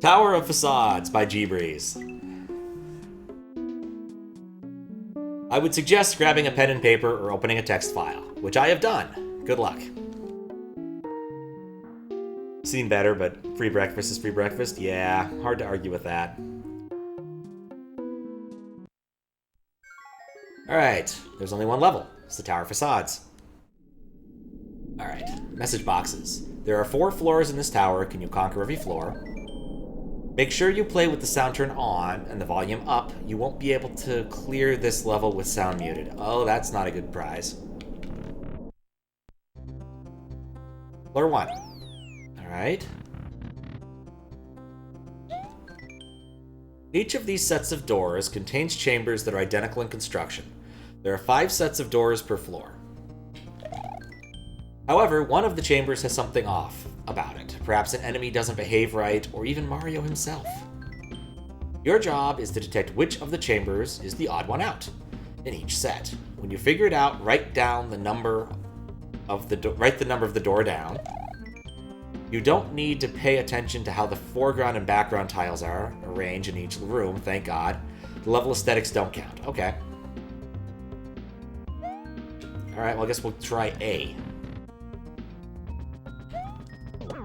Tower of Facades by GbreezeSunset. I would suggest grabbing a pen and paper or opening a text file, which I have done. Good luck. Seen better, but free breakfast is free breakfast? Yeah, hard to argue with that. Alright, there's only one level. It's the Tower of Facades. Alright, message boxes. There are 4 floors in this tower. Can you conquer every floor? Make sure you play with the sound turned on and the volume up. You won't be able to clear this level with sound muted. Oh, that's not a good prize. Floor 1. Alright. Each of these sets of doors contains chambers that are identical in construction. There are 5 sets of doors per floor. However, one of the chambers has something off about it. Perhaps an enemy doesn't behave right, or even Mario himself. Your job is to detect which of the chambers is the odd one out in each set. When you figure it out, write the number of the door down. You don't need to pay attention to how the foreground and background tiles are arranged in each room, thank God. The level aesthetics don't count. Okay. Alright, well I guess we'll try A.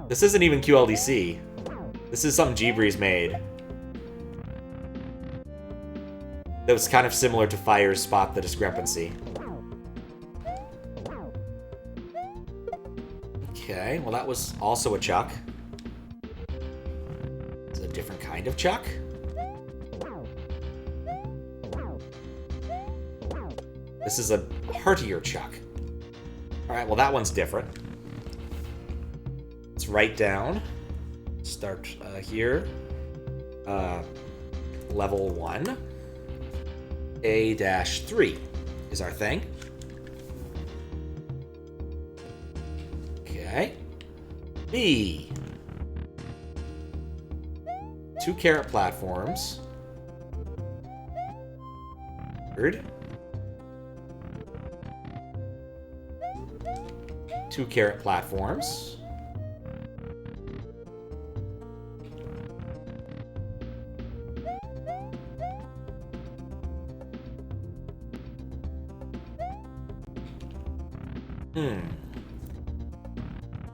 This isn't even QLDC. This is something GbreezeSunset made. That was kind of similar to Fire's Spot the Discrepancy. Okay, well that was also a chuck. It's a different kind of chuck. This is a heartier chuck. Alright, well that one's different. Let's write down. Start here. Level 1. A-3 is our thing. Okay. B. 2 carrot platforms. Third. 2 carrot platforms.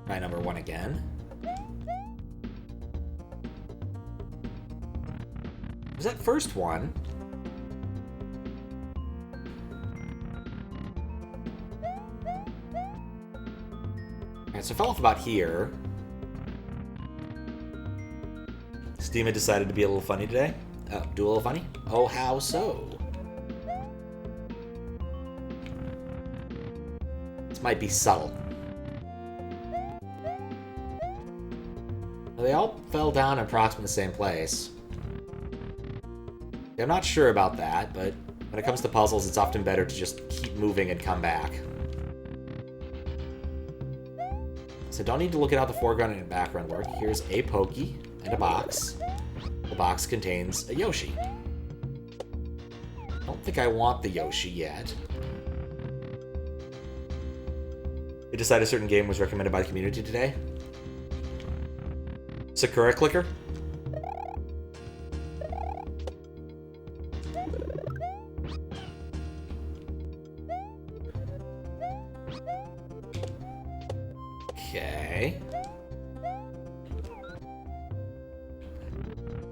Try number 1 again. Was that first one? Alright, so I fell off about here. Steam had decided to be a little funny today. Do a little funny? Oh, how so? This might be subtle. They all fell down in approximately the same place. I'm not sure about that, but when it comes to puzzles, it's often better to just keep moving and come back. So don't need to look at how the foreground and background work. Here's a pokey and a box. The box contains a Yoshi. I don't think I want the Yoshi yet. They decided a certain game was recommended by the community today. Sakura clicker? Okay.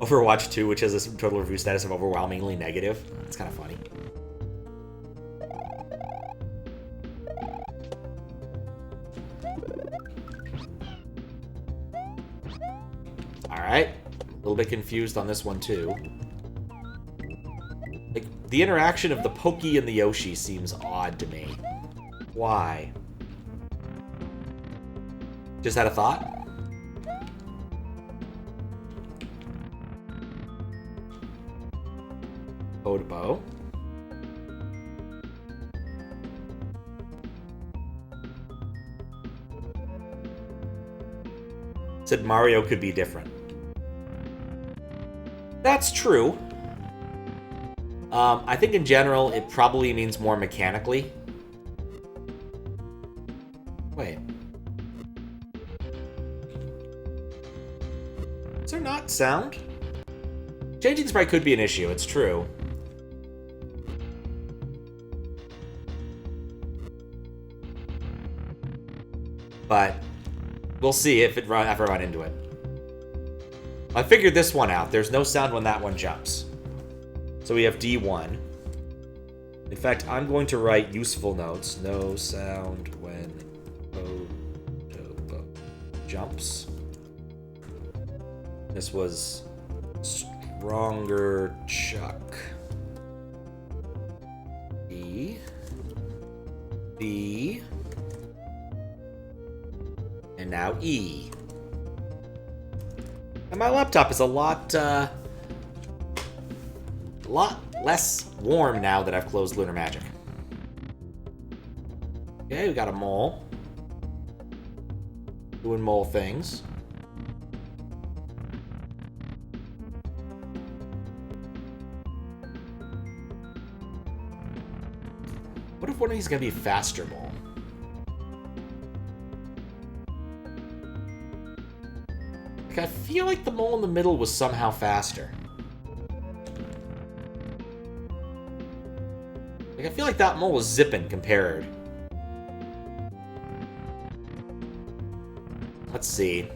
Overwatch 2, which has a total review status of overwhelmingly negative. That's kind of funny. Alright. A little bit confused on this one, too. Like, the interaction of the Pokey and the Yoshi seems odd to me. Why? Just had a thought? Odobo. Said Mario could be different. That's true. I think in general, it probably means more mechanically. Wait. Is there not sound. Changing the sprite could be an issue, it's true. But we'll see if I ever run into it. I figured this one out. There's no sound when that one jumps. So we have D1. In fact, I'm going to write useful notes. No sound when Otobo jumps. This was Stronger Chuck. D. And now E. And my laptop is a lot less warm now that I've closed Lunar Magic. Okay, we got a mole. Doing mole things. What if one of these is gonna be a faster mole? Like, I feel like the mole in the middle was somehow faster. Like, I feel like that mole was zipping compared. Let's see.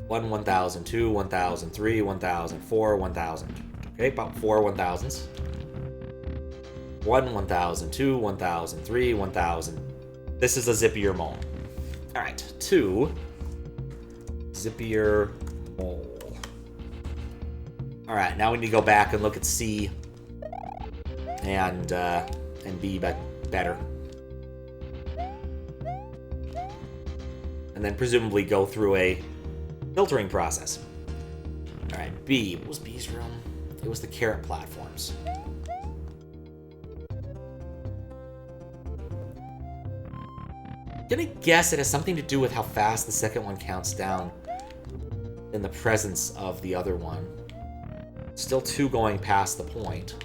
1, 1,000, 2, 1,000, 3, 1,000, 4, 1,000. Okay, about 4 1,000s. 1, 1,000, 2, 1,000, 3, 1,000. This is a zippier mole. Alright, 2. Zippier mole. Alright, now we need to go back and look at C and B better. And then presumably go through a filtering process. Alright, B. What was B's room? It was the carrot platforms. I'm gonna guess it has something to do with how fast the second one counts down in the presence of the other one. Still 2 going past the point.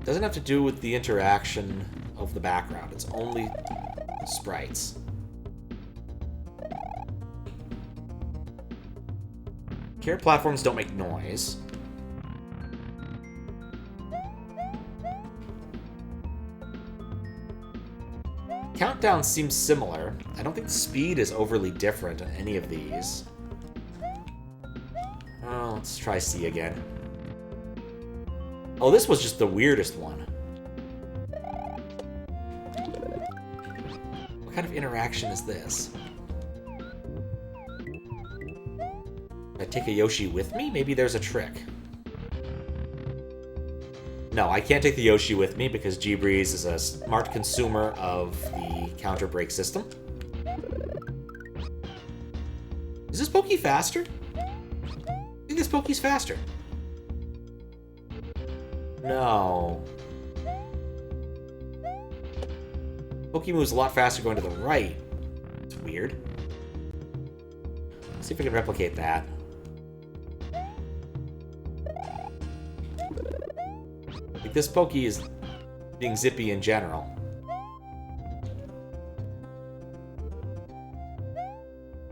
Doesn't have to do with the interaction of the background. It's only the sprites. Carrot platforms don't make noise. Countdown seems similar. I don't think the speed is overly different on any of these. Oh, let's try C again. Oh, this was just the weirdest one. What kind of interaction is this? I take a Yoshi with me? Maybe there's a trick. No, I can't take the Yoshi with me because GBreeze is a smart consumer of the counter break system. Is this Pokey faster? I think this Pokey's faster. No. Pokey moves a lot faster going to the right. It's weird. Let's see if we can replicate that. Like, this Pokey is being zippy in general.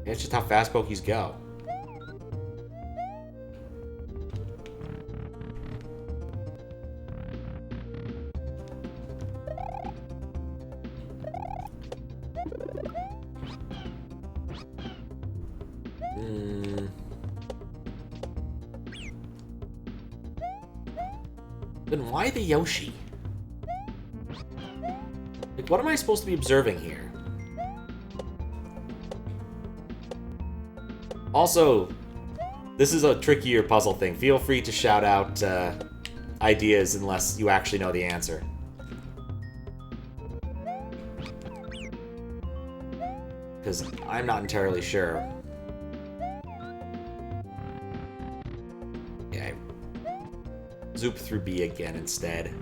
It's just how fast Pokeys go. Then why the Yoshi? Like, what am I supposed to be observing here? Also, this is a trickier puzzle thing. Feel free to shout out ideas unless you actually know the answer. Because I'm not entirely sure. Okay. Zoop through B again instead.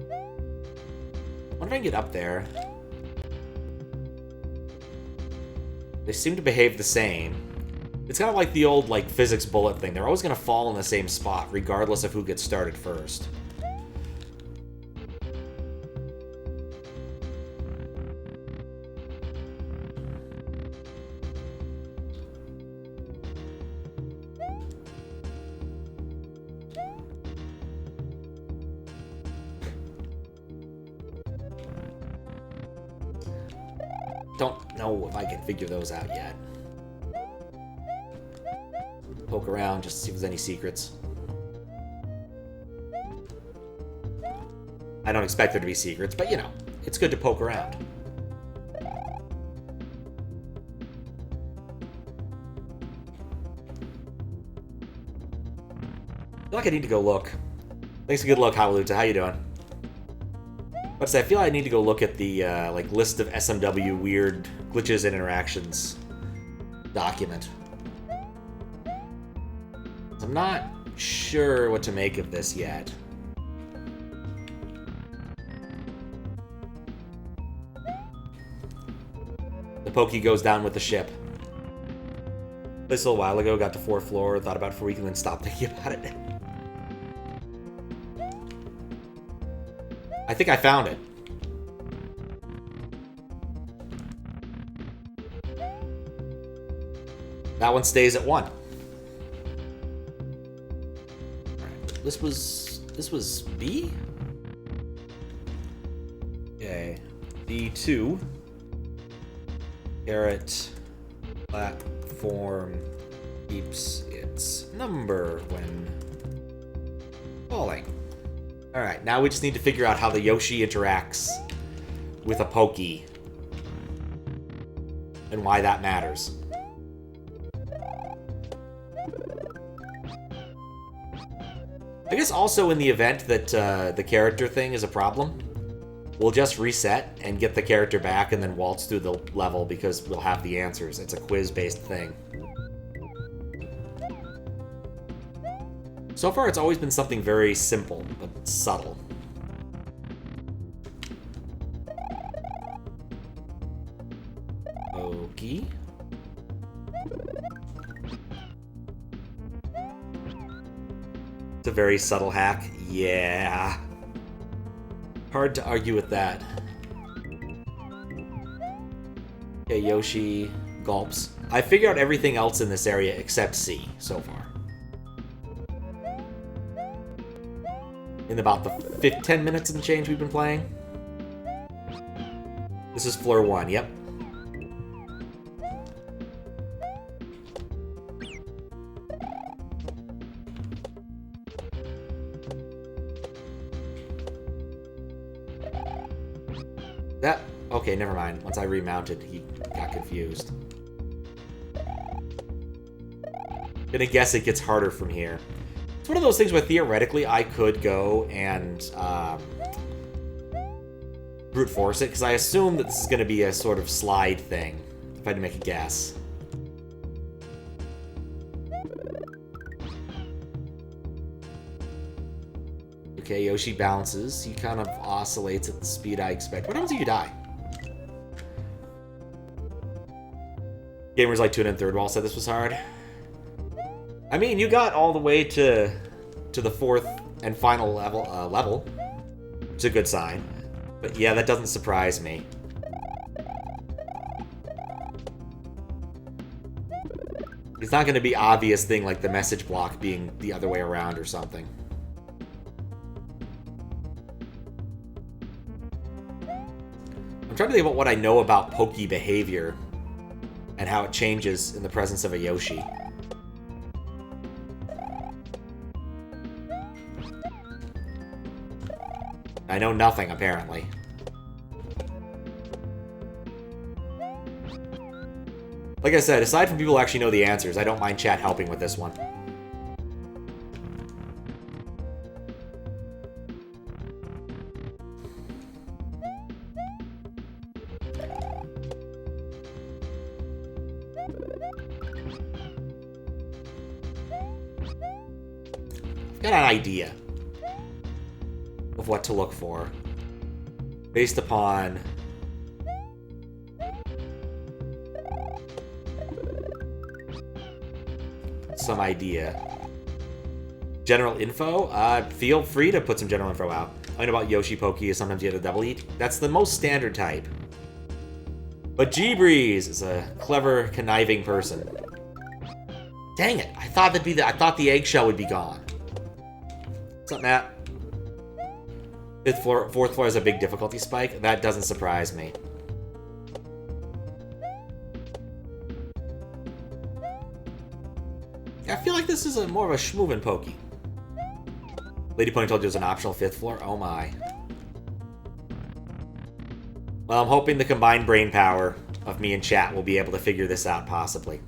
I wonder if I can get up there. They seem to behave the same. It's kind of like the old, like, physics bullet thing. They're always going to fall in the same spot, regardless of who gets started first. don't know if I can figure those out yet. Poke around just to see if there's any secrets. I don't expect there to be secrets, but you know, it's good to poke around. I feel like I need to go look. Thanks for good luck, Hawaluta. How you doing? But I feel like I need to go look at the like list of SMW weird glitches and interactions document. I'm not sure what to make of this yet. The Pokey goes down with the ship. This a little while ago, got to 4th floor, thought about it for a week, and then stopped thinking about it. I think I found it. That one stays at 1. Alright, this was B? Okay. B2. Carrot platform keeps its number when falling. Alright, now we just need to figure out how the Yoshi interacts with a Pokey and why that matters. I guess also in the event that the character thing is a problem, we'll just reset and get the character back and then waltz through the level because we'll have the answers. It's a quiz-based thing. So far, it's always been something very simple, but subtle. Okay. It's a very subtle hack. Yeah. Hard to argue with that. Okay, Yoshi gulps. I figured out everything else in this area except C so far. In about the 10 minutes and change we've been playing. This is floor 1, yep. That... okay, never mind. Once I remounted, he got confused. Gonna guess it gets harder from here. It's one of those things where theoretically I could go and brute force it, because I assume that this is going to be a sort of slide thing, if I had to make a guess. Okay, Yoshi bounces. He kind of oscillates at the speed I expect. What happens if you die? Gamers like Tuna and Third Wall said this was hard. I mean, you got all the way to the 4th and final level. It's a good sign. But yeah, that doesn't surprise me. It's not going to be obvious thing like the message block being the other way around or something. I'm trying to think about what I know about Pokey behavior and how it changes in the presence of a Yoshi. I know nothing, apparently. Like I said, aside from people who actually know the answers, I don't mind chat helping with this one. I've got an idea of what to look for based upon some idea. General info? Feel free to put some general info out. I know about Yoshi Pokey is sometimes you have a double eat. That's the most standard type. But GbreezeSunset is a clever, conniving person. Dang it! I thought the eggshell would be gone. What's up, Matt? 4th floor has a big difficulty spike. That doesn't surprise me. this is more of a schmoovin' pokey. Lady Pony told you it was an optional 5th floor? Oh my. Well, I'm hoping the combined brain power of me and chat will be able to figure this out, possibly.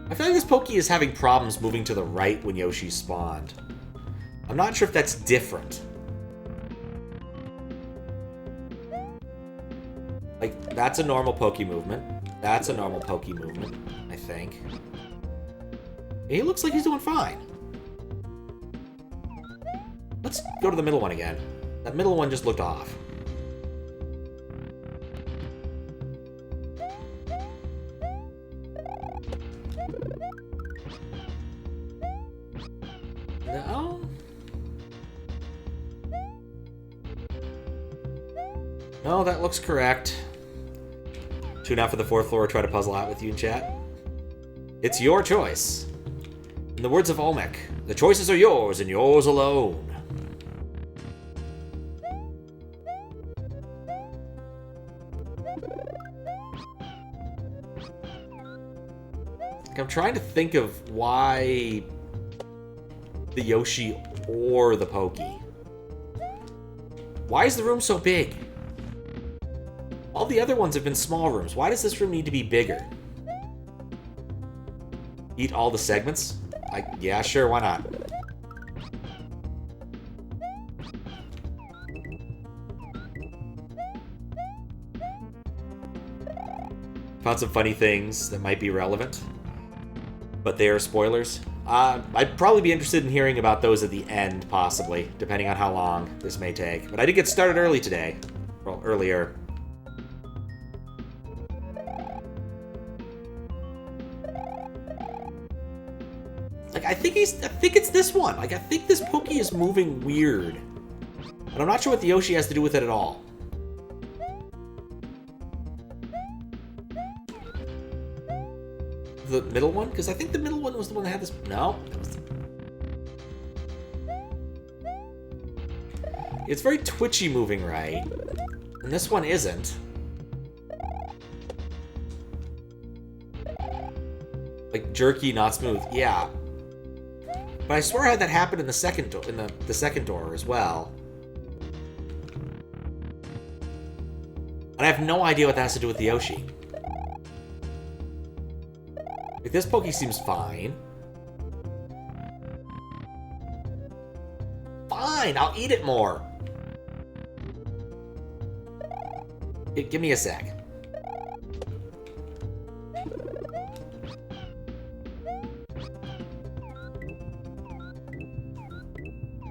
I feel like this Pokey is having problems moving to the right when Yoshi spawned. I'm not sure if that's different. Like, that's a normal Pokey movement. That's a normal Pokey movement, I think. He looks like he's doing fine. Let's go to the middle one again. That middle one just looked off. No. No, that looks correct. Tune out for the 4th floor or try to puzzle out with you in chat. It's your choice. In the words of Olmec, the choices are yours and yours alone. Like, I'm trying to think of why the Yoshi or the Pokey. Why is the room so big? All the other ones have been small rooms. Why does this room need to be bigger? Eat all the segments? Yeah, sure, why not? Found some funny things that might be relevant, but they are spoilers. I'd probably be interested in hearing about those at the end, possibly, depending on how long this may take. But I did get started early today. Well, earlier. Like, I think it's this one. Like, I think this Pokey is moving weird. But I'm not sure what the Yoshi has to do with it at all. The middle one? Because I think the middle one was the one that had this... No. That was It's very twitchy moving right. And this one isn't. Like, jerky, not smooth. Yeah. But I swear I had that happen in the second door, the second door as well. And I have no idea what that has to do with the Yoshi. Like, this Pokey seems fine. Fine, I'll eat it more. Give me a sec.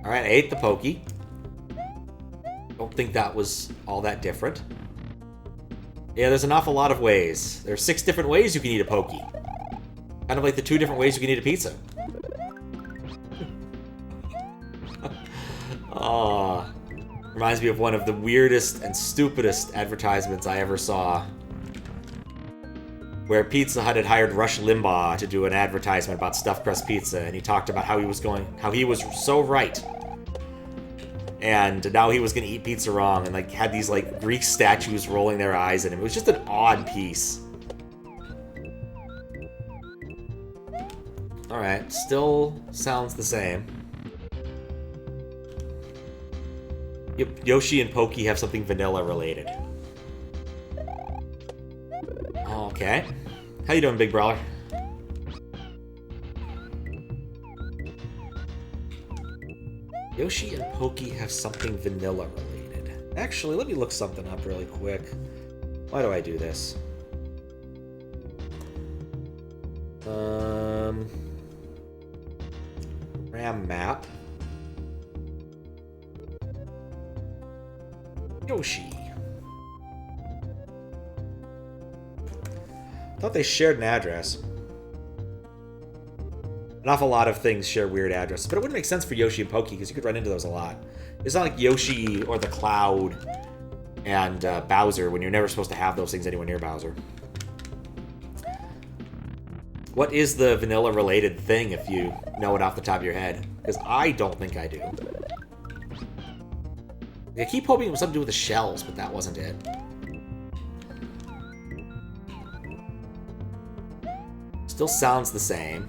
Alright, I ate the Pokey. Don't think that was all that different. Yeah, there's an awful lot of ways. There's 6 different ways you can eat a Pokey. Kind of like the 2 different ways you can eat a pizza. Oh, reminds me of one of the weirdest and stupidest advertisements I ever saw. Where Pizza Hut had hired Rush Limbaugh to do an advertisement about stuffed crust pizza, and he talked about how he was so right. And now he was going to eat pizza wrong, and like had these like Greek statues rolling their eyes at him. It was just an odd piece. Alright, still sounds the same. Yep, Yoshi and Pokey have something vanilla related. Okay. How you doing, big brawler? Yoshi and Pokey have something vanilla related. Actually, let me look something up really quick. Why do I do this? RAM map. Yoshi. Thought they shared an address. An awful lot of things share weird addresses, but it wouldn't make sense for Yoshi and Pokey because you could run into those a lot. It's not like Yoshi or the Cloud and Bowser when you're never supposed to have those things anywhere near Bowser. What is the vanilla-related thing if you know it off the top of your head? Because I don't think I do. I keep hoping it was something to do with the shells, but that wasn't it. Still sounds the same.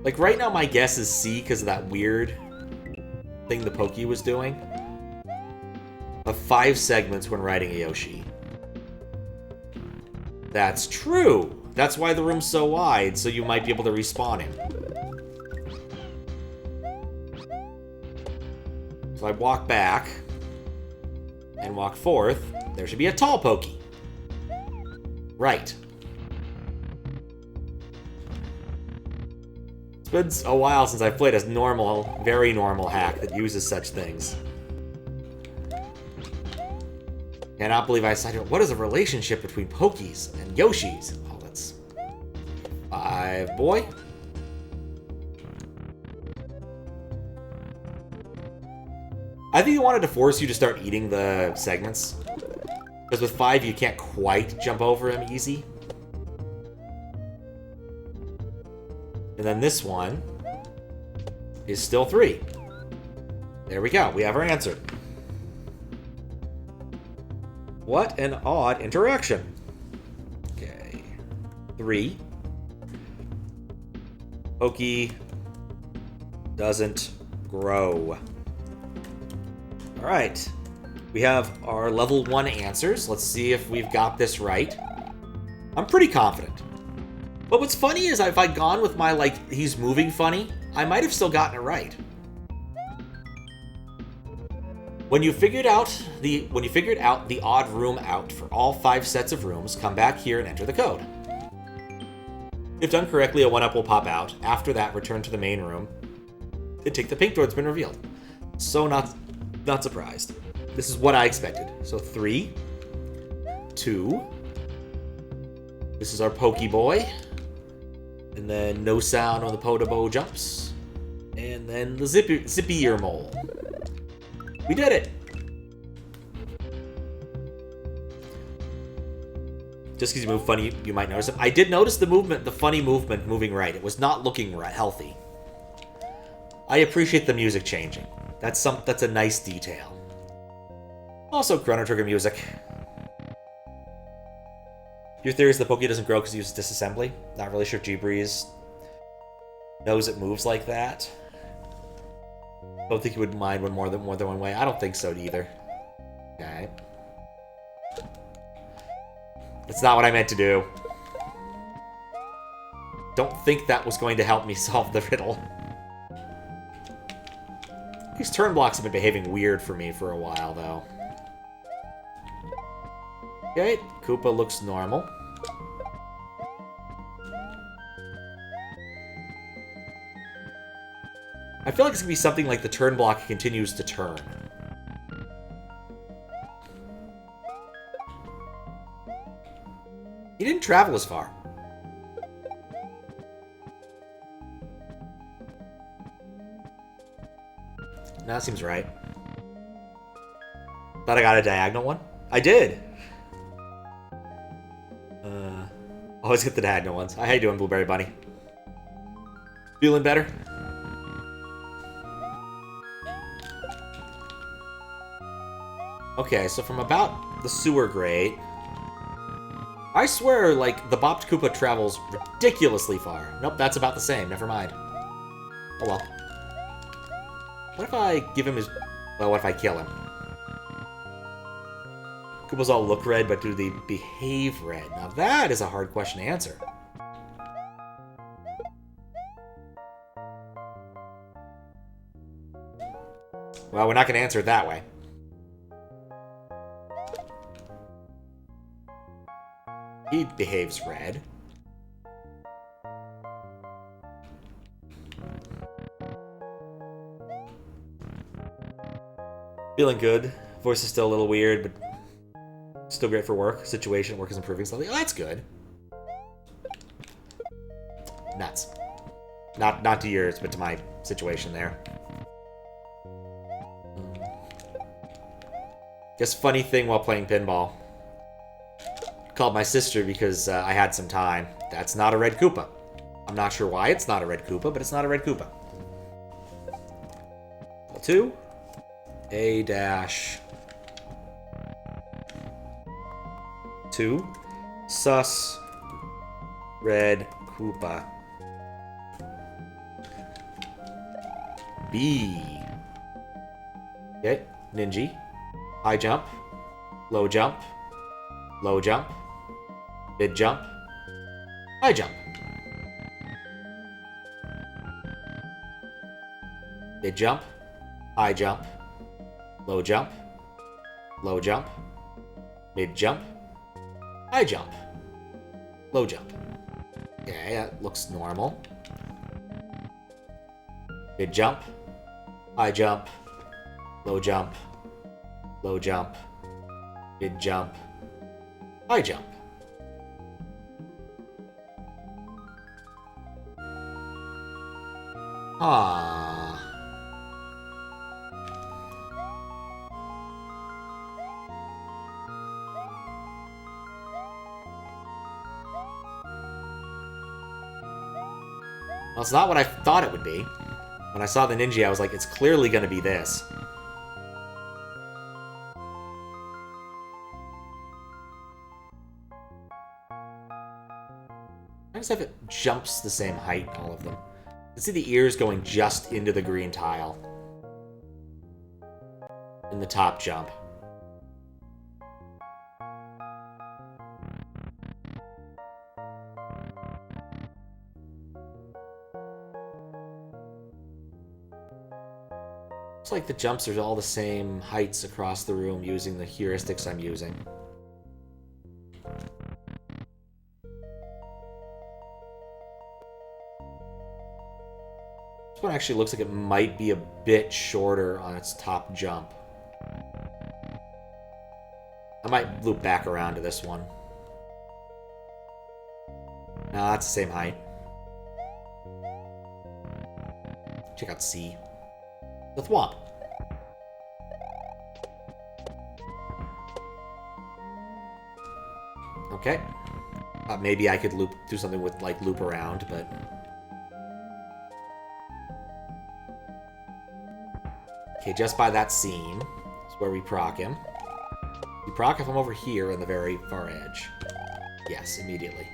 Like, right now my guess is C because of that weird thing the Pokey was doing. Of 5 segments when riding a Yoshi. That's true! That's why the room's so wide, so you might be able to respawn him. So I walk back, and walk forth. There should be a tall Pokey. Right. It's been a while since I've played a normal, very normal hack that uses such things. Cannot believe I decided, what is the relationship between Pokies and Yoshis? Oh, that's 5, boy. I think he wanted to force you to start eating the segments. Because with 5, you can't quite jump over him easy. And then this one is still 3. There we go. We have our answer. What an odd interaction. Okay. 3. Pokey doesn't grow. Alright. We have our level 1 answers. Let's see if we've got this right. I'm pretty confident. But what's funny is if I'd gone with my, like, he's moving funny, I might have still gotten it right. When you figured out the odd room out for all 5 sets of rooms, come back here and enter the code. If done correctly, a 1-up will pop out. After that, return to the main room and take the pink door that's been revealed. So not surprised. This is what I expected. So 3, 2. This is our Pokey Boy. And then no sound on the Podobo jumps. And then the zippy ear mole. We did it! Just because you move funny, you might notice it. I did notice the movement, the funny movement moving right. It was not looking healthy. I appreciate the music changing. That's a nice detail. Also, Chrono Trigger music. Your theory is the Pokey doesn't grow because it uses disassembly? Not really sure if GbreeZ knows it moves like that. Don't think he would mind more than one way. I don't think so either. Okay. That's not what I meant to do. Don't think that was going to help me solve the riddle. These turn blocks have been behaving weird for me for a while, though. Okay, Koopa looks normal. I feel like it's going to be something like the turn block continues to turn. He didn't travel as far. No, that seems right. Thought I got a diagonal one? I did! Always get the diagonal ones. How you doing, Blueberry Bunny? Feeling better? Okay, so from about the sewer grate, I swear, like, the Bopped Koopa travels ridiculously far. Nope, that's about the same. Never mind. Oh well. What if I give him his... Well, what if I kill him? Koopas all look red, but do they behave red? Now that is a hard question to answer. Well, we're not going to answer it that way. He behaves red. Feeling good. Voice is still a little weird, but still great for work. Situation at work is improving slowly. Oh, that's good. Nuts. Not to yours, but to my situation there. Guess funny thing while playing pinball. called my sister because I had some time. That's not a red Koopa. I'm not sure why it's not a red Koopa, but it's not a red Koopa. 2 A dash 2 sus red Koopa B. Okay, Ninja. High jump, low jump, low jump, mid jump, high jump. Mid jump, high jump, low jump, low jump, mid jump, high jump, low jump. Okay, that looks normal. Mid jump, high jump, low jump, low jump, mid jump, high jump. Ah. Well, it's not what I thought it would be. When I saw the Ninja, I was like, it's clearly going to be this. Notice if it jumps the same height, all of them. You see the ears going just into the green tile. In the top jump. Looks like the jumps are all the same heights across the room using the heuristics I'm using. This one actually looks like it might be a bit shorter on its top jump. I might loop back around to this one. No, that's the same height. Check out C. The Thwomp. Okay. Maybe I could do something with, like, loop around, but... Okay, just by that seam is where we proc him. We proc if I'm over here on the very far edge. Yes, immediately.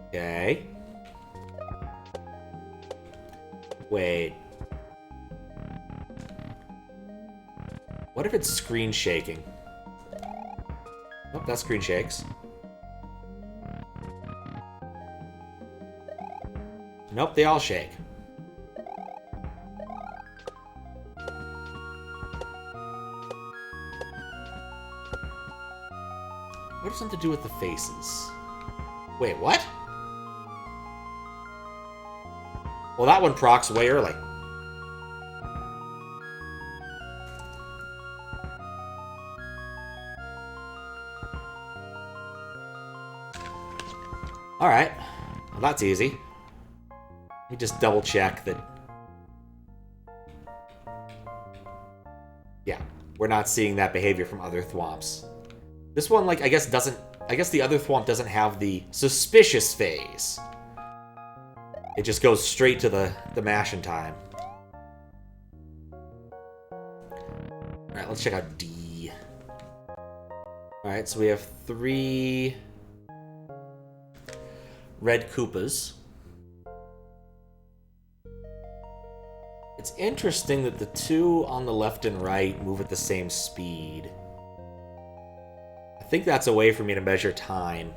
Okay. Wait. What if it's screen shaking? Nope, that screen shakes. Nope, they all shake. What has something to do with the faces? Wait, what? Well, that one procs way early. Alright. Well, that's easy. Let me just double check that... Yeah, we're not seeing that behavior from other Thwomps. This one, like, I guess the other Thwomp doesn't have the suspicious phase. It just goes straight to the mashing time. Alright, let's check out D. Alright, so we have 3 red Koopas. It's interesting that the 2 on the left and right move at the same speed. I think that's a way for me to measure time.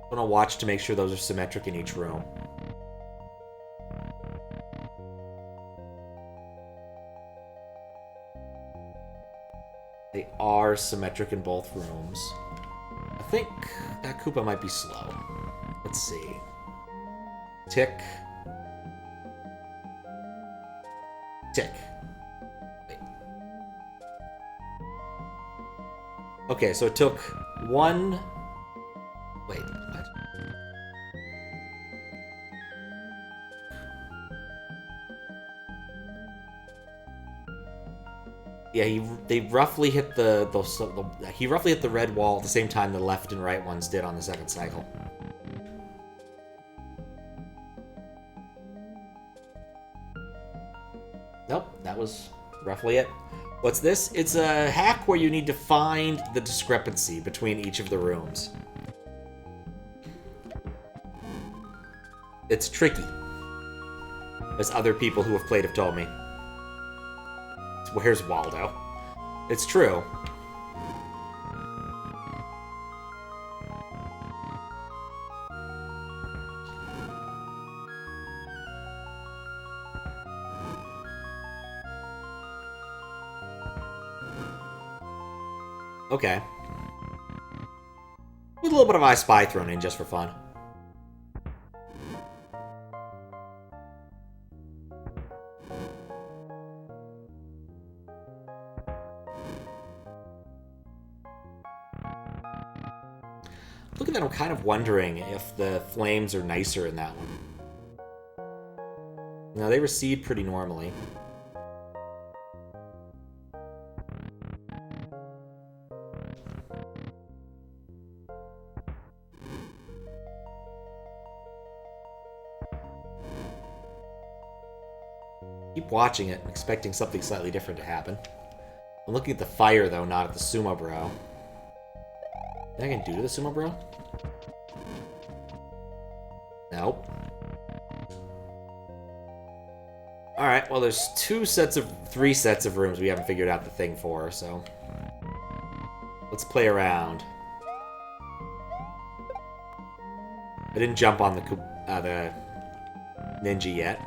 I'm gonna watch to make sure those are symmetric in each room. They are symmetric in both rooms. I think that Koopa might be slow. Let's see. Tick. Tick. Wait. Okay, so it took 1... Wait, what? Yeah, they roughly hit he roughly hit the red wall at the same time the left and right ones did on the second cycle. Nope, that was roughly it. What's this? It's a hack where you need to find the discrepancy between each of the rooms. It's tricky, as other people who have played have told me. Where's Waldo? It's true. Okay. With a little bit of I Spy thrown in just for fun. Look at that, I'm kind of wondering if the flames are nicer in that one. No, they recede pretty normally. Keep watching it, expecting something slightly different to happen. I'm looking at the fire, though, not at the Sumo Bro. Anything I can do to the Sumo Bro? Nope. Alright, well, there's three sets of rooms we haven't figured out the thing for, so... let's play around. I didn't jump on the ninja yet.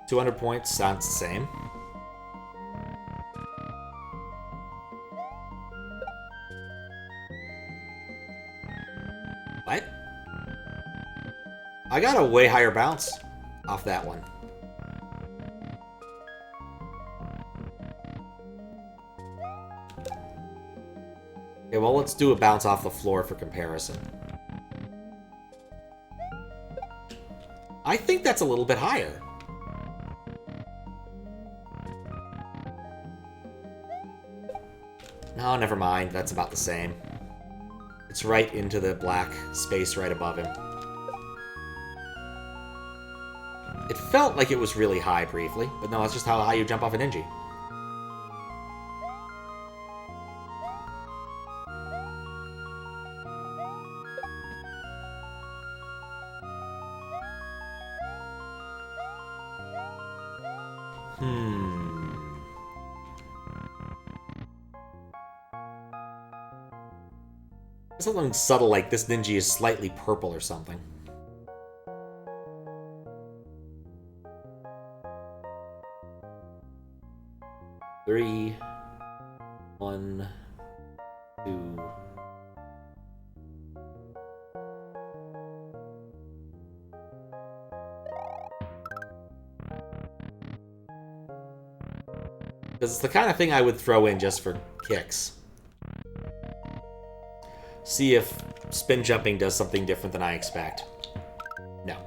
200 points, sounds the same. What? I got a way higher bounce off that one. Okay, well, let's do a bounce off the floor for comparison. I think that's a little bit higher. No, never mind. That's about the same. It's right into the black space right above him. It felt like it was really high briefly, but no, that's just how high you jump off a ninja. Something subtle like this ninja is slightly purple or something. Three, 1, 2. Because it's the kind of thing I would throw in just for kicks. See if spin jumping does something different than I expect. No.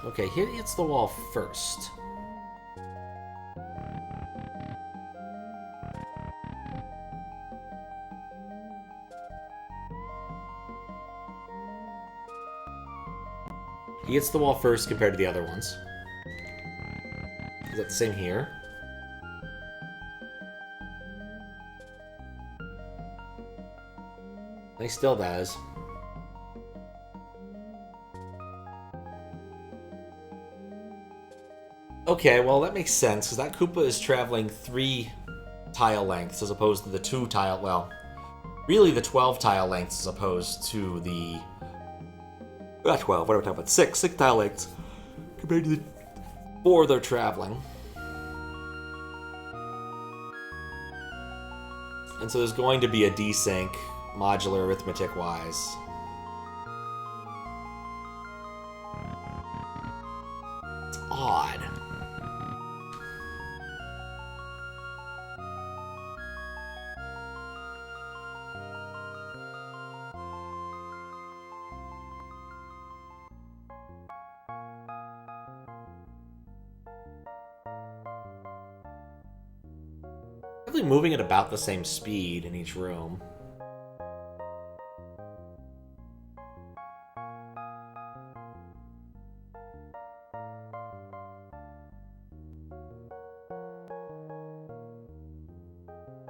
Okay, he hits the wall first. He hits the wall first compared to the other ones. Is that the same here? He still does. Okay, well that makes sense, because that Koopa is traveling 3 tile lengths as opposed to the 2 tile, well, really the 12 tile lengths as opposed to the... not 12, what are we talking about? 6 tile lengths compared to the 4 they're traveling. And so there's going to be a desync, modular arithmetic-wise. odd. Probably moving at about the same speed in each room.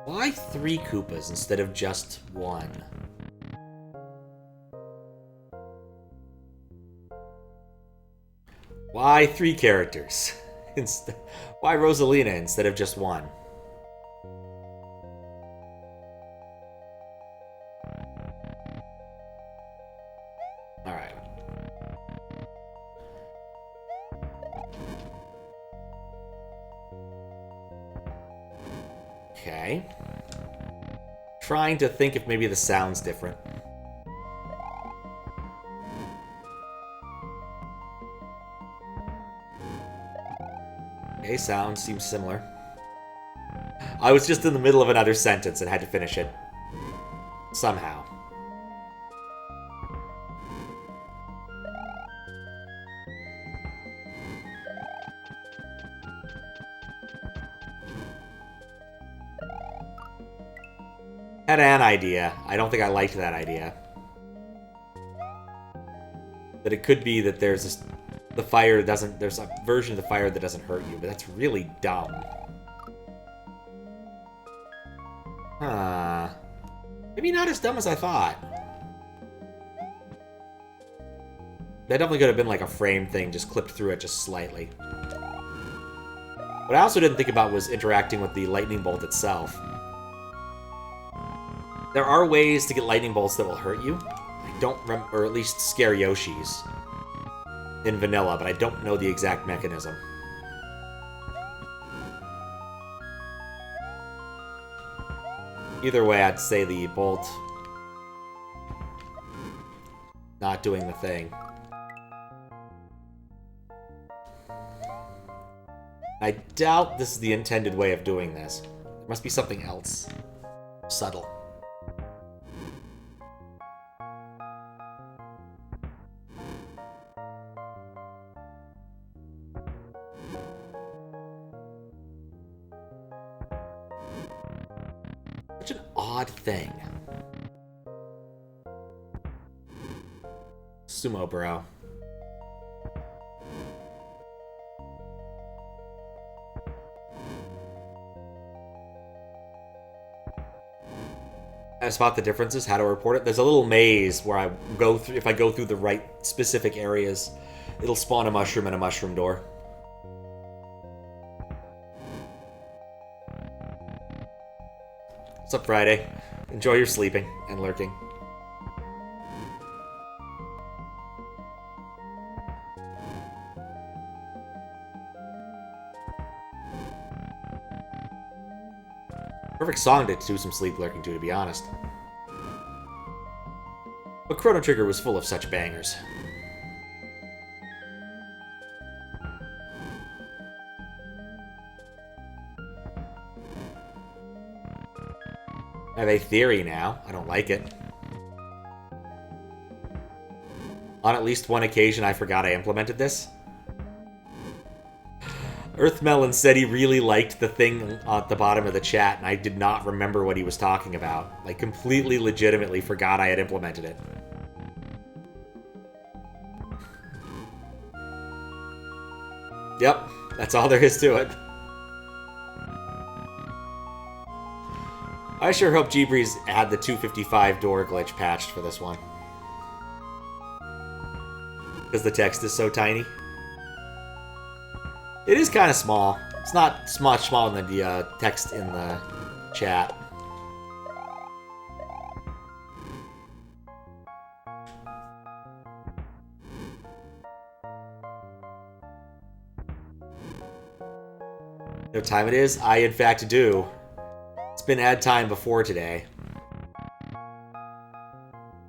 Why 3 Koopas instead of just 1? Why 3 characters? Why Rosalina instead of just 1? Alright. Okay. Trying to think if maybe the sound's different. Okay, sound seems similar. I was just in the middle of another sentence and had to finish it. Somehow. Had an idea. I don't think I liked that idea. That it could be that there's this, the fire doesn't... There's a version of the fire that doesn't hurt you, but that's really dumb. Huh. Maybe not as dumb as I thought. That definitely could have been like a frame thing, just clipped through it just slightly. What I also didn't think about was interacting with the lightning bolt itself. There are ways to get lightning bolts that will hurt you. I don't remember, or at least scare Yoshis in vanilla, but I don't know the exact mechanism. Either way, I'd say the bolt not doing the thing. I doubt this is the intended way of doing this. There must be something else. Subtle. Such an odd thing. Sumo bro. I spot the differences, how to report it. There's a little maze where I go through, if I go through the right specific areas, it'll spawn a mushroom and a mushroom door. What's up, Friday? Enjoy your sleeping and lurking. Perfect song to do some sleep lurking to be honest. But Chrono Trigger was full of such bangers. I have a theory now. I don't like it. On at least one occasion, I forgot I implemented this. Earthmelon said he really liked the thing at the bottom of the chat, and I did not remember what he was talking about. Like, completely legitimately forgot I had implemented it. Yep, that's all there is to it. I sure hope GBreeze had the 255 door glitch patched for this one. Because the text is so tiny. It is kind of small. It's not much smaller than the text in the chat. You know what time it is? I, in fact, do. It's been ad time before today.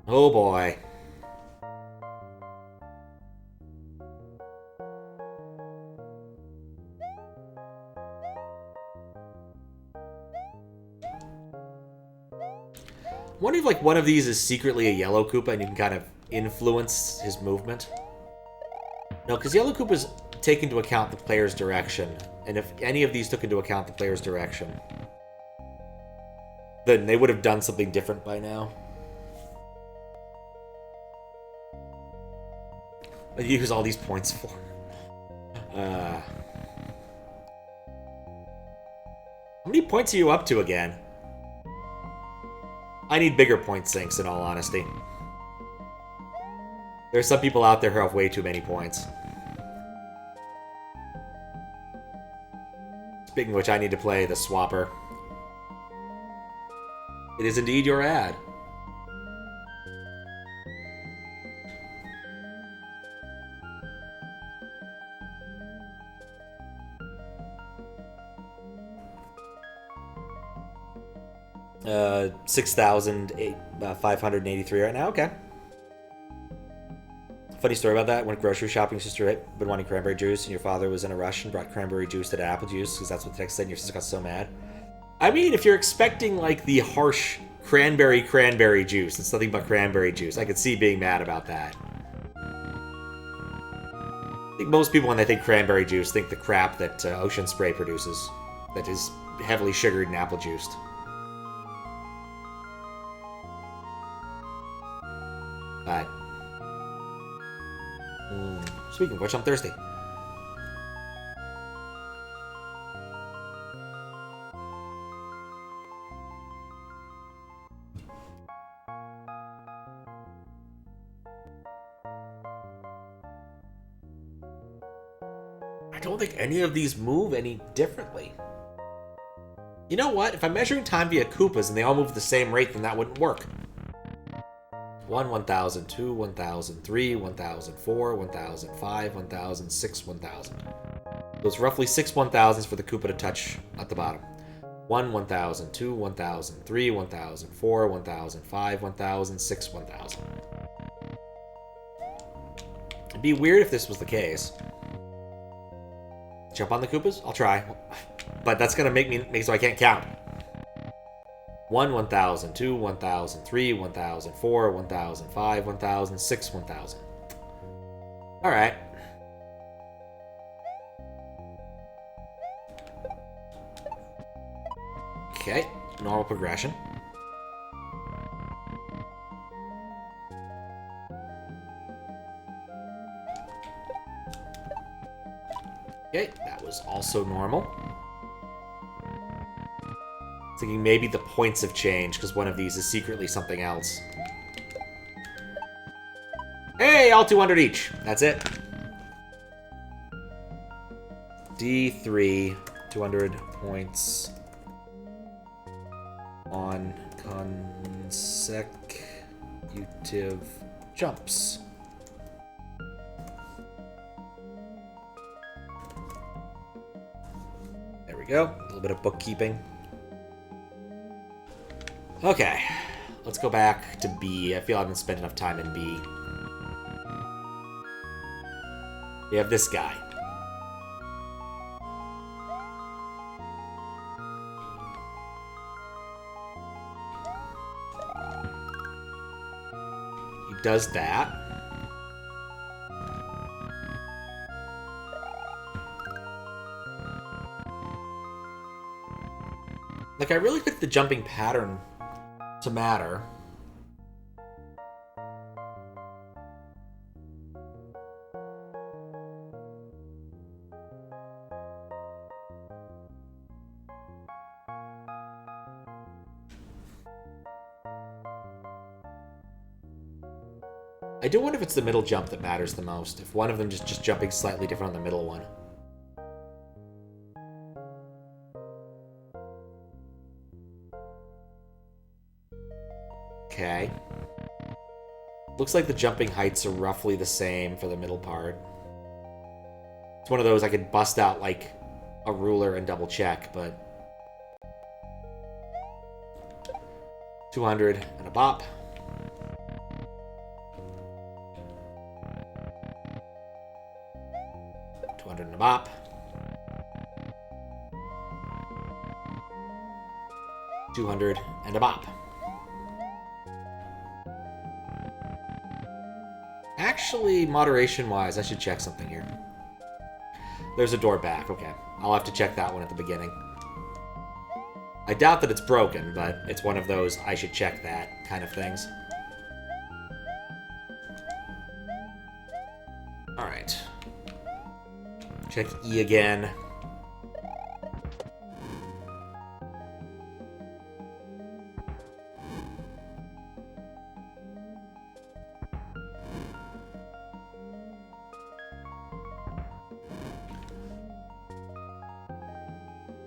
Oh boy. wonder if like one of these is secretly a yellow Koopa and you can kind of influence his movement. No, because yellow Koopas take into account the player's direction. And if any of these took into account the player's direction, then they would have done something different by now. I use all these points for. How many points are you up to again? I need bigger point sinks, in all honesty. There's some people out there who have way too many points. Speaking of which, I need to play the Swapper. It is indeed your ad. Uh, 6,583 right now. Okay. Funny story about that. Went grocery shopping. Sister had been wanting cranberry juice, and your father was in a rush and brought cranberry juice to apple juice because that's what the text said. And your sister got so mad. I mean, if you're expecting like the harsh cranberry juice, it's nothing but cranberry juice. I could see being mad about that. I think most people, when they think cranberry juice, think the crap that Ocean Spray produces, that is heavily sugared and apple juiced. Alright. Speaking of which, I'm thirsty. I don't think any of these move any differently. You know what? If I'm measuring time via Koopas and they all move the same rate, then that wouldn't work. 1, 1,000, 2, 1,000, 3, 1,000, 4, 1,000, 5, 1,000, 6, 1,000. So it's roughly 6 1,000s for the Koopa to touch at the bottom. 1, 1,000, 2, 1,000, 3, 1,000, 4, 1,000, 5, 1,000, 6, 1,000. It'd be weird if this was the case. Jump on the Koopas? I'll try. But that's going to make so I can't count. 1, 1,000, 2, 1,000, 3, 1,000, 4, 1,000, 5, 1,000, 6, 1,000. Alright. Okay, normal progression. Okay, that was also normal. Thinking maybe the points have changed because one of these is secretly something else. Hey, all 200 each. That's it. D3, 200 points on consecutive jumps. There we go. A little bit of bookkeeping. Okay, let's go back to B. I feel I haven't spent enough time in B. We have this guy. He does that. Like, I really picked the jumping pattern to matter. I do wonder if it's the middle jump that matters the most. If one of them just jumping slightly different on the middle one. Okay. Looks like the jumping heights are roughly the same for the middle part. It's one of those I could bust out like a ruler and double check, but 200 and a bop. And a bop. 200 and a bop. Actually, moderation-wise, I should check something here. There's a door back. Okay. I'll have to check that one at the beginning. I doubt that it's broken, but it's one of those I should check that kind of things. Alright. Check E again.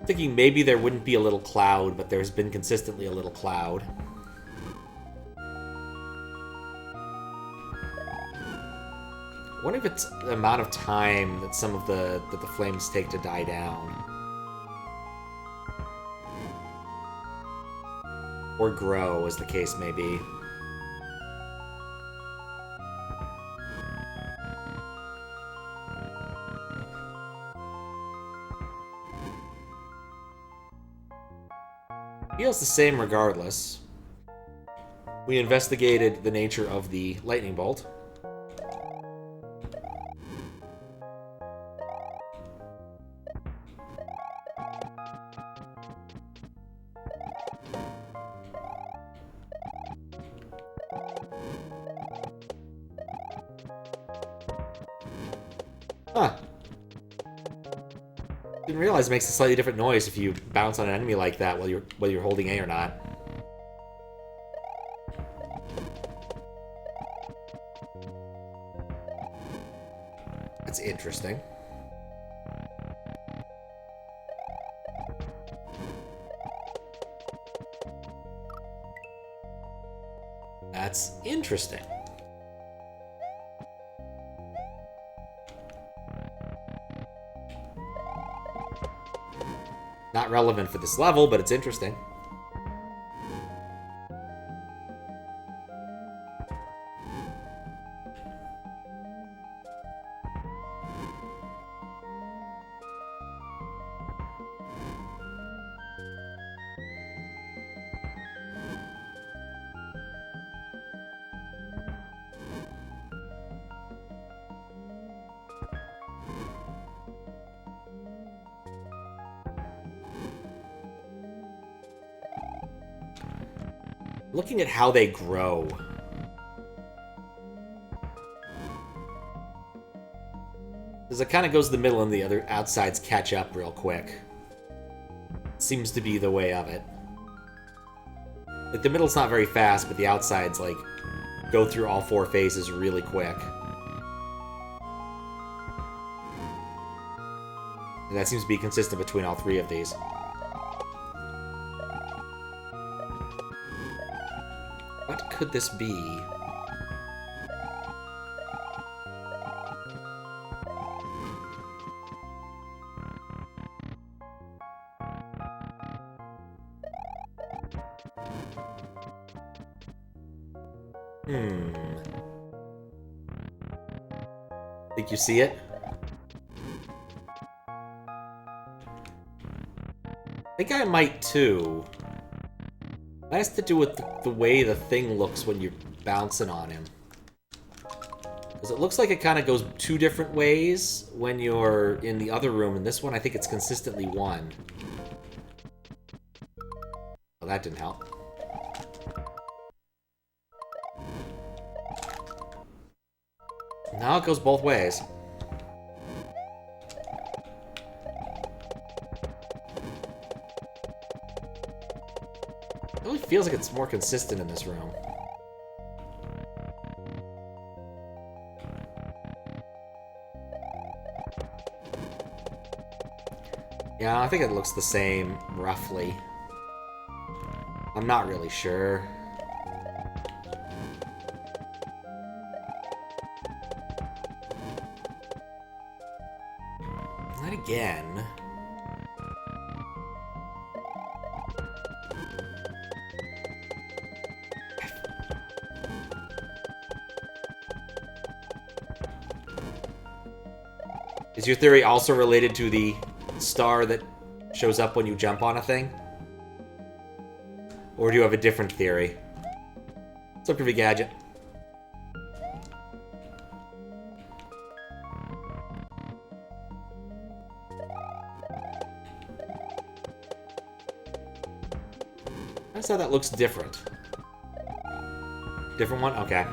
Thinking maybe there wouldn't be a little cloud, but there's been consistently a little cloud. I wonder if it's the amount of time that some of the flames take to die down. Or grow, as the case may be. Feels the same regardless. We investigated the nature of the lightning bolt. Huh. Didn't realize it makes a slightly different noise if you bounce on an enemy like that while you're holding A or not. That's interesting. That's interesting. Not relevant for this level, but it's interesting. Looking at how they grow. Because it kind of goes to the middle and the other outsides catch up real quick. Seems to be the way of it. Like, the middle's not very fast, but the outsides, like, go through all four phases really quick. And that seems to be consistent between all three of these. What could this be? Think you see it? I think I might too. That has to do with the way the thing looks when you're bouncing on him. Because it looks like it kind of goes two different ways when you're in the other room. In this one, I think it's consistently one. Well, that didn't help. Now it goes both ways. It really feels like it's more consistent in this room. Yeah, I think it looks the same, roughly. I'm not really sure. Not again. Is your theory also related to the star that shows up when you jump on a thing? Or do you have a different theory? What's up, Groovy Gadget? That's how that looks different. Different one? Okay.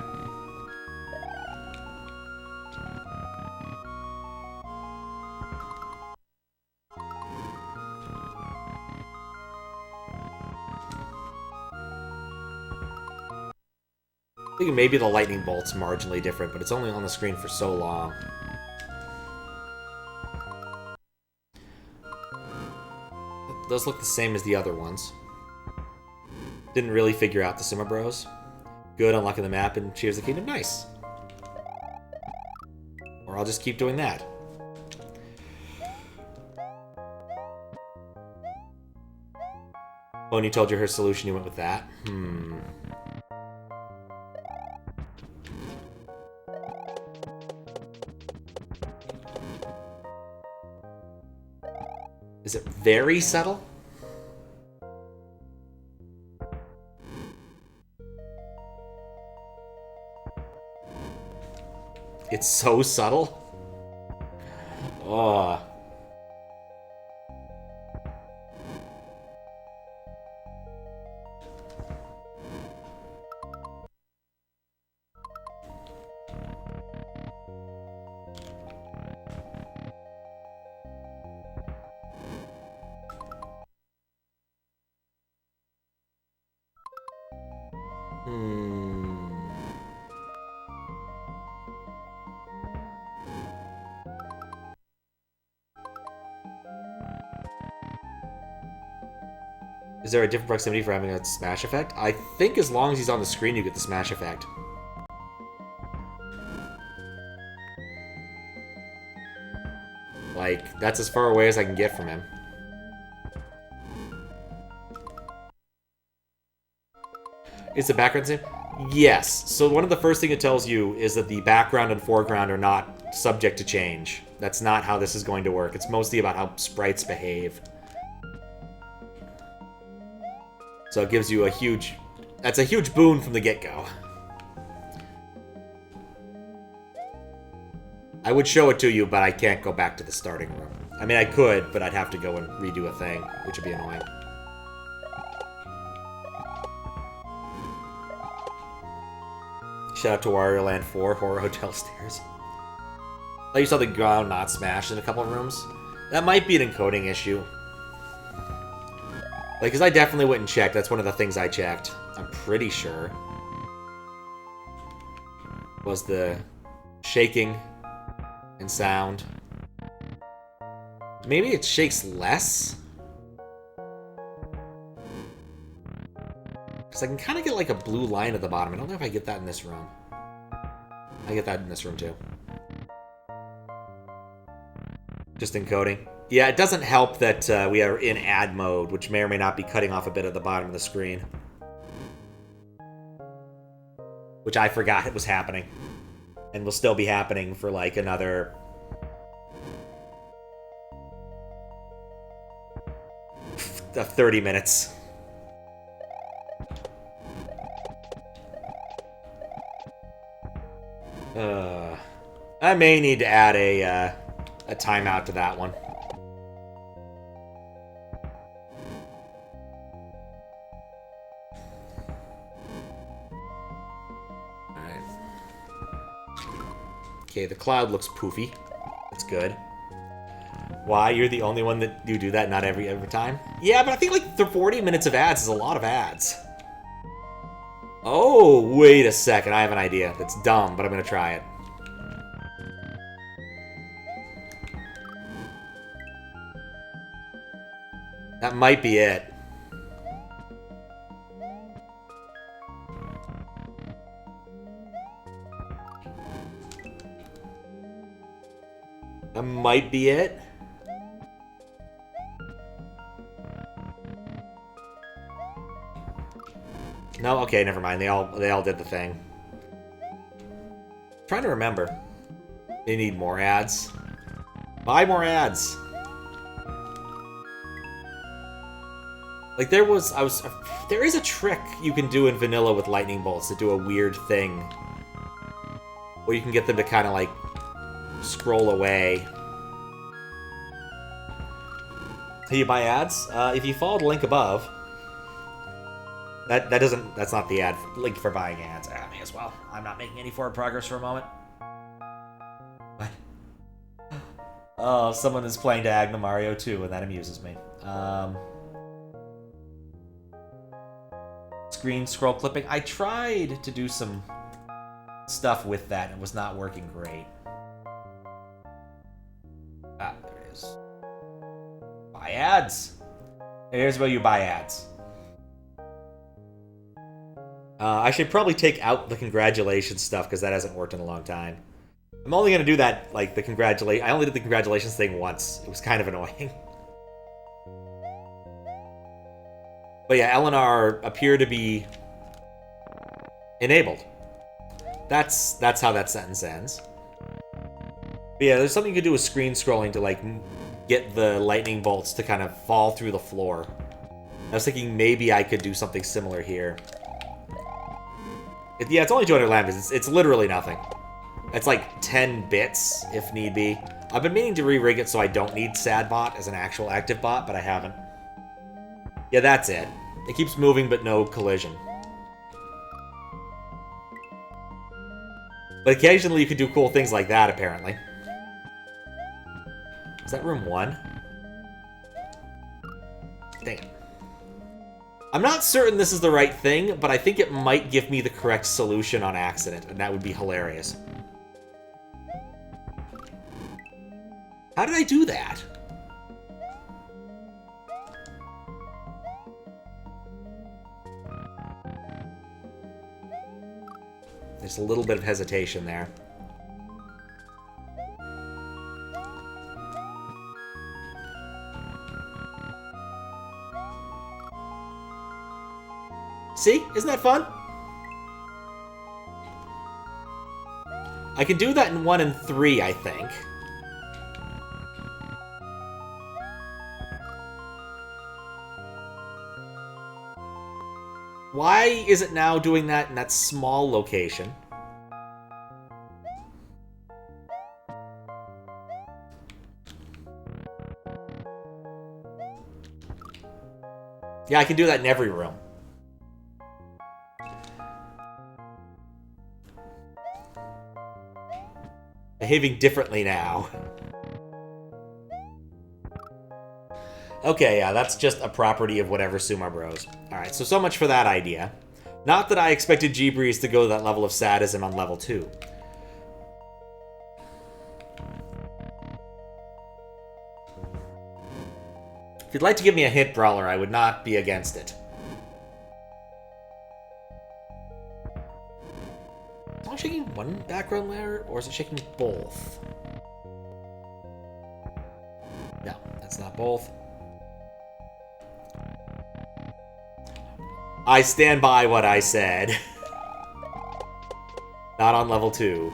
I think maybe the lightning bolt's marginally different, but it's only on the screen for so long. Those look the same as the other ones. Didn't really figure out the Sima Bros. Good, unlocking the map and Cheers the Kingdom. Nice. Or I'll just keep doing that. Pony told you her solution, you went with that. Is it very subtle? It's so subtle? Oh. Is there a different proximity for having a smash effect? I think as long as he's on the screen, you get the smash effect. Like, that's as far away as I can get from him. Is the background the same? Yes. So one of the first thing it tells you is that the background and foreground are not subject to change. That's not how this is going to work. It's mostly about how sprites behave. So it gives you a huge... That's a huge boon from the get-go. I would show it to you, but I can't go back to the starting room. I mean, I could, but I'd have to go and redo a thing, which would be annoying. Shout out to Wario Land 4, Horror Hotel Stairs. Oh, you saw the ground not smashed in a couple of rooms? That might be an encoding issue. Like, because I definitely went and checked. That's one of the things I checked. I'm pretty sure. Was the shaking and sound. Maybe it shakes less? Because I can kind of get like a blue line at the bottom. I don't know if I get that in this room. I get that in this room too. Just encoding. Yeah, it doesn't help that we are in ad mode, which may or may not be cutting off a bit at the bottom of the screen. Which I forgot it was happening. And will still be happening for like another... 30 minutes. I may need to add a timeout to that one. Okay, the cloud looks poofy. That's good. Why? You're the only one that you do that, not every time? Yeah, but I think like the 40 minutes of ads is a lot of ads. Oh, wait a second. I have an idea. That's dumb, but I'm going to try it. That might be it. That might be it. No, okay, never mind. They all did the thing. I'm trying to remember. They need more ads. Buy more ads. Like there is a trick you can do in vanilla with lightning bolts to do a weird thing. Where you can get them to kind of like scroll away. Can you buy ads? If you follow the link above, That's not the ad link for buying ads. I may as well. I'm not making any forward progress for a moment. What? Oh, someone is playing Diagonal Mario 2, and that amuses me. Screen scroll clipping. I tried to do some stuff with that, and it was not working great. Ah, there it is. Buy ads. Here's where you buy ads. I should probably take out the congratulations stuff, because that hasn't worked in a long time. I'm only going to do that, like, I only did the congratulations thing once. It was kind of annoying. But yeah, Eleanor appear to be enabled. That's how that sentence ends. But yeah, there's something you can do with screen scrolling to, like, get the lightning bolts to kind of fall through the floor. I was thinking maybe I could do something similar here. Yeah, it's only 200 lambdas. It's literally nothing. It's like 10 bits, if need be. I've been meaning to re-rig it so I don't need SadBot as an actual active bot, but I haven't. Yeah, that's it. It keeps moving, but no collision. But occasionally you can do cool things like that, apparently. Is that room 1? Dang it. I'm not certain this is the right thing, but I think it might give me the correct solution on accident, and that would be hilarious. How did I do that? There's a little bit of hesitation there. See? Isn't that fun? I can do that in 1 and 3, I think. Why is it now doing that in that small location? Yeah, I can do that in every room. Behaving differently now. Okay, yeah, that's just a property of whatever Sumo Bros. Alright, so much for that idea. Not that I expected GBreeze to go to that level of sadism on level 2. If you'd like to give me a hint, Brawler, I would not be against it. Is it shaking one background layer, or is it shaking both? No, that's not both. I stand by what I said. Not on level 2.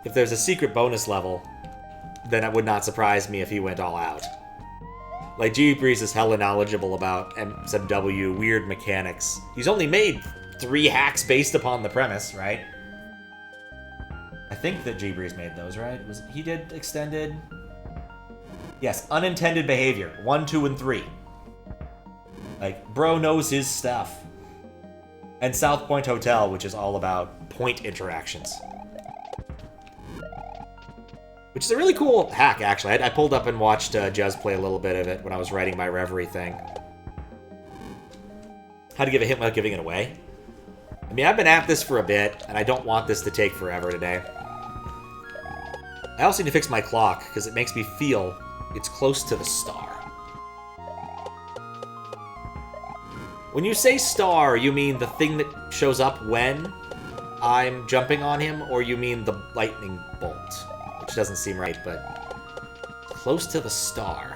If there's a secret bonus level, then it would not surprise me if he went all out. Like, GBreeze is hella knowledgeable about SMW weird mechanics. He's only made 3 hacks based upon the premise, right? I think that GBreeze made those, right? He did extended? Yes, unintended behavior. 1, 2, and 3. Like, bro knows his stuff. And South Point Hotel, which is all about point interactions. Which is a really cool hack, actually. I pulled up and watched Jez play a little bit of it when I was writing my Reverie thing. How to give a hint without giving it away? I mean, I've been at this for a bit, and I don't want this to take forever today. I also need to fix my clock, because it makes me feel it's close to the star. When you say star, you mean the thing that shows up when I'm jumping on him, or you mean the lightning bolt? Which doesn't seem right, but close to the star.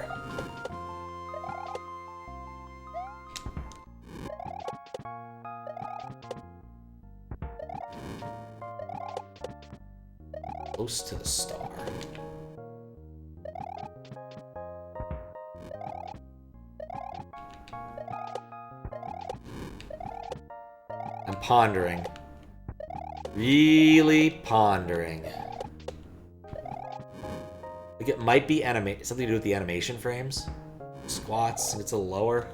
Close to the star. I'm pondering. Really pondering. Like, it might be something to do with the animation frames. Squats, and it's a little lower.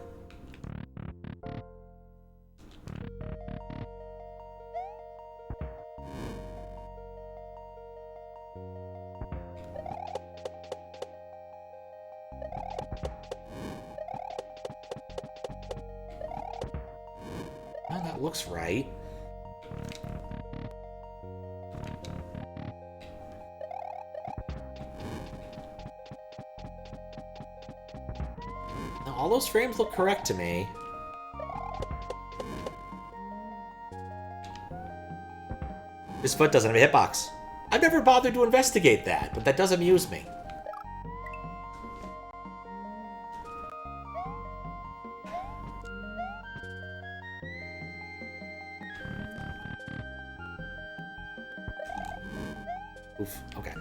That looks right. Now, all those frames look correct to me. His foot doesn't have a hitbox. I've never bothered to investigate that, but that does amuse me. Oof, okay.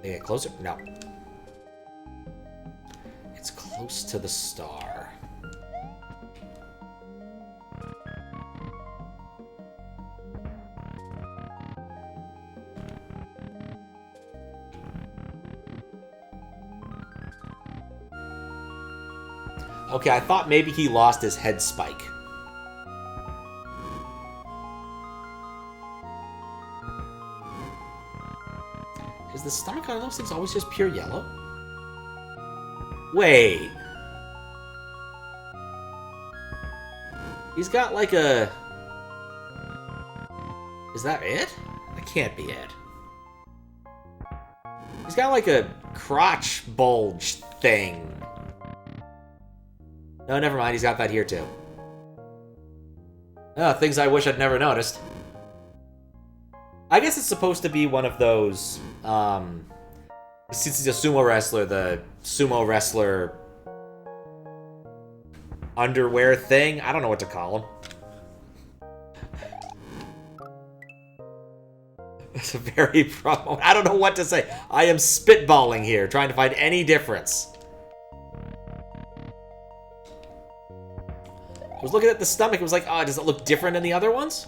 They get closer? No. It's close to the star. Okay, I thought maybe he lost his head spike. Is the stomach on those things always just pure yellow? Wait. He's got like a... Is that it? That can't be it. He's got like a crotch bulge thing. No, never mind. He's got that here, too. Oh, things I wish I'd never noticed. I guess it's supposed to be one of those, since he's a sumo wrestler, the sumo wrestler underwear thing? I don't know what to call him. It's a very promo. I don't know what to say. I am spitballing here, trying to find any difference. I was looking at the stomach, it was like, oh, does it look different than the other ones?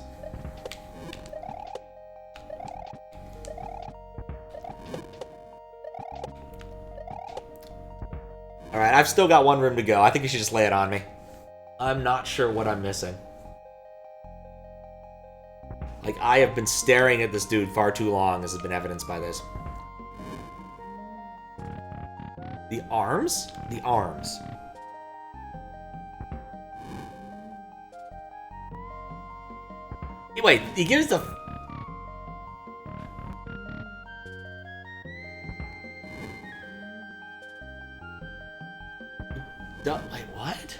Alright, I've still got one room to go. I think you should just lay it on me. I'm not sure what I'm missing. Like, I have been staring at this dude far too long, as has been evidenced by this. The arms? The arms. Wait, he gives the... Wait, what?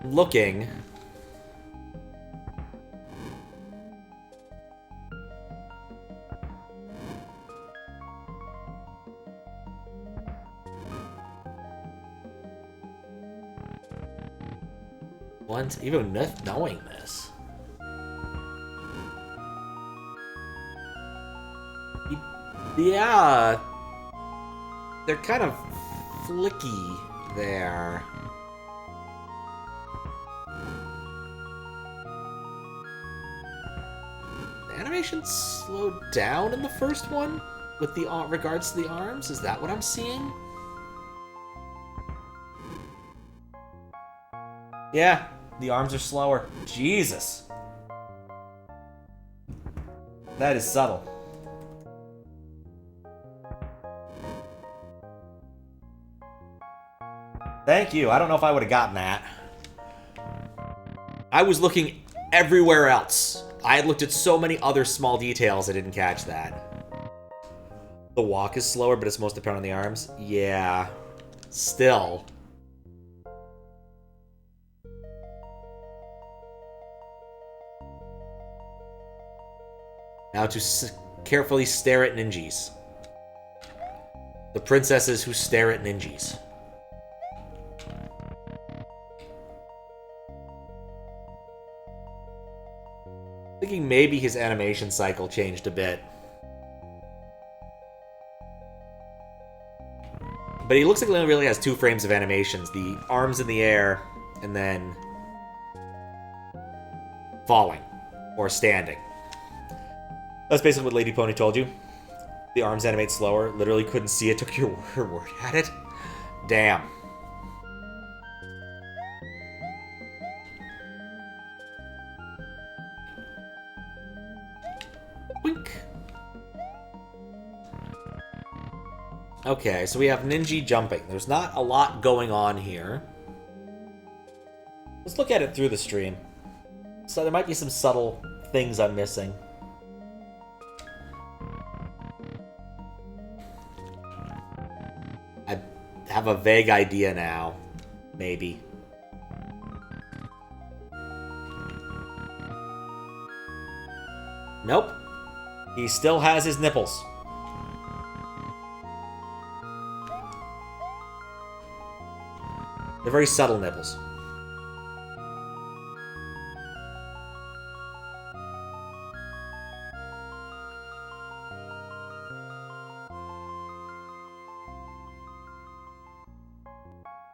Looking... Even knowing this. Yeah. They're kind of flicky there. The animation slowed down in the first one with the regards to the arms. Is that what I'm seeing? Yeah. The arms are slower. Jesus. That is subtle. Thank you. I don't know if I would have gotten that. I was looking everywhere else. I had looked at so many other small details I didn't catch that. The walk is slower, but it's most apparent on the arms. Yeah. Still. Now to carefully stare at ninjas. The princesses who stare at ninjas. Thinking maybe his animation cycle changed a bit. But he looks like he only really has 2 frames of animations. The arms in the air, and then falling. Or standing. That's basically what Lady Pony told you. The arms animate slower. Literally couldn't see it. Took your word at it. Damn. Okay, so we have ninja jumping. There's not a lot going on here. Let's look at it through the stream. So there might be some subtle things I'm missing. I have a vague idea now. Maybe. Nope. He still has his nipples. They're very subtle nipples.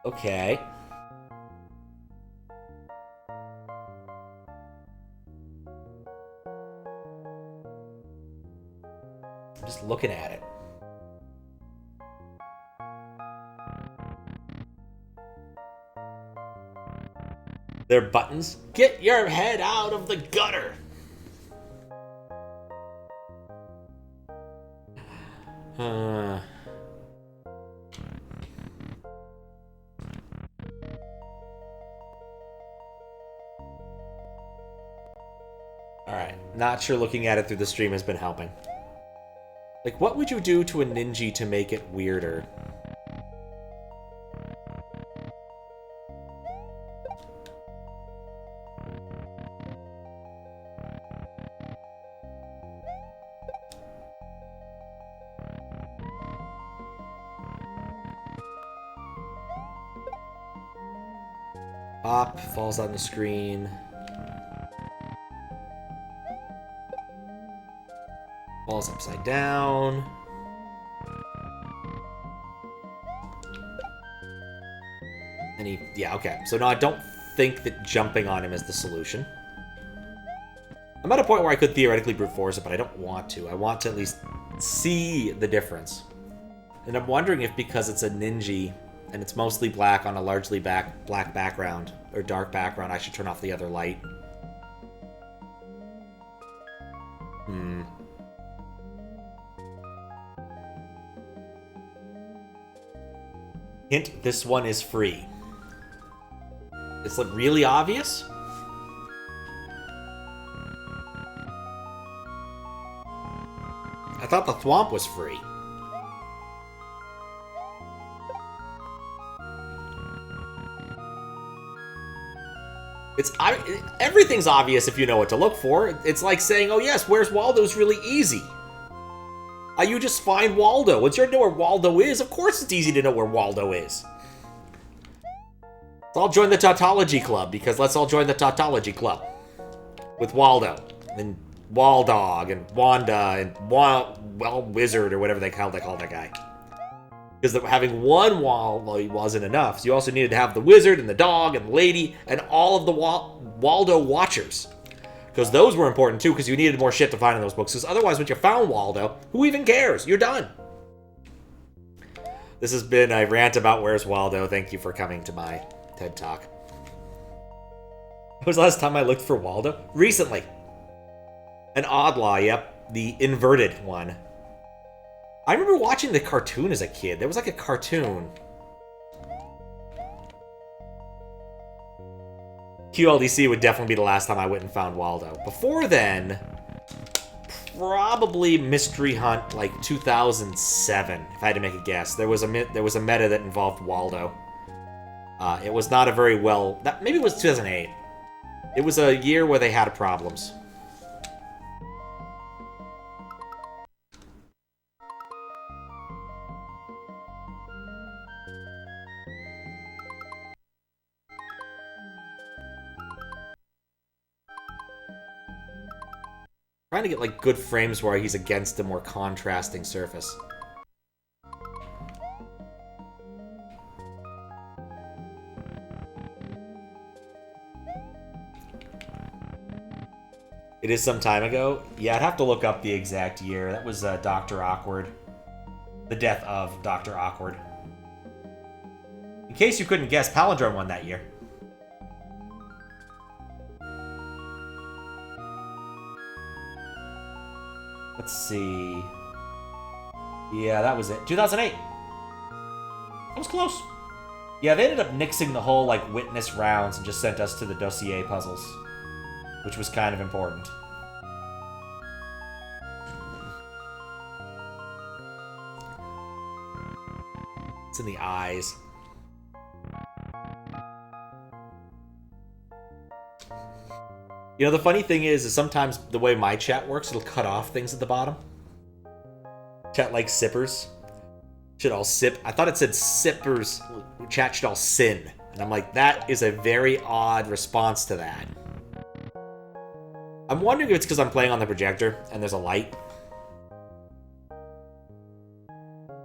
Okay. I'm just looking at it. They're buttons. Get your head out of the gutter. Alright. Not sure looking at it through the stream has been helping. Like, what would you do to a ninja to make it weirder? Pop, falls on the screen. Falls upside down. And he, yeah, okay. So no, I don't think that jumping on him is the solution. I'm at a point where I could theoretically brute force it, but I don't want to. I want to at least see the difference. And I'm wondering if because it's a ninja and it's mostly black on a largely black background, or dark background, I should turn off the other light. Hint, this one is free. It's like really obvious? I thought the thwomp was free. Everything's obvious if you know what to look for. It's like saying, oh yes, where's Waldo's really easy. You just find Waldo. Once you know where Waldo is, of course it's easy to know where Waldo is. Let's all join the Tautology Club, because let's all join the Tautology Club. With Waldo, and Waldog, and Wanda, and Wizard, or whatever they call that guy. Because having one Waldo wasn't enough, so you also needed to have the Wizard, and the dog, and the lady, and all of the Waldo Watchers. Because those were important too, because you needed more shit to find in those books. Because otherwise, once you found Waldo, who even cares? You're done. This has been a rant about Where's Waldo. Thank you for coming to my TED Talk. When was the last time I looked for Waldo? Recently. An Oddlaw, yep. The inverted one. I remember watching the cartoon as a kid. There was like a cartoon. QLDC would definitely be the last time I went and found Waldo. Before then, probably Mystery Hunt, like 2007, if I had to make a guess. There was a meta that involved Waldo. It was not a very well... maybe it was 2008. It was a year where they had problems. Trying to get like good frames where he's against a more contrasting surface. It is some time ago. Yeah, I'd have to look up the exact year. That was Dr. Awkward. The death of Dr. Awkward. In case you couldn't guess, Palindrome won that year. Let's see. Yeah, that was it. 2008. That was close. Yeah, they ended up nixing the whole, like, witness rounds and just sent us to the dossier puzzles, which was kind of important. It's in the eyes. You know, the funny thing is sometimes the way my chat works, it'll cut off things at the bottom. Chat like sippers. Should all sip. I thought it said sippers. Chat should all sin. And I'm like, that is a very odd response to that. I'm wondering if it's because I'm playing on the projector and there's a light.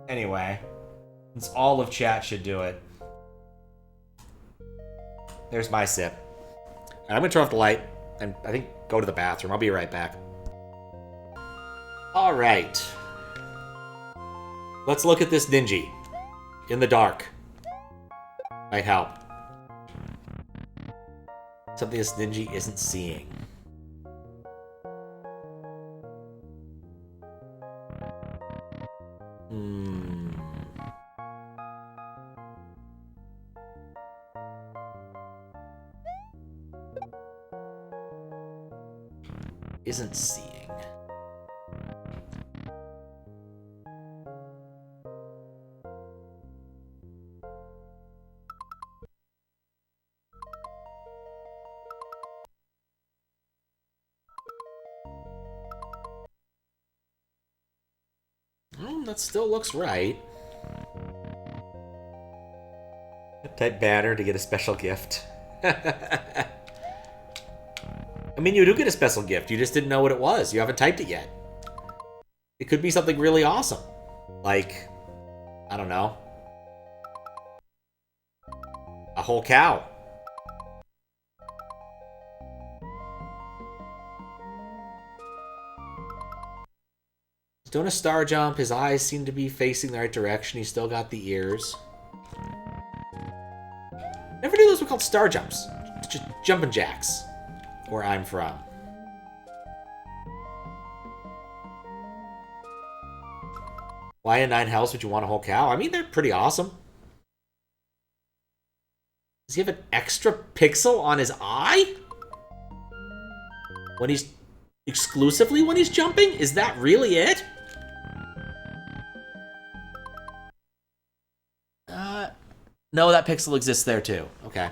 Anyway, since all of chat should do it. There's my sip. And I'm going to turn off the light and I think go to the bathroom. I'll be right back. All right. Let's look at this Ninja in the dark. Might help. Something this Ninja isn't seeing. Isn't seeing. That still looks right. Type banner to get a special gift. I mean, you do get a special gift. You just didn't know what it was. You haven't typed it yet. It could be something really awesome. Like, I don't know. A whole cow. He's doing a star jump. His eyes seem to be facing the right direction. He's still got the ears. Never knew those were called star jumps. It's just jumping jacks. Where I'm from. Why in 9 hells would you want a whole cow? I mean, they're pretty awesome. Does he have an extra pixel on his eye? When he's... exclusively when he's jumping? Is that really it? No, that pixel exists there too. Okay.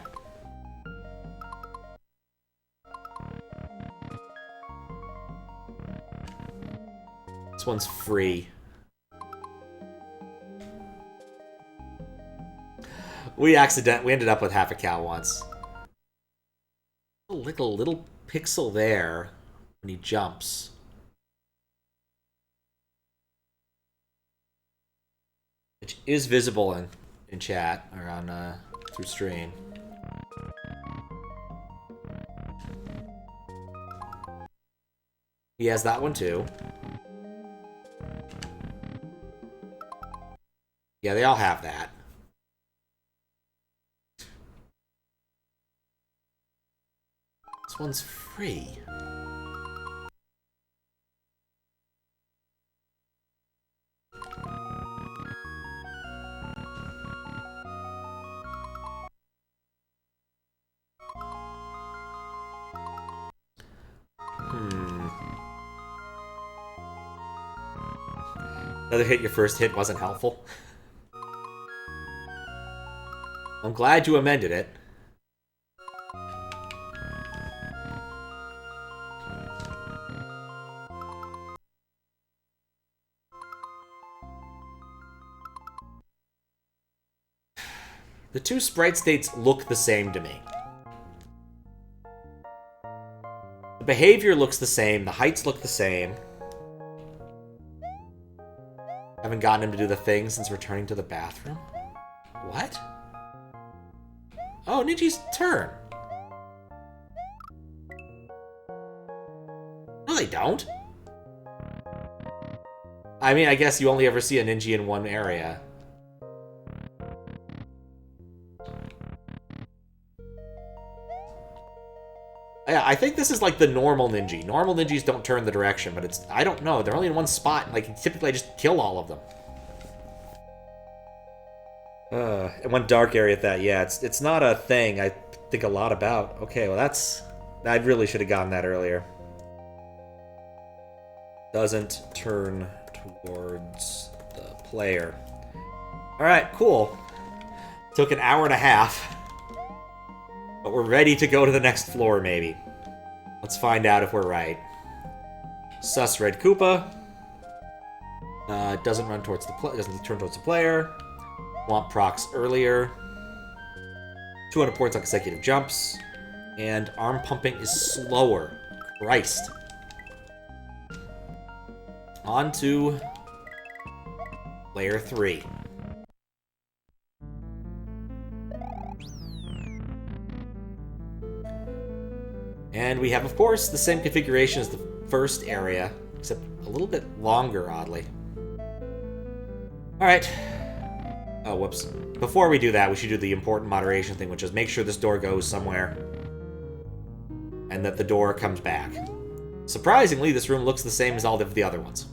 This one's free. We ended up with half a cow once. A little pixel there when he jumps. Which is visible in chat or on through stream. He has that one too. Yeah, they all have that. This one's free. Another hit, your first hit wasn't helpful. I'm glad you amended it. The two sprite states look the same to me. The behavior looks the same, the heights look the same. Haven't gotten him to do the thing since returning to the bathroom. What? Oh, Ninja's turn. No, they don't. I mean, I guess you only ever see a Ninja in one area. Yeah, I think this is like the normal Ninja. Normal Ninjas don't turn the direction, but it's... I don't know. They're only in one spot. Like, typically I just kill all of them. And one dark area at that. Yeah, it's not a thing I think a lot about. Okay, well that's... I really should have gotten that earlier. Doesn't turn towards the player. Alright, cool. Took an hour and a half. But we're ready to go to the next floor, maybe. Let's find out if we're right. Sus Red Koopa. Doesn't turn towards the player. Want procs earlier. 200 points on consecutive jumps. And arm pumping is slower. Christ. On to player 3. And we have, of course, the same configuration as the first area, except a little bit longer, oddly. Alright. Oh, whoops. Before we do that, we should do the important moderation thing, which is make sure this door goes somewhere. And that the door comes back. Surprisingly, this room looks the same as all of the other ones.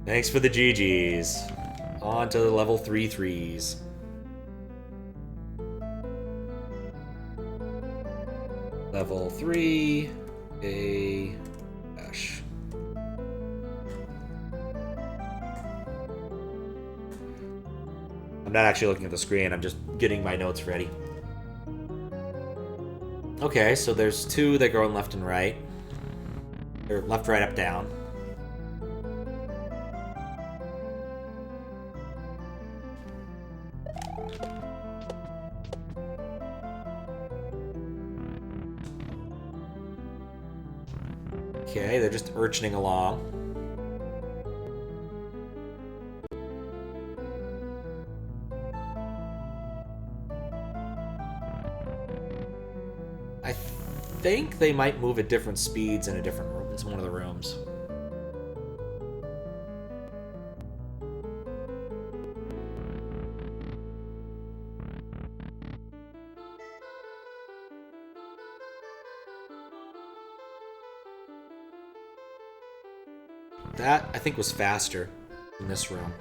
Thanks for the GGs. On to the level 3 threes. Level 3, a dash. I'm not actually looking at the screen, I'm just getting my notes ready. Okay, so there's 2 that go in left and right. Or left, right, up, down. Okay, they're just urchining along. I think they might move at different speeds in a different room. It's one of the rooms. That, I think, was faster in this room.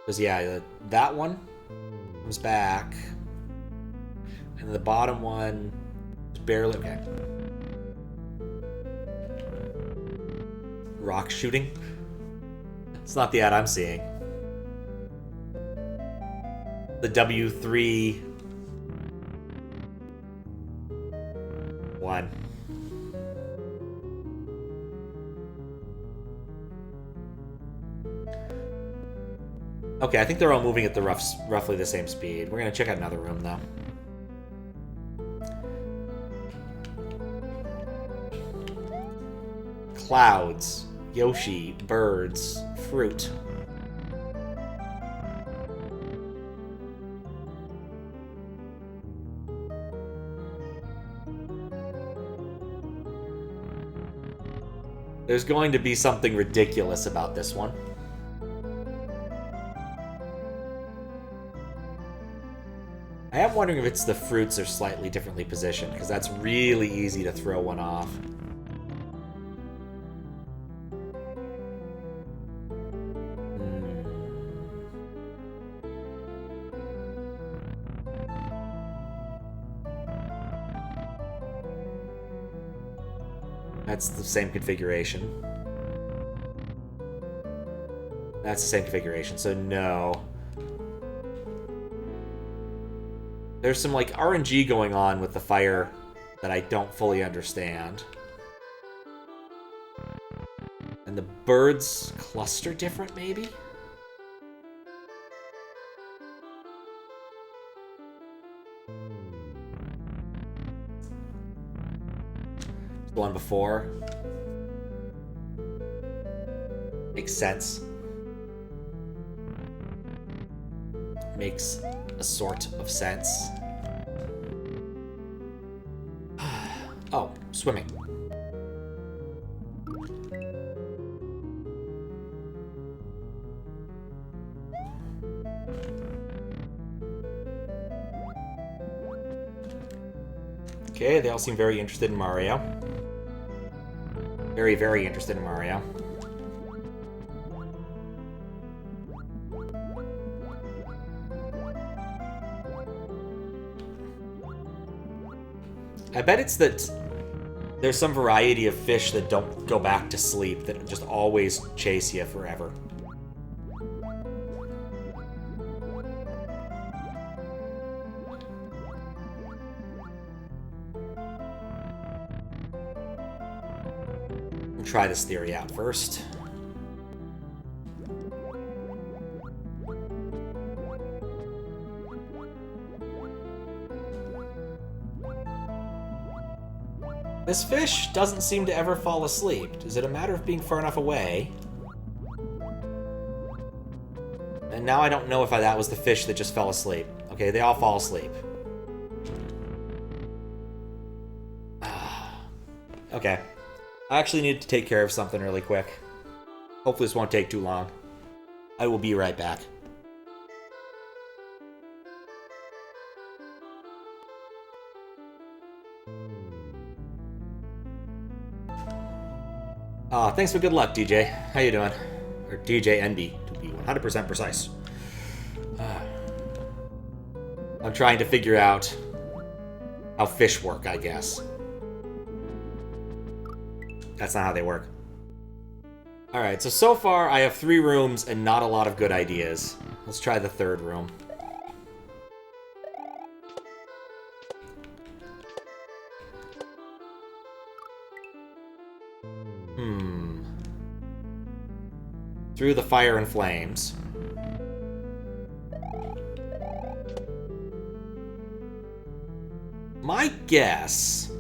Because, yeah, that one comes back. And the bottom one is barely... Okay. Rock shooting? It's not the ad I'm seeing. The W3... one. Okay, I think they're all moving at the roughly the same speed. We're going to check out another room, though. Clouds, Yoshi, birds, fruit. There's going to be something ridiculous about this one. I am wondering if it's the fruits are slightly differently positioned, because that's really easy to throw one off. That's the same configuration. That's the same configuration, so no. There's some, like, RNG going on with the fire that I don't fully understand. And the birds cluster different, maybe? The one before. Makes sense. Makes a sort of sense. Oh, swimming. Okay, they all seem very interested in Mario. Very, very interested in Mario. I bet it's that there's some variety of fish that don't go back to sleep, that just always chase you forever. We'll try this theory out first. This fish doesn't seem to ever fall asleep. Is it a matter of being far enough away? And now I don't know if that was the fish that just fell asleep. Okay, they all fall asleep. Okay. I actually need to take care of something really quick. Hopefully this won't take too long. I will be right back. Thanks for good luck, DJ. How you doing? Or DJ NB, to be 100% precise. I'm trying to figure out how fish work, I guess. That's not how they work. Alright, so far I have 3 rooms and not a lot of good ideas. Let's try the 3rd room. Through the fire and flames. My guess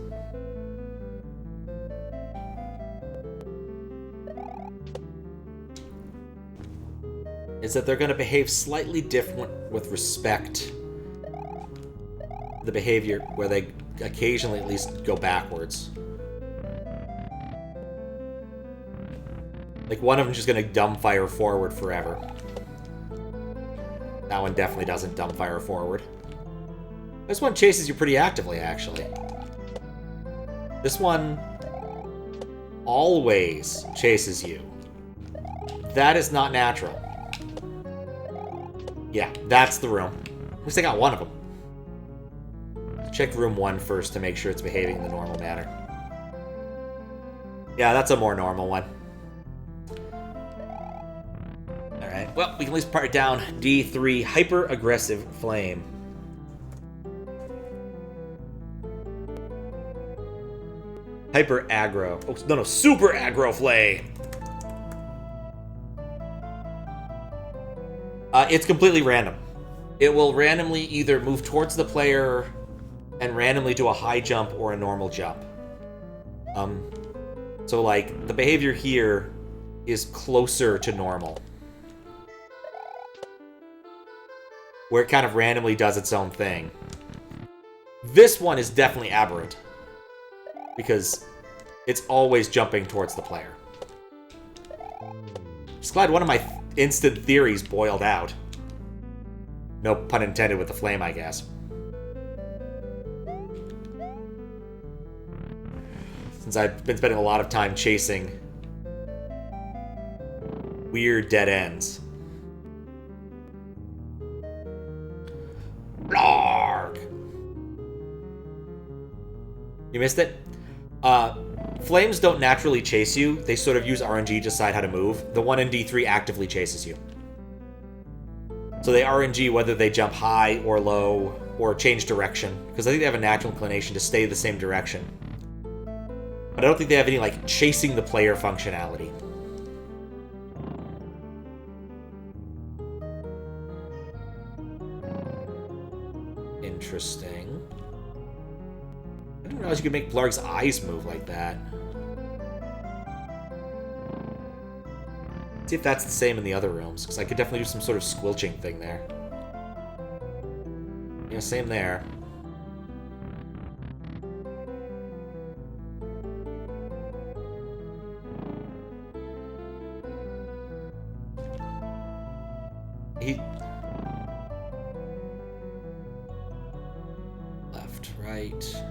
is that they're going to behave slightly different with respect to the behavior, where they occasionally at least go backwards. Like, one of them's just going to dumbfire forward forever. That one definitely doesn't dumbfire forward. This one chases you pretty actively, actually. This one always chases you. That is not natural. Yeah, that's the room. At least I got one of them. Check room 1 first to make sure it's behaving in the normal manner. Yeah, that's a more normal one. Alright, well, we can at least part down D3, Hyper-Aggressive Flame. Hyper-Aggro. Oh, no, Super Aggro Flame! It's completely random. It will randomly either move towards the player and randomly do a high jump or a normal jump. So, like, the behavior here is closer to normal, where it kind of randomly does its own thing. This one is definitely aberrant, because it's always jumping towards the player. Just glad one of my instant theories boiled out. No pun intended with the flame, I guess. Since I've been spending a lot of time chasing weird dead ends. Blarg! You missed it? Flames don't naturally chase you. They sort of use RNG to decide how to move. The one in D3 actively chases you. So they RNG whether they jump high or low or change direction, because I think they have a natural inclination to stay the same direction. But I don't think they have any, like, chasing the player functionality. Interesting. I didn't realize you could make Blarg's eyes move like that. Let's see if that's the same in the other rooms, because I could definitely do some sort of squelching thing there. Yeah, same there. Left, right.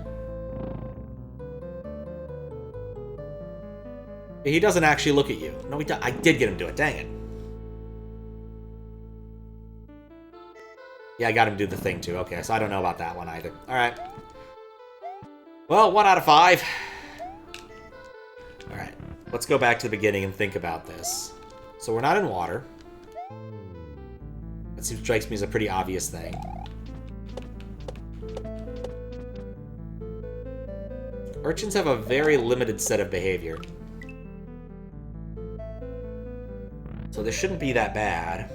He doesn't actually look at you. No, I did get him to do it. Dang it. Yeah, I got him to do the thing, too. Okay, so I don't know about that one either. Alright. Well, 1 out of 5. Alright, let's go back to the beginning and think about this. So we're not in water. That strikes me as a pretty obvious thing. Urchins have a very limited set of behavior. So this shouldn't be that bad.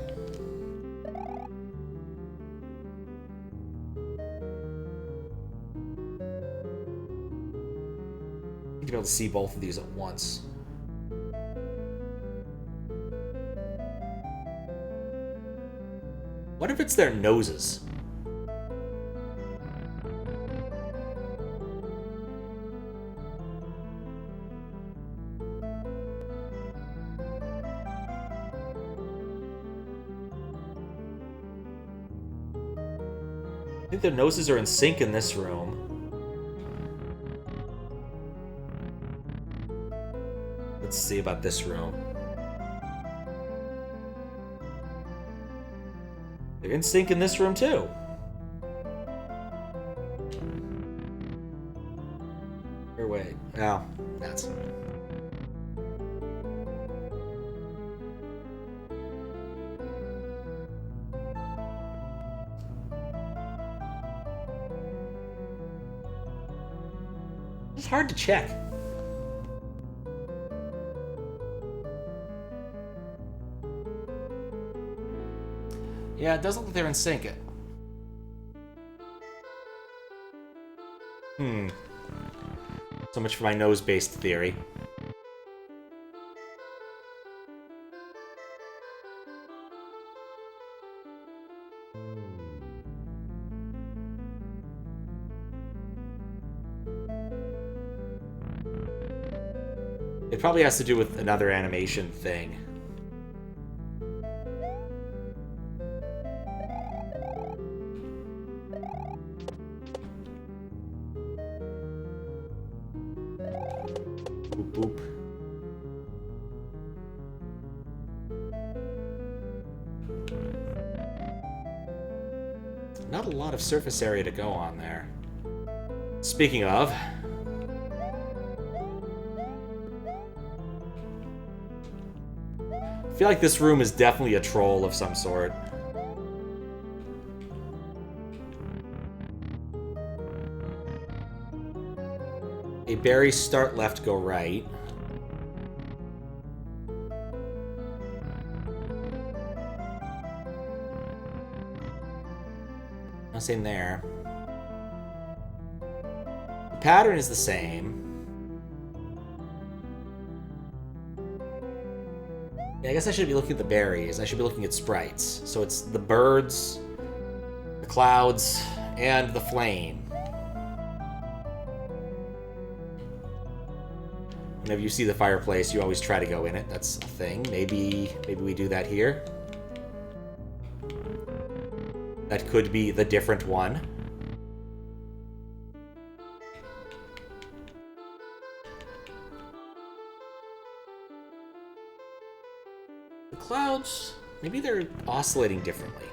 Need to be able to see both of these at once. What if it's their noses? I think their noses are in sync in this room. Let's see about this room. They're in sync in this room too. Or wait. Oh, that's... It's hard to check. Yeah, it doesn't look like they're in sync. So much for my nose-based theory. It probably has to do with another animation thing. Boop, boop. Not a lot of surface area to go on there. Speaking of... I feel like this room is definitely a troll of some sort. A berry start left, go right. No same there. The pattern is the same. Yeah, I guess I should be looking at the berries. I should be looking at sprites. So it's the birds, the clouds, and the flame. Whenever you see the fireplace, you always try to go in it. That's a thing. Maybe we do that here. That could be the different one. The clouds, maybe they're oscillating differently.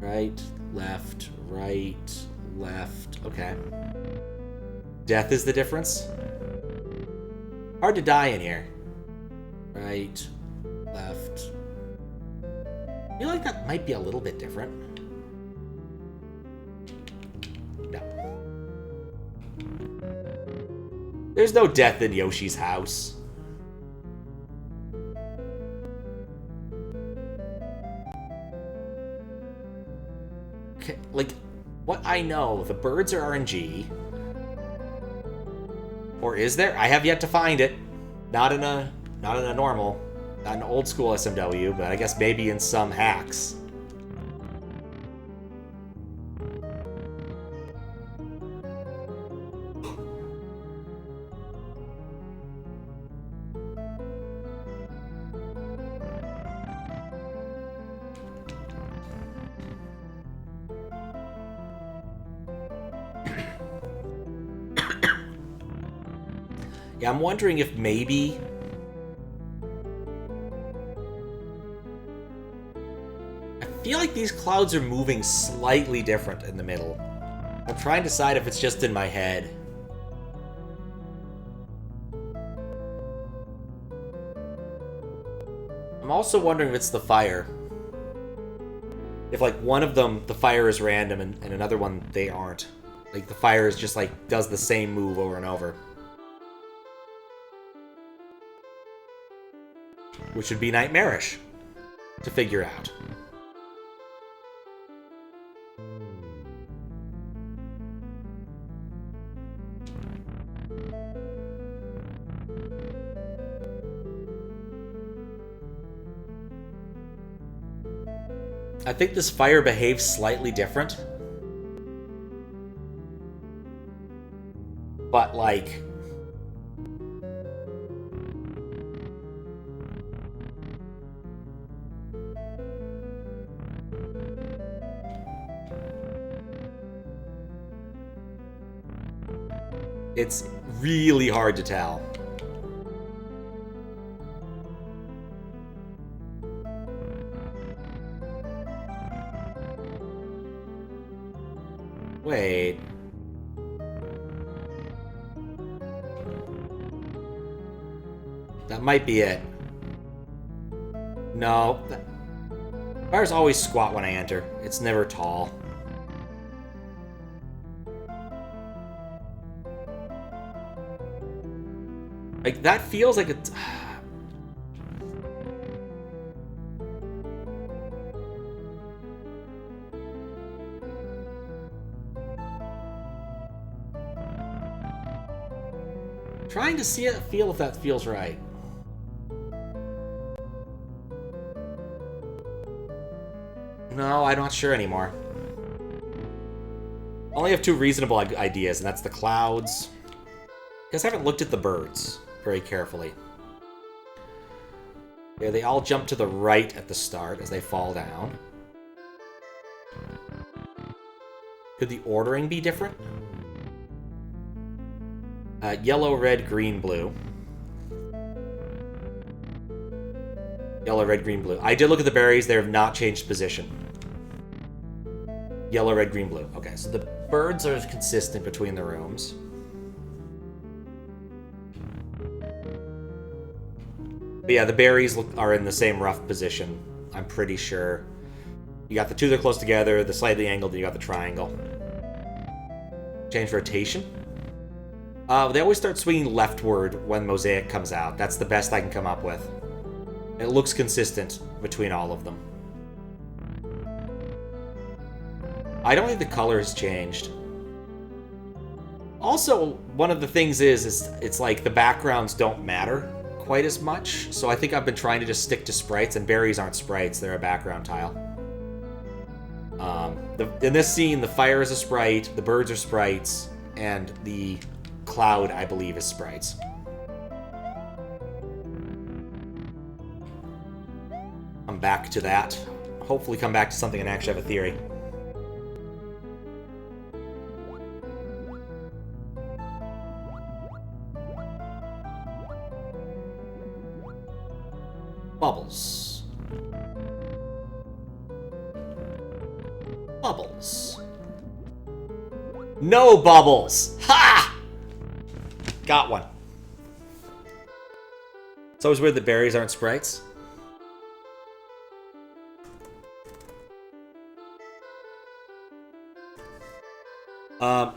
Right, left, okay. Death is the difference? Hard to die in here. Right, left. I feel like that might be a little bit different. No. There's no death in Yoshi's house. Okay, like, what I know, the birds are RNG. Or is there? I have yet to find it. Not in a normal, not an old school SMW, but I guess maybe in some hacks. Yeah, I'm wondering if maybe... I feel like these clouds are moving slightly different in the middle. I'm trying to decide if it's just in my head. I'm also wondering if it's the fire. If, like, one of them, the fire is random, and another one, they aren't. Like, the fire is just, like, does the same move over and over. Which would be nightmarish to figure out. I think this fire behaves slightly different. But, like... it's really hard to tell. Wait. That might be it. No. Fire's always squat when I enter. It's never tall. Like, that feels like it's... trying to feel if that feels right. No, I'm not sure anymore. I only have two reasonable ideas, and that's the clouds. I guess I haven't looked at the birds very carefully. Yeah, they all jump to the right at the start as they fall down. Could the ordering be different? Yellow, red, green, blue. Yellow, red, green, blue. I did look at the berries. They have not changed position. Yellow, red, green, blue. Okay, so the birds are consistent between the rooms. But yeah, the berries are in the same rough position, I'm pretty sure. You got the two that are close together, the slightly angled, and you got the triangle. Change rotation. They always start swinging leftward when Mosaic comes out. That's the best I can come up with. It looks consistent between all of them. I don't think the color has changed. Also, one of the things is it's like the backgrounds don't matter quite as much. So I think I've been trying to just stick to sprites, and berries aren't sprites, they're a background tile. In this scene, the fire is a sprite, the birds are sprites, and the cloud, I believe, is sprites. Come back to that. Hopefully come back to something and actually have a theory. Bubbles. Bubbles. No bubbles! Ha! Got one. It's always weird that berries aren't sprites.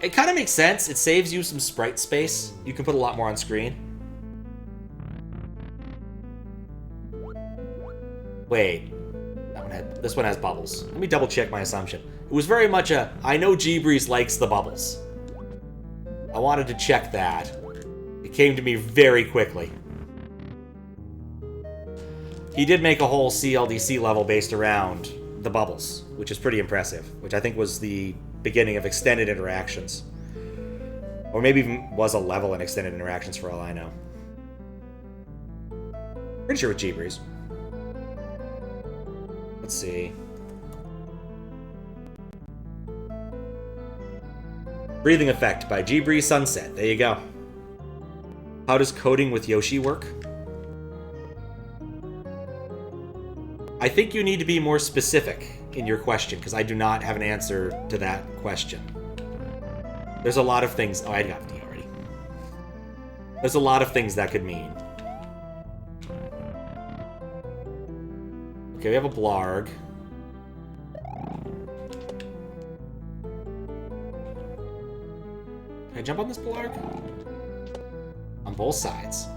It kind of makes sense. It saves you some sprite space. You can put a lot more on screen. Wait. This one has bubbles. Let me double check my assumption. It was very much a, I know GBreeze likes the bubbles. I wanted to check that. It came to me very quickly. He did make a whole CLDC level based around the bubbles, which is pretty impressive, which I think was the beginning of extended interactions. Or maybe even was a level in extended interactions for all I know. Pretty sure with GBreeze. Let's see. Breathing Effect by GbreezeSunset. There you go. How does coding with Yoshi work? I think you need to be more specific. in your question, because I do not have an answer to that question. There's a lot of things... Oh, I got D already. There's a lot of things that could mean. Okay, we have a blarg. Can I jump on this blarg? On both sides.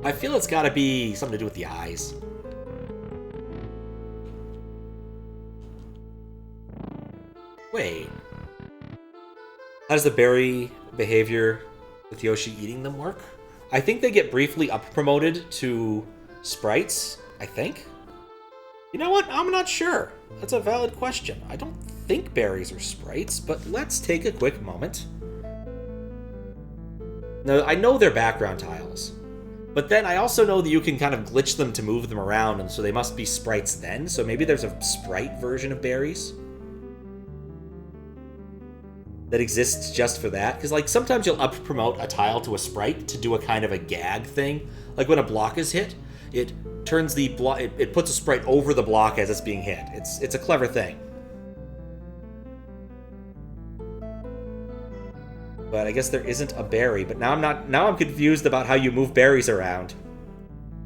I feel it's gotta be something to do with the eyes. Wait. How does the berry behavior with Yoshi eating them work? I think they get briefly up promoted to sprites, I think. You know what? I'm not sure. That's a valid question. I don't think berries are sprites, but let's take a quick moment. Now, I know they're background tiles. But then I also know that you can kind of glitch them to move them around, and so they must be sprites then. So maybe there's a sprite version of berries that exists just for that. Because like sometimes you'll up promote a tile to a sprite to do a kind of a gag thing. Like when a block is hit, it turns the block, it puts a sprite over the block as it's being hit. It's a clever thing. But I guess there isn't a berry. But now I'm confused about how you move berries around.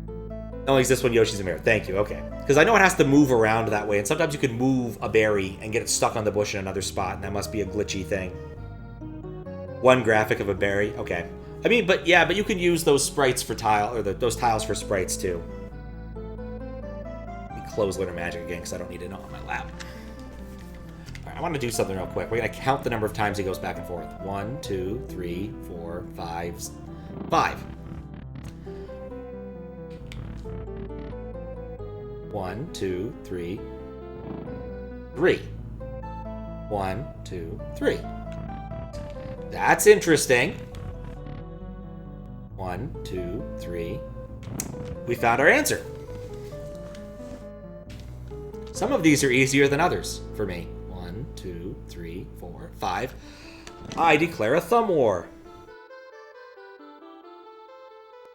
It only exists when Yoshi's a mirror. Thank you, okay. Because I know it has to move around that way, and sometimes you can move a berry and get it stuck on the bush in another spot, and that must be a glitchy thing. One graphic of a berry, okay. I mean, but yeah, but you can use those sprites for those tiles for sprites too. Let me close Lunar Magic again because I don't need it on my lap. I want to do something real quick. We're going to count the number of times he goes back and forth. 1, 2, 3, 4, 5. 5. 1, 2, 3. 3. 1, 2, 3. That's interesting. 1, 2, 3. We found our answer. Some of these are easier than others for me. 1, 2, 3, 4, 5. I declare a thumb war.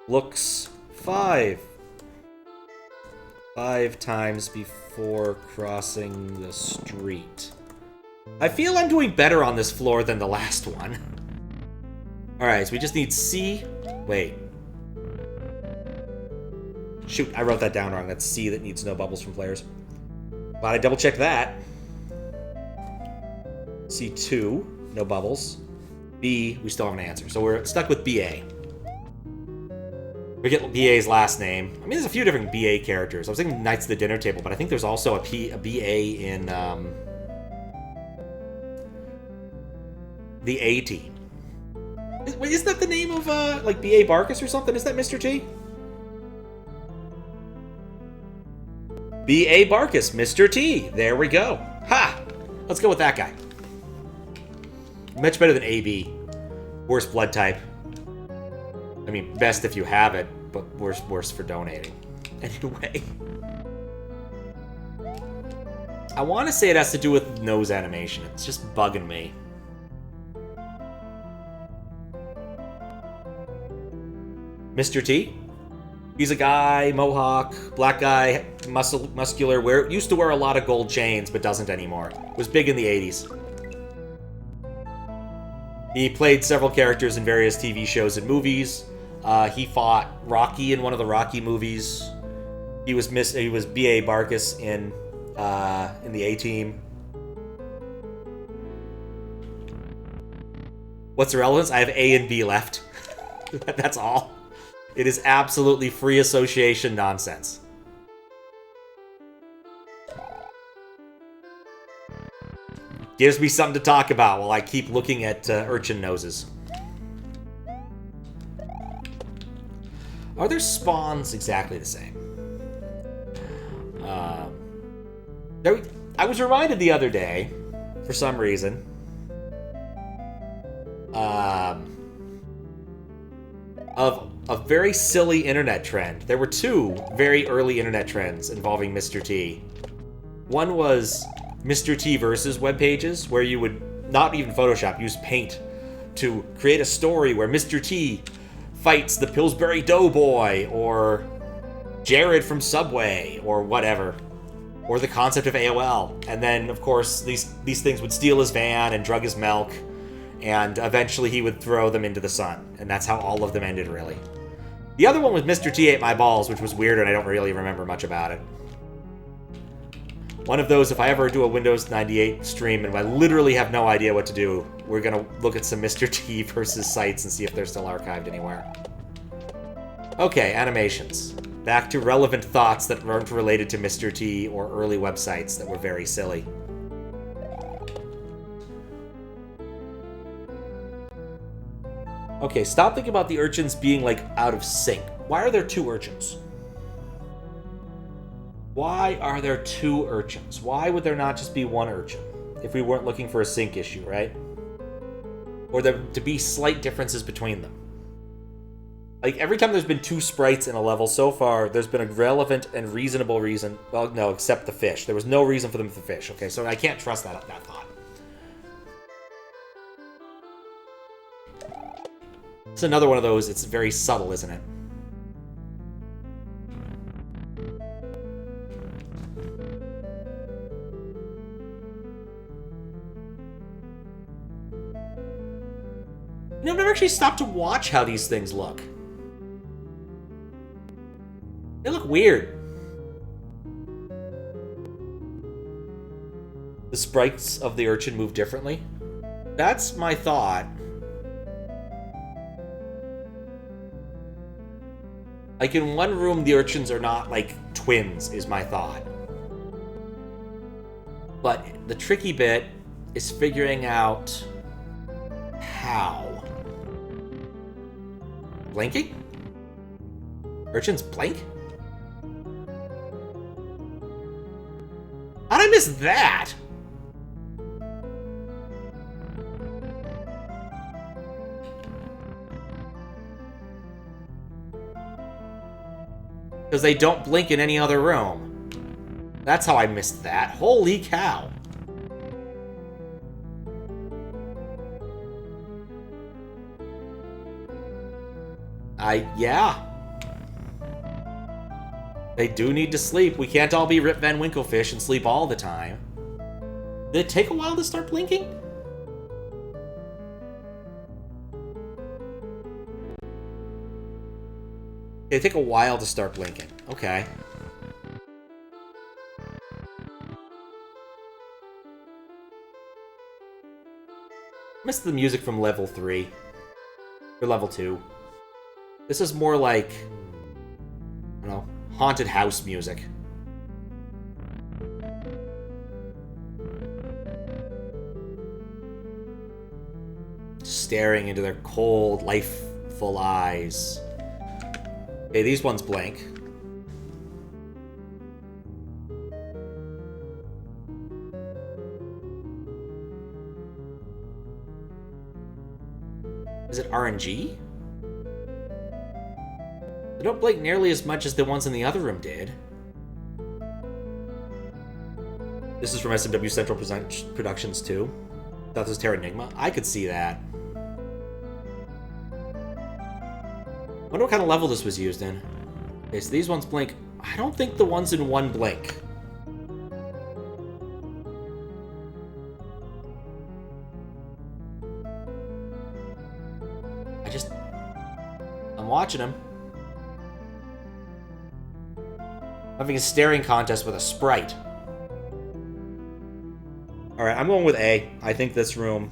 Looks 5. 5 times before crossing the street. I feel I'm doing better on this floor than the last one. Alright, so we just need C. Wait. Shoot, I wrote that down wrong. That's C that needs no bubbles from players. Glad I double-checked that. C2, no bubbles. B, we still have an answer. So we're stuck with BA. We get BA's last name. I mean, there's a few different BA characters. I was thinking Knights of the Dinner Table, but I think there's also a BA in the A team. Wait, isn't that the name of, like, B.A. Barkus or something? Is that Mr. T? B.A. Barkus, Mr. T. There we go. Ha! Let's go with that guy. Much better than A.B. Worst blood type. I mean, best if you have it, but worse for donating. Anyway. I want to say it has to do with nose animation. It's just bugging me. Mr. T. He's a guy, mohawk, black guy, muscular, used to wear a lot of gold chains, but doesn't anymore. Was big in the 80s. He played several characters in various TV shows and movies. He fought Rocky in one of the Rocky movies. He was B.A. Barkus in the A-Team. What's the relevance? I have A and B left. That's all. It is absolutely free association nonsense. Gives me something to talk about while I keep looking at urchin noses. Are their spawns exactly the same? I was reminded the other day, for some reason, of a very silly internet trend. There were two very early internet trends involving Mr. T. One was Mr. T versus web pages, where you would not even Photoshop, use Paint to create a story where Mr. T fights the Pillsbury Doughboy, or Jared from Subway, or whatever. Or the concept of AOL. And then, of course, these things would steal his van and drug his milk, and eventually he would throw them into the sun. And that's how all of them ended, really. The other one was Mr. T Ate My Balls, which was weird, and I don't really remember much about it. One of those, if I ever do a Windows 98 stream and I literally have no idea what to do, we're going to look at some Mr. T versus sites and see if they're still archived anywhere. Okay, animations. Back to relevant thoughts that weren't related to Mr. T or early websites that were very silly. Okay, stop thinking about the urchins being, like, out of sync. Why are there 2 urchins? Why are there 2 urchins? Why would there not just be 1 urchin? If we weren't looking for a sync issue, right? Or there to be slight differences between them. Like, every time there's been 2 sprites in a level so far, there's been a relevant and reasonable reason. Well, no, except the fish. There was no reason for them to fish, okay? So I can't trust that thought. It's another one of those, it's very subtle, isn't it? You know, I've never actually stopped to watch how these things look. They look weird. The sprites of the urchin move differently. That's my thought. Like, in one room, the urchins are not, like, twins, is my thought. But the tricky bit is figuring out how. Blinking? Urchins blink? How'd I miss that? Because they don't blink in any other room. That's how I missed that. Holy cow. Yeah. They do need to sleep. We can't all be Rip Van Winklefish and sleep all the time. Did it take a while to start blinking? It take a while to start blinking. Okay. Missed the music from level 3. Or level 2. This is more like, I don't know, haunted house music. Staring into their cold, lifeful eyes. Okay, these ones blink. Is it RNG? They don't blink nearly as much as the ones in the other room did. This is from SMW Central Productions too. Thought this was Terra Enigma. I could see that. Wonder what kind of level this was used in. Okay, so these ones blink. I don't think the ones in 1 blink. I'm watching him. Having a staring contest with a sprite. Alright, I'm going with A. I think this room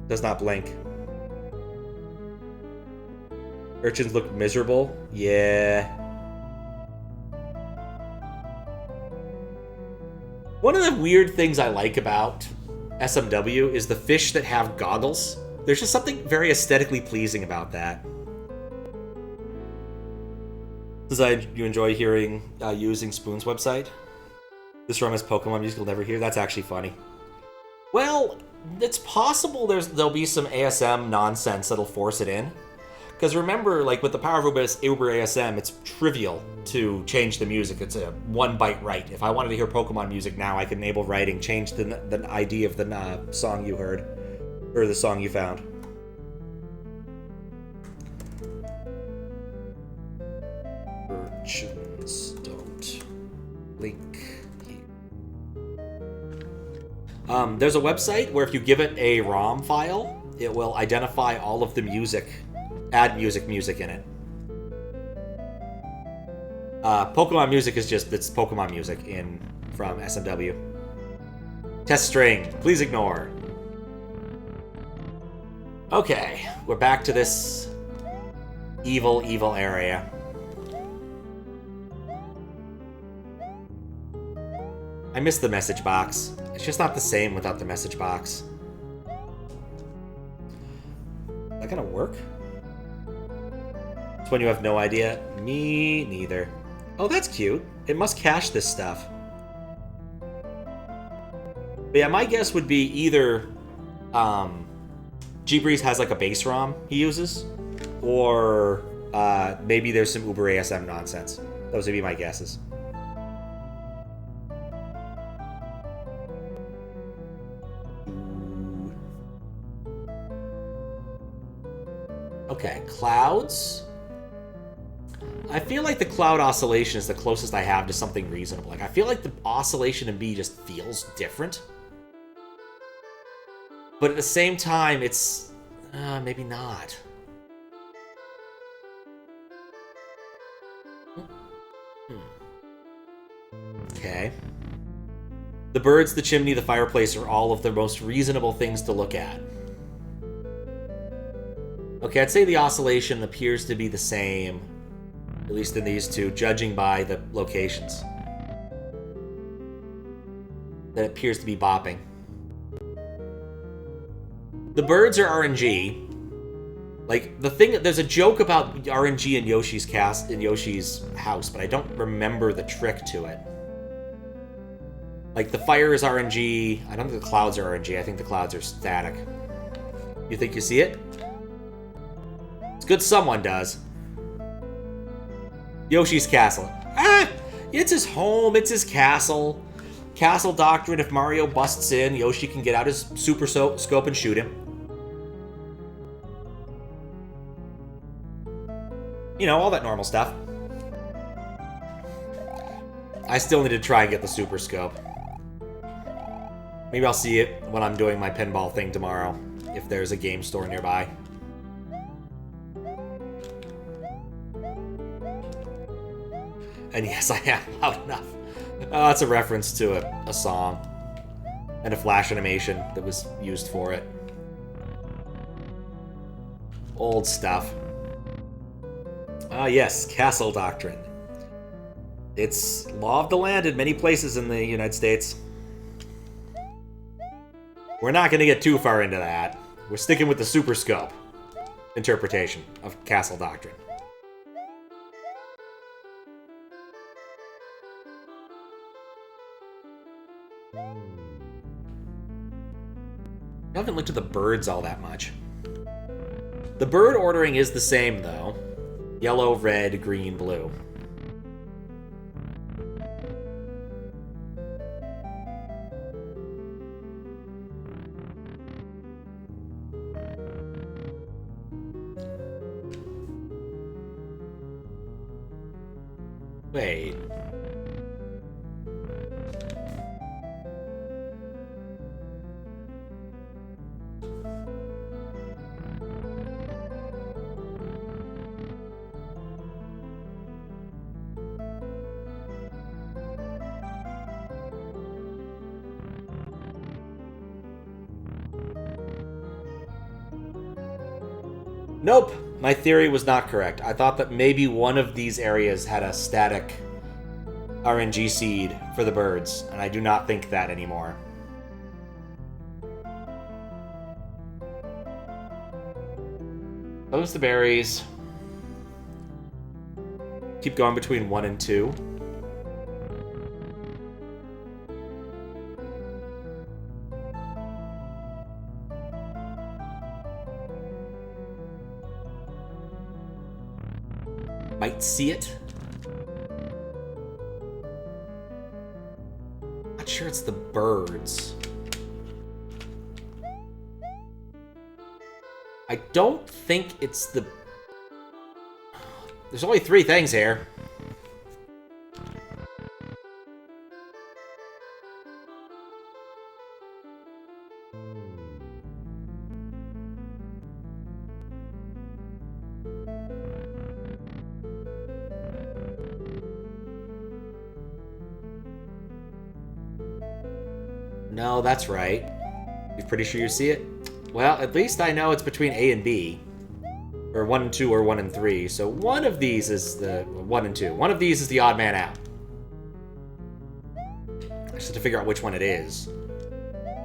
does not blink. Urchins look miserable. Yeah. One of the weird things I like about SMW is the fish that have goggles. There's just something very aesthetically pleasing about that. You enjoy hearing using Spoon's website? This room has Pokemon music you'll never hear. That's actually funny. Well, it's possible there'll be some ASM nonsense that'll force it in. Because remember, like with the power of Uber ASM, it's trivial to change the music. It's a 1 byte write. If I wanted to hear Pokemon music now, I could enable writing, change the ID of the song you heard. Or the song you found. Virgins don't link here. There's a website where if you give it a ROM file, it will identify all of the music, add music in it. Pokemon music is just, it's Pokemon music from SMW. Test string, please ignore. Okay, we're back to this evil area. I miss the message box. It's just not the same without the message box. Is that gonna work? It's when you have no idea. Me neither. Oh, that's cute. It must cache this stuff. But yeah, my guess would be either GBreeze has like a base ROM he uses, or maybe there's some Uber ASM nonsense. Those would be my guesses. Okay, clouds. I feel like the cloud oscillation is the closest I have to something reasonable. Like, I feel like the oscillation in B just feels different. But at the same time, it's... maybe not. Okay. The birds, the chimney, the fireplace are all of the most reasonable things to look at. Okay, I'd say the oscillation appears to be the same, at least in these two, judging by the locations. That appears to be bopping. The birds are RNG. Like, the thing, there's a joke about RNG in Yoshi's house, but I don't remember the trick to it. Like, the fire is RNG. I don't think the clouds are RNG. I think the clouds are static. You think you see it? It's good someone does. Yoshi's castle. Ah! It's his home. It's his castle. Castle doctrine. If Mario busts in, Yoshi can get out his super scope and shoot him. You know, all that normal stuff. I still need to try and get the super scope. Maybe I'll see it when I'm doing my pinball thing tomorrow, if there's a game store nearby. And yes, I am loud enough. That's a reference to a song and a flash animation that was used for it. Old stuff. Ah, yes, castle doctrine. It's law of the land in many places in the United States. We're not going to get too far into that. We're sticking with the super scope interpretation of castle doctrine. I haven't looked at the birds all that much. The bird ordering is the same, though. Yellow, red, green, blue. Wait. Nope, my theory was not correct. I thought that maybe one of these areas had a static RNG seed for the birds, and I do not think that anymore. Those the berries. Keep going between 1 and 2. Might see it. Not sure it's the birds. I don't think it's the... There's only 3 things here. No, that's right. You're pretty sure you see it? Well, at least I know it's between A and B. Or 1 and 2 or 1 and 3. So one of these is the... 1 and 2. One of these is the odd man out. I just have to figure out which one it is.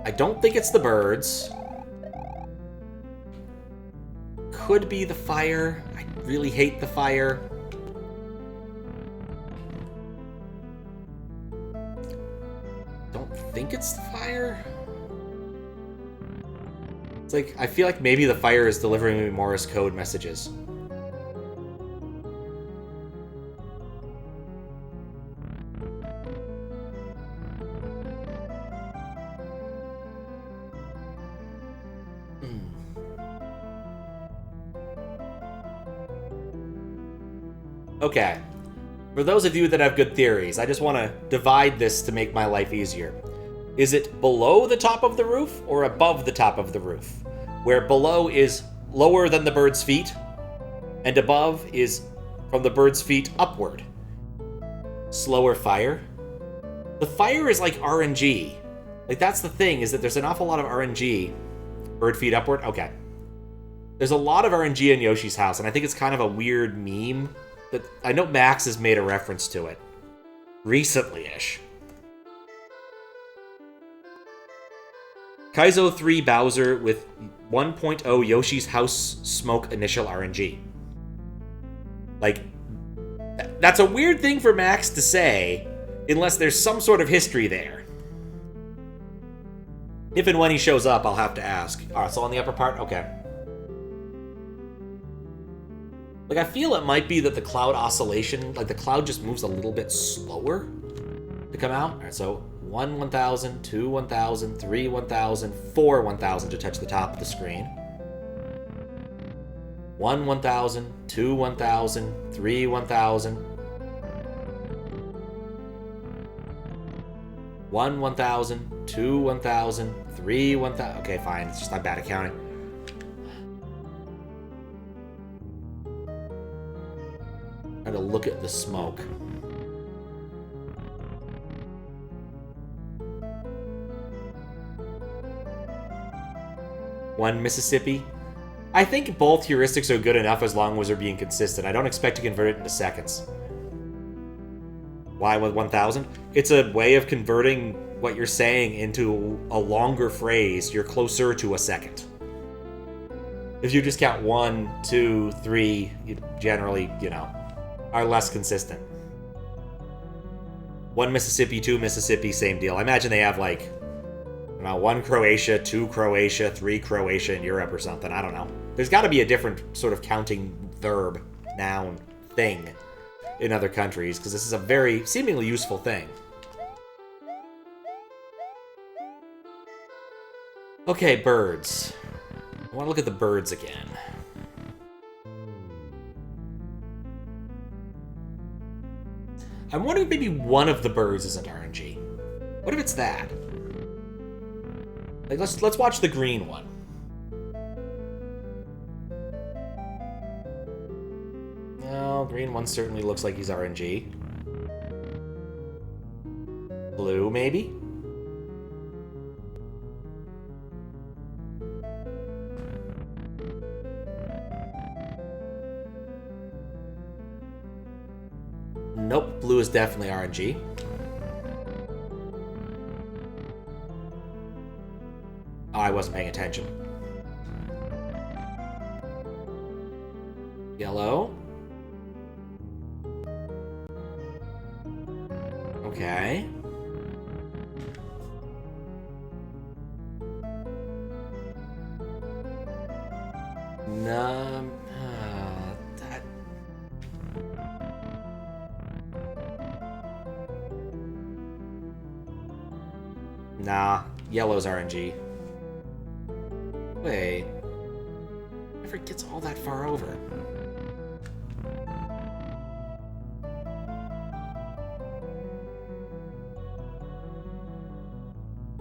I don't think it's the birds. Could be the fire. I really hate the fire. Don't think it's the fire. It's like, I feel like maybe the fire is delivering me Morse code messages. Okay. For those of you that have good theories, I just want to divide this to make my life easier. Is it below the top of the roof or above the top of the roof? Where below is lower than the bird's feet, and above is from the bird's feet upward. Slower fire? The fire is like RNG. Like, that's the thing, is that there's an awful lot of RNG. Bird feet upward? Okay. There's a lot of RNG in Yoshi's house, and I think it's kind of a weird meme. That I know Max has made a reference to it. Recently-ish. Kaizo 3 Bowser with 1.0 Yoshi's House Smoke Initial RNG. Like, that's a weird thing for Max to say, unless there's some sort of history there. If and when he shows up, I'll have to ask. Alright, so on the upper part? Okay. Like, I feel it might be that the cloud oscillation, like the cloud just moves a little bit slower to come out. Alright, so 1 1000, 2 1000, 3 1000, 4 1000 to touch the top of the screen. 1 1000, 2 1000, 3 1000. 1 1000, 2 1000, 3 1000. Okay, fine. It's just I'm bad at counting. Try to look at the smoke. One Mississippi. I think both heuristics are good enough as long as they're being consistent. I don't expect to convert it into seconds. Why with 1000? It's a way of converting what you're saying into a longer phrase. You're closer to a second. If you just count 1, 2, 3, you generally, are less consistent. 1 Mississippi, 2 Mississippi, same deal. I imagine they have, like, 1 Croatia, 2 Croatia, 3 Croatia in Europe or something. I don't know. There's got to be a different sort of counting verb, noun, thing in other countries, because this is a very seemingly useful thing. Okay, birds. I want to look at the birds again. I'm wondering if maybe one of the birds isn't RNG. What if it's that? Like, let's watch the green one. No, green one certainly looks like he's RNG. Blue, maybe? Nope, blue is definitely RNG. Oh, I wasn't paying attention. Yellow. Okay. No. Nah, yellow's RNG. Wait. Never gets all that far over.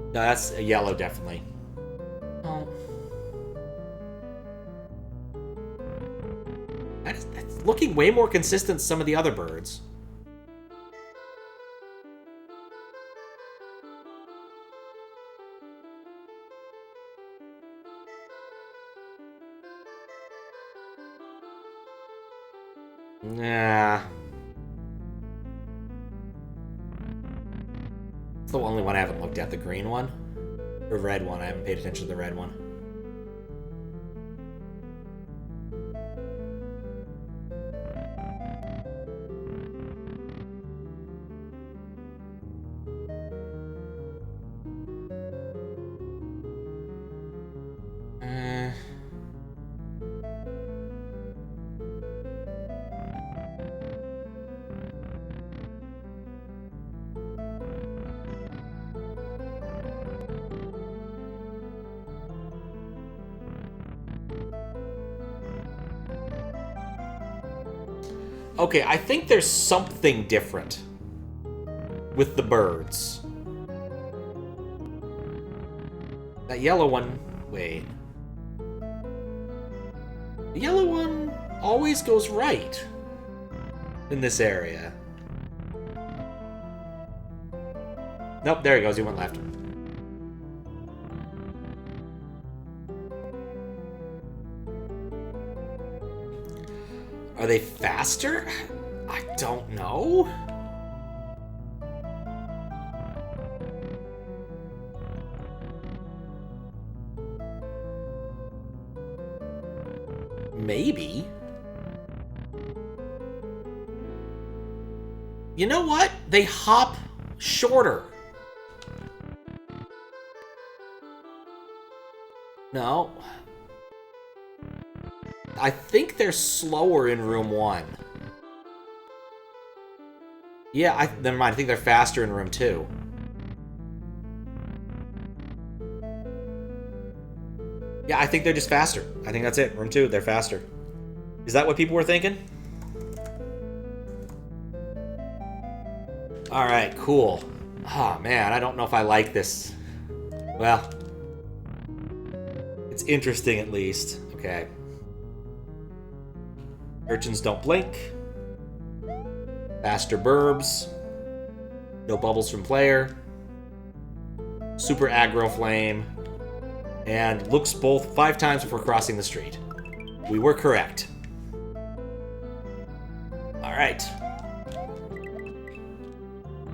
No, that's a yellow, definitely. Oh. That's looking way more consistent than some of the other birds. Nah. It's the only one I haven't looked at, the green one. The red one, I haven't paid attention to the red one. Okay, I think there's something different with the birds. That yellow one... Wait. The yellow one always goes right in this area. Nope, there he goes. He went left. Are they faster? I don't know. Maybe. You know what? They hop shorter. No. I think they're slower in room 1. Yeah, never mind. I think they're faster in room 2. Yeah, I think they're just faster. I think that's it. Room 2, they're faster. Is that what people were thinking? Alright, cool. Oh, man, I don't know if I like this. Well, it's interesting at least. Okay. Urchins don't blink. Faster burbs. No bubbles from player. Super aggro flame. And looks both 5 times before crossing the street. We were correct. Alright.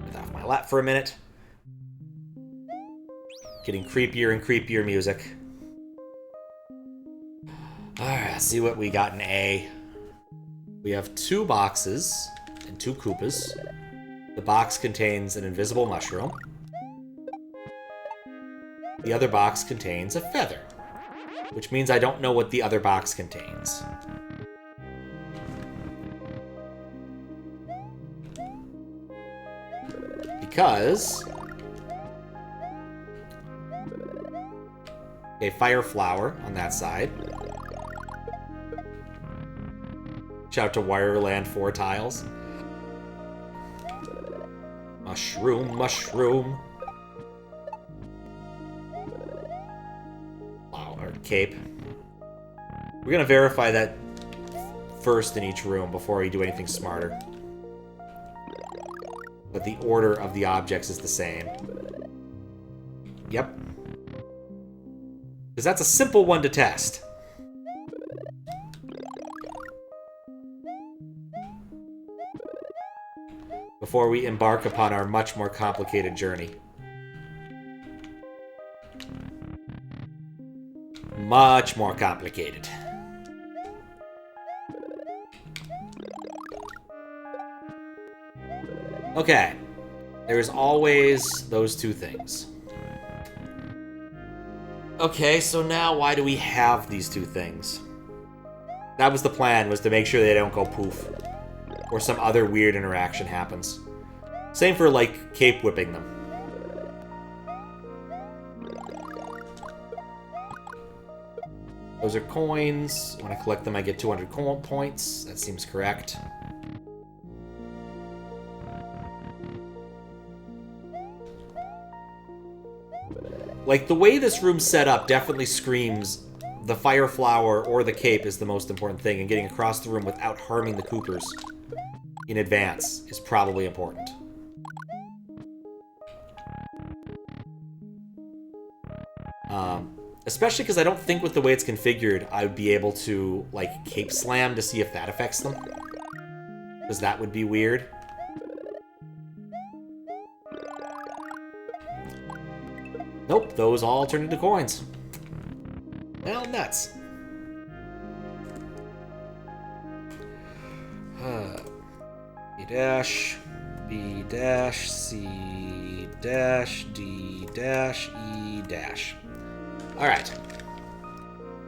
Get off my lap for a minute. Getting creepier and creepier music. Alright, let's see what we got in A. We have 2 boxes and 2 Koopas. The box contains an invisible mushroom. The other box contains a feather, which means I don't know what the other box contains. Because... a fire flower on that side. Shout out to Wireland 4 tiles. Mushroom, mushroom. Flower, cape. We're gonna verify that first in each room before we do anything smarter. But the order of the objects is the same. Yep. Because that's a simple one to test. Before we embark upon our much more complicated journey. Much more complicated. Okay. There's always those 2 things. Okay, so now why do we have these 2 things? That was the plan, was to make sure they don't go poof. Or some other weird interaction happens. Same for, like, cape whipping them. Those are coins. When I collect them, I get 200 points. That seems correct. Like, the way this room's set up definitely screams the fire flower or the cape is the most important thing, and getting across the room without harming the Coopers in advance is probably important. Especially because I don't think with the way it's configured, I would be able to, like, cape slam to see if that affects them. Because that would be weird. Nope, those all turn into coins. Well, nuts. B dash, B dash, C dash, D dash, E dash. Alright.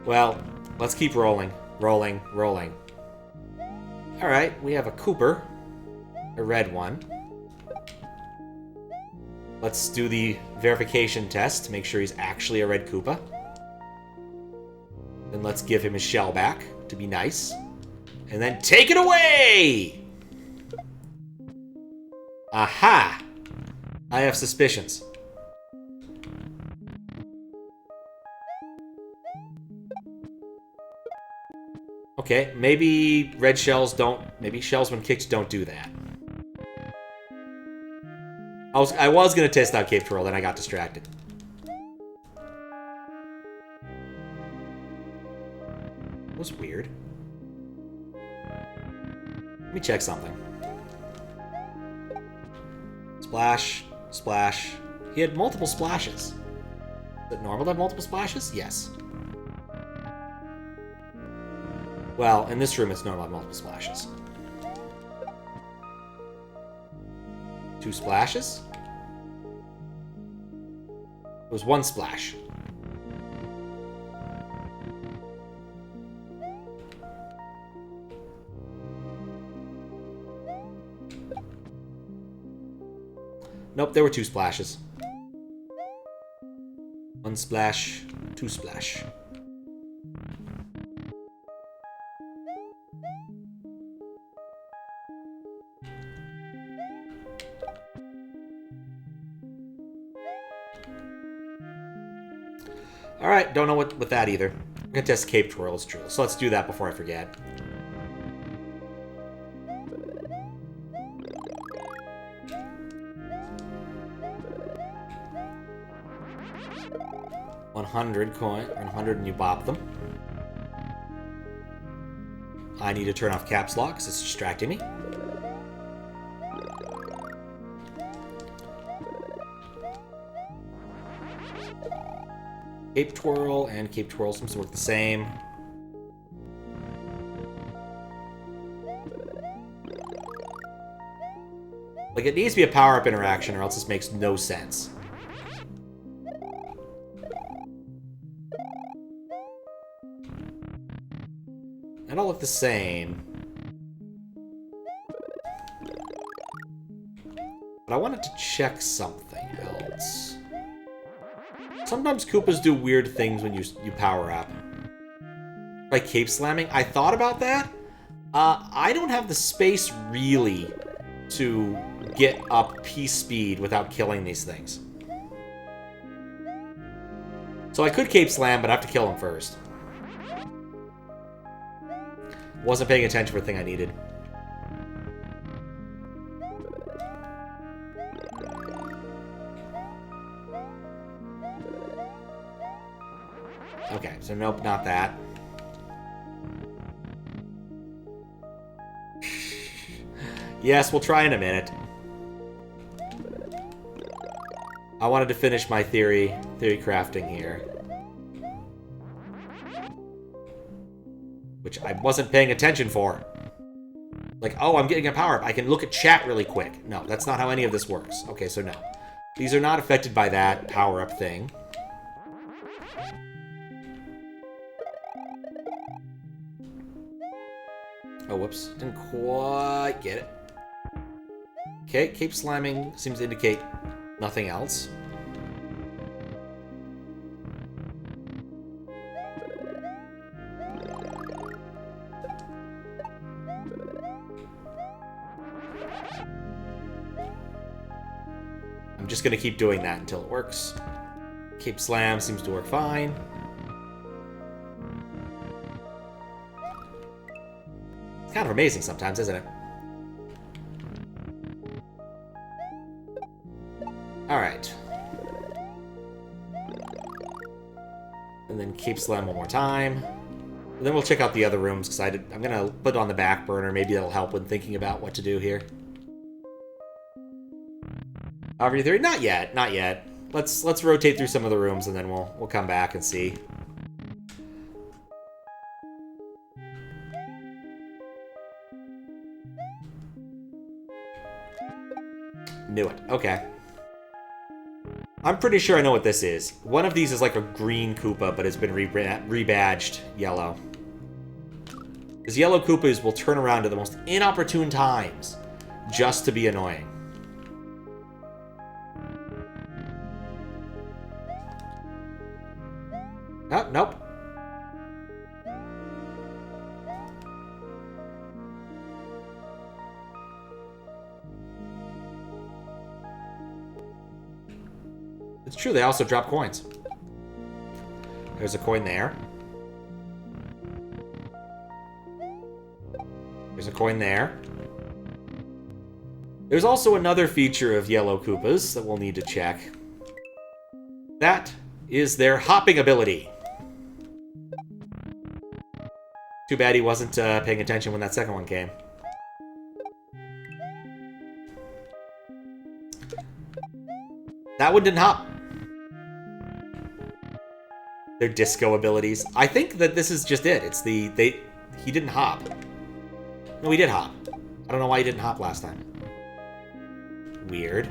Well, let's keep rolling. Rolling, rolling. Alright, we have a Cooper. A red one. Let's do the verification test to make sure he's actually a red Koopa. Then let's give him his shell back to be nice. And then take it away! Aha! I have suspicions. Okay, maybe red shells don't... Maybe shells when kicked don't do that. I was gonna test out Cape Twirl, then I got distracted. That was weird. Let me check something. Splash, splash. He had multiple splashes. Is it normal to have multiple splashes? Yes. Well, in this room it's normal to have multiple splashes. 2 splashes? It was 1 splash. Nope, there were 2 splashes. 1 splash, 2 splash. Alright, don't know what with that either. I'm gonna test Cape Twirl's Drill, so let's do that before I forget. $100 coin, or 100 and you bop them. I need to turn off caps lock because it's distracting me. Cape Twirl and Cape Twirl seems to work the same. Like, it needs to be a power-up interaction or else this makes no sense. They don't look the same. But I wanted to check something else. Sometimes Koopas do weird things when you power up. Like cape slamming. I thought about that. I don't have the space, really, to get up P speed without killing these things. So I could cape slam, but I have to kill him first. Wasn't paying attention for the thing I needed. Okay, so nope, not that. Yes, we'll try in a minute. I wanted to finish my theory crafting here. Which I wasn't paying attention for. Like, oh, I'm getting a power-up. I can look at chat really quick. No, that's not how any of this works. Okay, so no. These are not affected by that power-up thing. Oh, whoops. Didn't quite get it. Okay, cape slamming seems to indicate nothing else. just going to keep doing that until it works. Cape Slam seems to work fine. It's kind of amazing sometimes, isn't it? Alright. And then Cape Slam one more time. And then we'll check out the other rooms, because I'm going to put it on the back burner. Maybe it'll help when thinking about what to do here. However, theory, not yet, not yet. Let's rotate through some of the rooms, and then we'll come back and see. Knew it. Okay. I'm pretty sure I know what this is. One of these is like a green Koopa, but it's been rebadged yellow. Because yellow Koopas will turn around at the most inopportune times just to be annoying. Oh, nope. It's true, they also drop coins. There's a coin there. There's a coin there. There's also another feature of yellow Koopas that we'll need to check. That is their hopping ability. Too bad he wasn't paying attention when that second one came. That one didn't hop. Their disco abilities. I think that this is just it. It's he didn't hop. No, he did hop. I don't know why he didn't hop last time. Weird.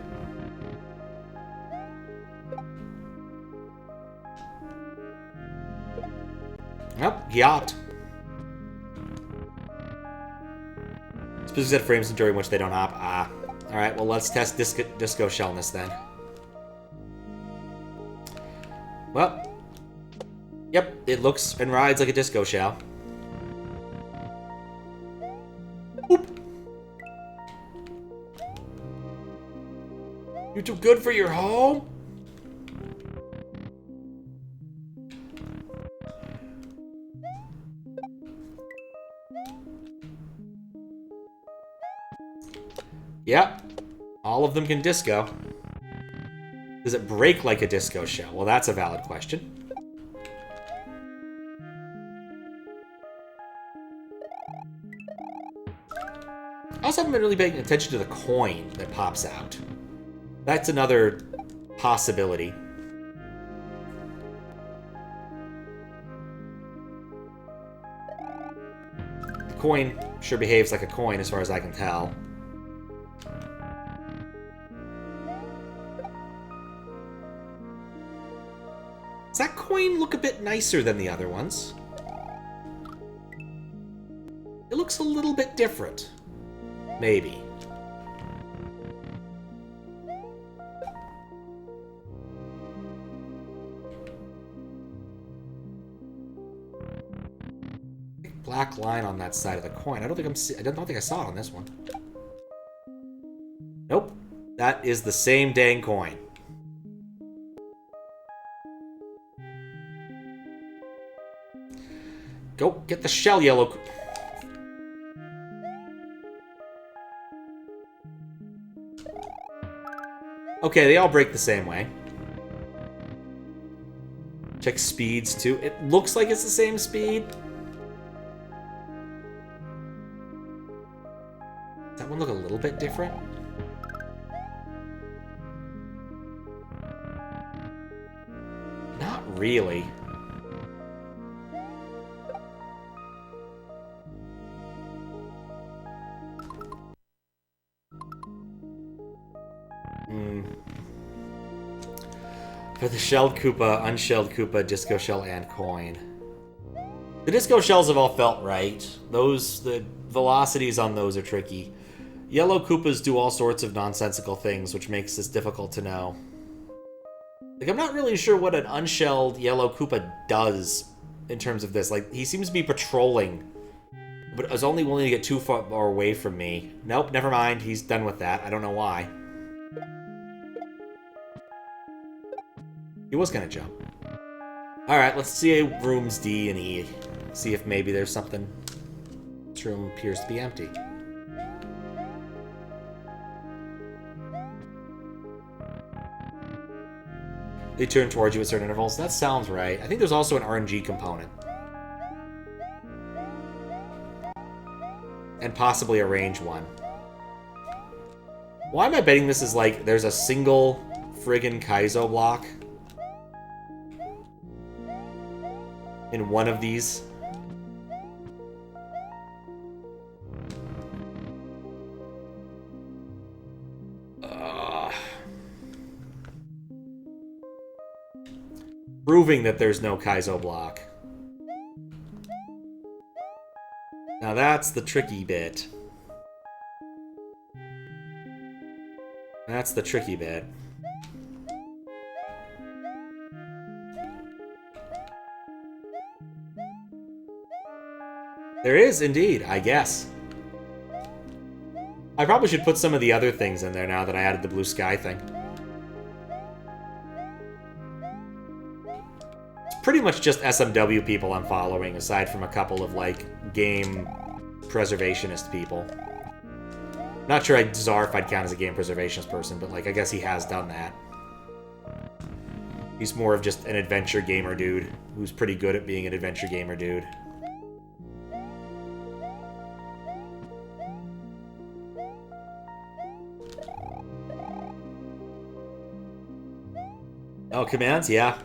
Nope, he hopped. Specifically set frames during which they don't hop. Ah. Alright, well let's test disco shellness then. Well. Yep, it looks and rides like a disco shell. Oop. You're too good for your home? Yep. All of them can disco. Does it break like a disco shell? Well, that's a valid question. I also haven't been really paying attention to the coin that pops out. That's another possibility. The coin sure behaves like a coin as far as I can tell. Does that coin look a bit nicer than the other ones? It looks a little bit different. Maybe. Black line on that side of the coin. I don't think I saw it on this one. Nope. That is the same dang coin. Go get the shell yellow. Okay, they all break the same way. Check speeds too. It looks like it's the same speed. Does that one look a little bit different? Not really. For the shelled Koopa, unshelled Koopa, disco shell, and coin. The disco shells have all felt right. The velocities on those are tricky. Yellow Koopas do all sorts of nonsensical things, which makes this difficult to know. Like, I'm not really sure what an unshelled yellow Koopa does in terms of this. Like, he seems to be patrolling, but is only willing to get too far away from me. Nope, never mind. He's done with that. I don't know why. He was gonna jump. Alright, let's see rooms D and E. See if maybe there's something. This room appears to be empty. They turn towards you at certain intervals. That sounds right. I think there's also an RNG component. And possibly a range one. Why am I betting this is like there's a single friggin' Kaizo block in one of these? Proving that there's no Kaizo block. Now that's the tricky bit. That's the tricky bit. There is, indeed, I guess. I probably should put some of the other things in there now that I added the blue sky thing. Pretty much just SMW people I'm following, aside from a couple of, like, game preservationist people. Not sure Czar if I'd count as a game preservationist person, but, like, I guess he has done that. He's more of just an adventure gamer dude, who's pretty good at being an adventure gamer dude. Oh, commands? Yeah.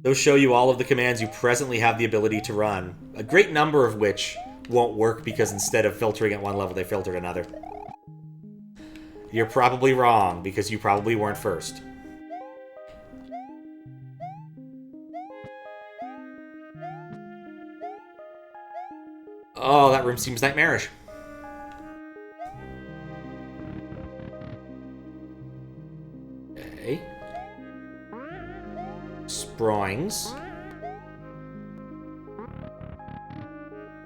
Those show you all of the commands you presently have the ability to run, a great number of which won't work because instead of filtering at one level, they filtered another. You're probably wrong, because you probably weren't first. Oh, that room seems nightmarish. Okay. Springs.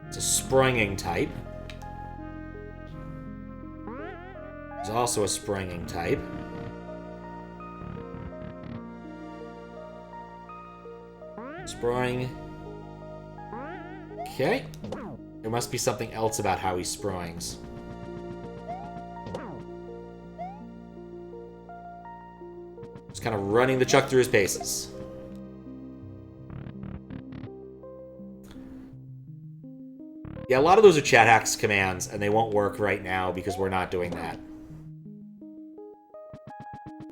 It's a springing type. There's also a springing type. Spring. Okay. There must be something else about how he springs. Just kind of running the Chuck through his paces. Yeah, a lot of those are chat hacks commands, and they won't work right now because we're not doing that.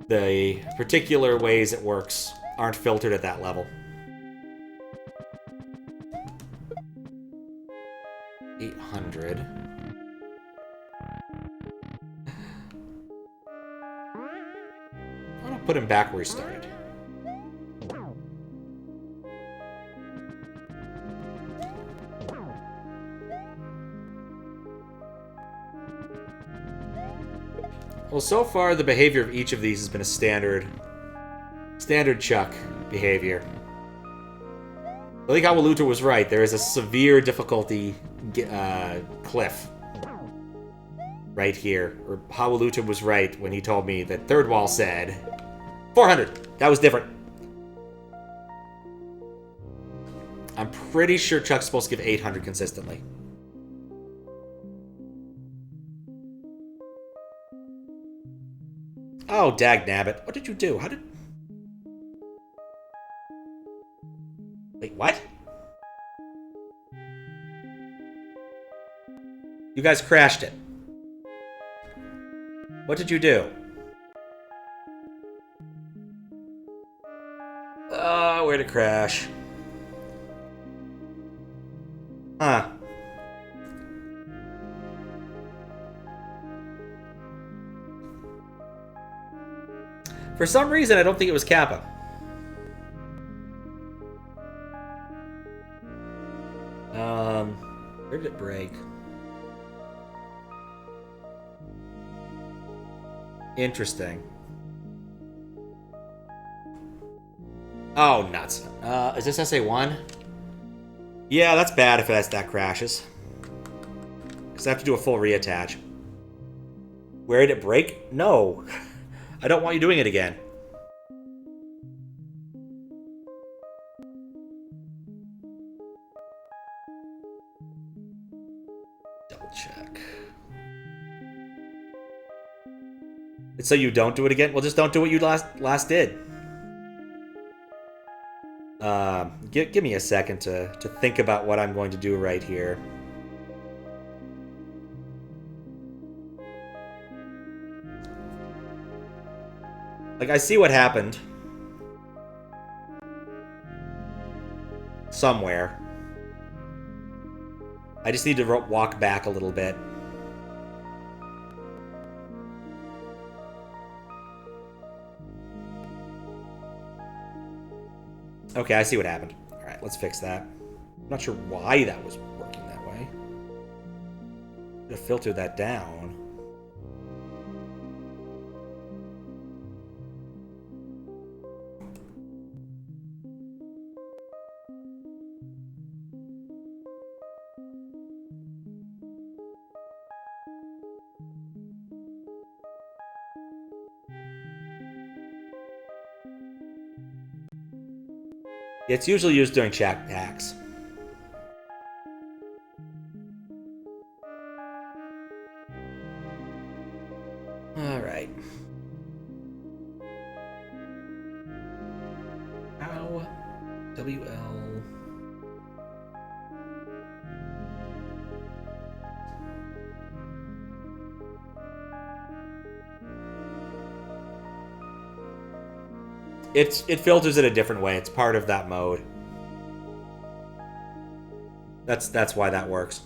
The particular ways it works aren't filtered at that level. 800. I don't put him back where he started. Well, so far the behavior of each of these has been a standard Chuck behavior. I think Hawaluta was right. There is a severe difficulty cliff right here. Or Hawaluta was right when he told me that Third Wall said 400. That was different. I'm pretty sure Chuck's supposed to give 800 consistently. Oh, dagnabbit. What did you do? How did... Wait, what? You guys crashed it. What did you do? Where'd it crash? Huh. For some reason, I don't think it was Kappa. Where did it break? Interesting. Oh, nuts. Is this SA1? Yeah, that's bad if that crashes. Because I have to do a full reattach. Where did it break? No. I don't want you doing it again. double check. So you don't do it again? Well, just don't do what you last did. Give me a second to think about what I'm going to do right here. Like, I see what happened. Somewhere. I just need to walk back a little bit. Okay, I see what happened. Alright, let's fix that. I'm not sure why that was working that way. Could have filtered that down. It's usually used during chat hacks. All right. Ow. WL. It filters it a different way. It's part of that mode. That's why that works.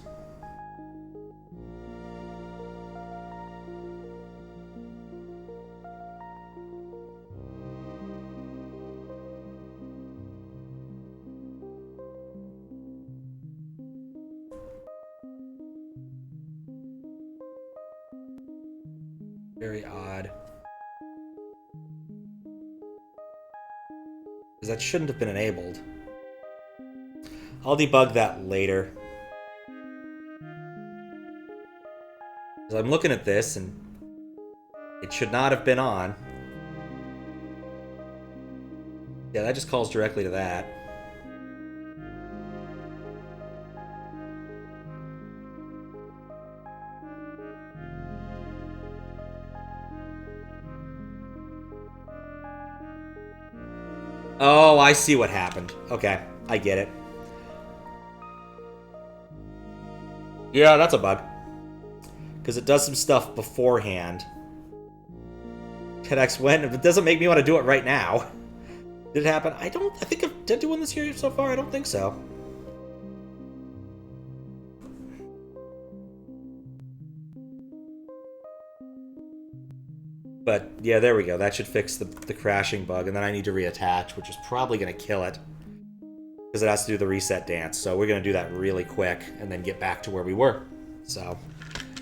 Very odd. Because that shouldn't have been enabled. I'll debug that later. Because I'm looking at this and it should not have been on. Yeah, that just calls directly to that. Oh, I see what happened. Okay, I get it. Yeah, that's a bug. Because it does some stuff beforehand. 10x when? It doesn't make me want to do it right now. Did it happen? I think I've did one this year so far. I don't think so. But, yeah, there we go. That should fix the crashing bug. And then I need to reattach, which is probably going to kill it. Because it has to do the reset dance. So we're going to do that really quick and then get back to where we were. So,